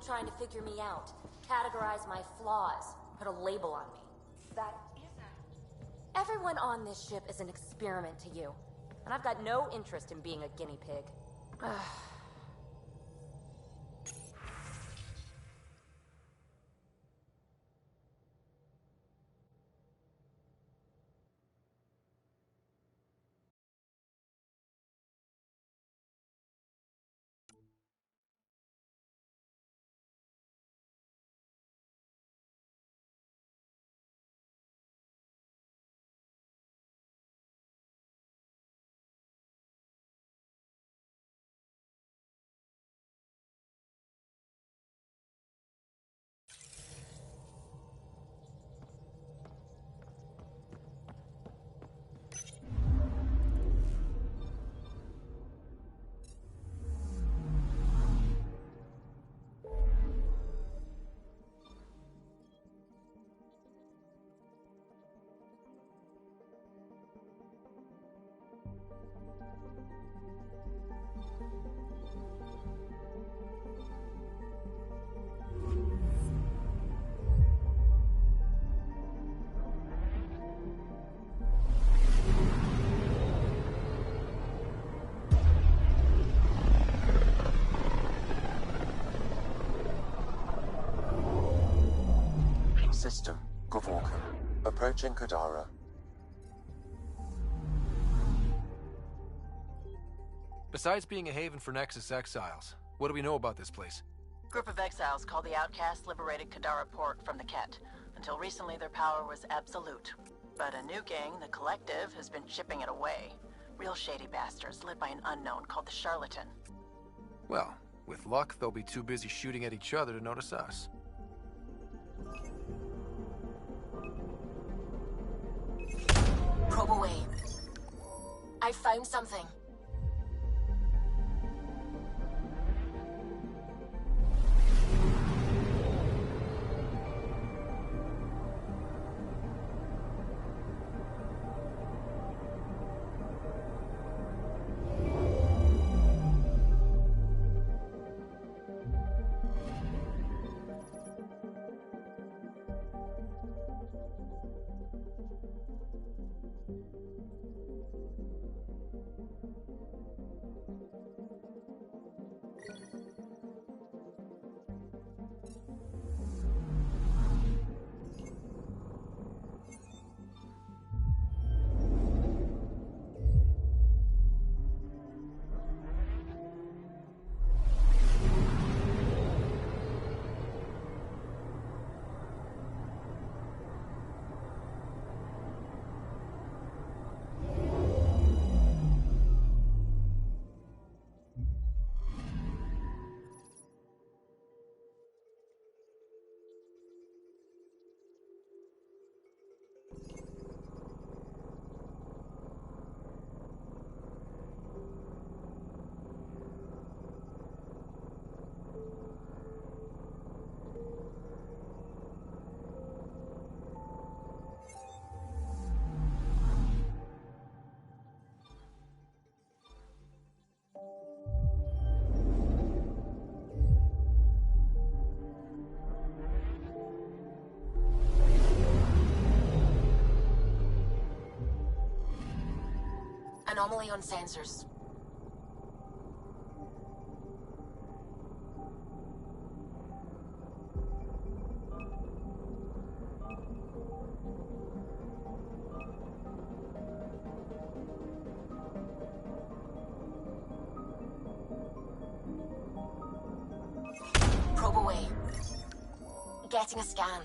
trying to figure me out, categorize my flaws, put a label on me. That isn't... Everyone on this ship is an experiment to you, and I've got no interest in being a guinea pig. System, Gavorka. Approaching Kadara. Besides being a haven for Nexus exiles, what do we know about this place? Group of exiles called the Outcasts liberated Kadara Port from the Ket. Until recently, their power was absolute. But a new gang, the Collective, has been chipping it away. Real shady bastards led by an unknown called the Charlatan. Well, with luck, they'll be too busy shooting at each other to notice us. Probe away. I found something. Anomaly on sensors. Probe away. Getting a scan.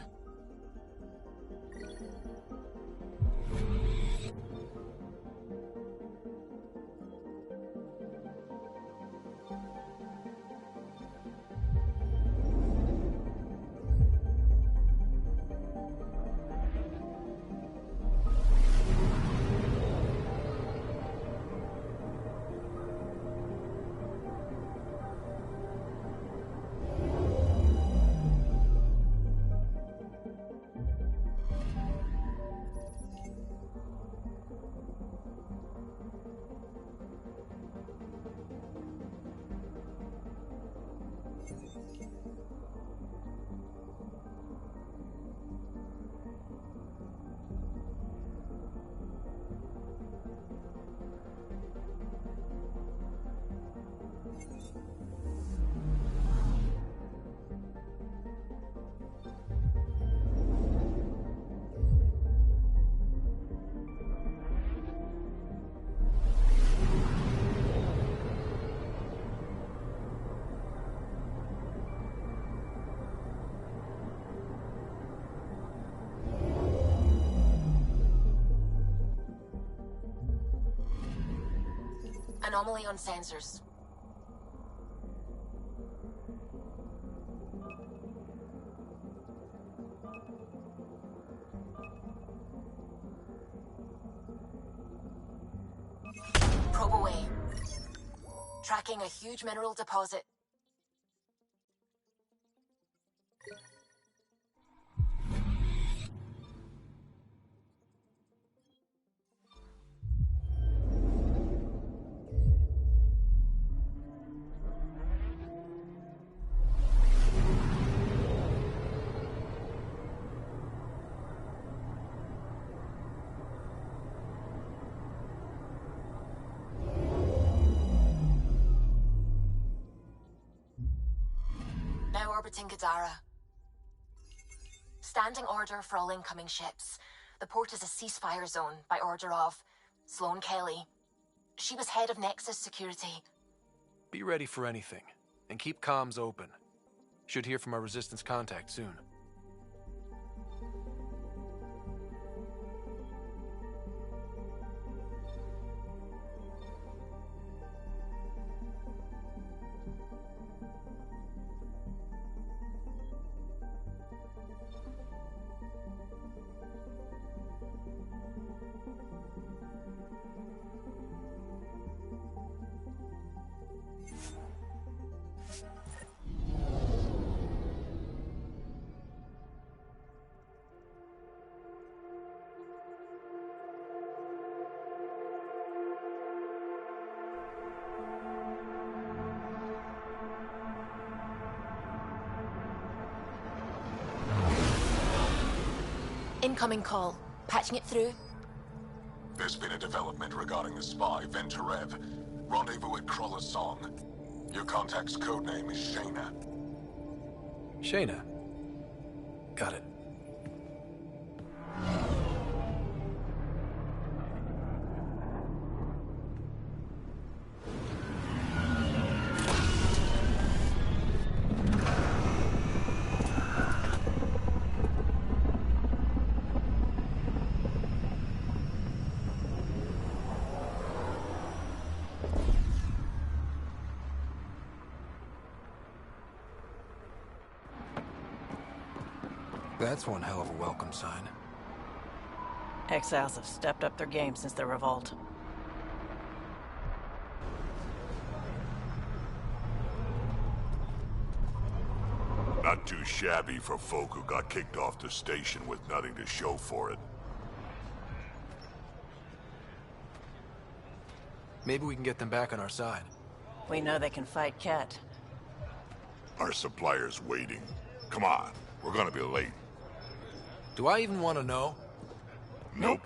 Anomaly on sensors. Probe away. Tracking a huge mineral deposit. Now orbiting Gadara. Standing order for all incoming ships. The port is a ceasefire zone by order of Sloane Kelly. She was head of Nexus Security. Be ready for anything, and keep comms open. Should hear from our Resistance contact soon. Incoming call. Patching it through. There's been a development regarding the spy, Venturev. Rendezvous at Kroller's Song. Your contact's codename is Shayna. Shayna. Got it. That's one hell of a welcome sign. Exiles have stepped up their game since the revolt. Not too shabby for folk who got kicked off the station with nothing to show for it. Maybe we can get them back on our side. We know they can fight Ket. Our supplier's waiting. Come on, we're gonna be late. Do I even want to know? Nope.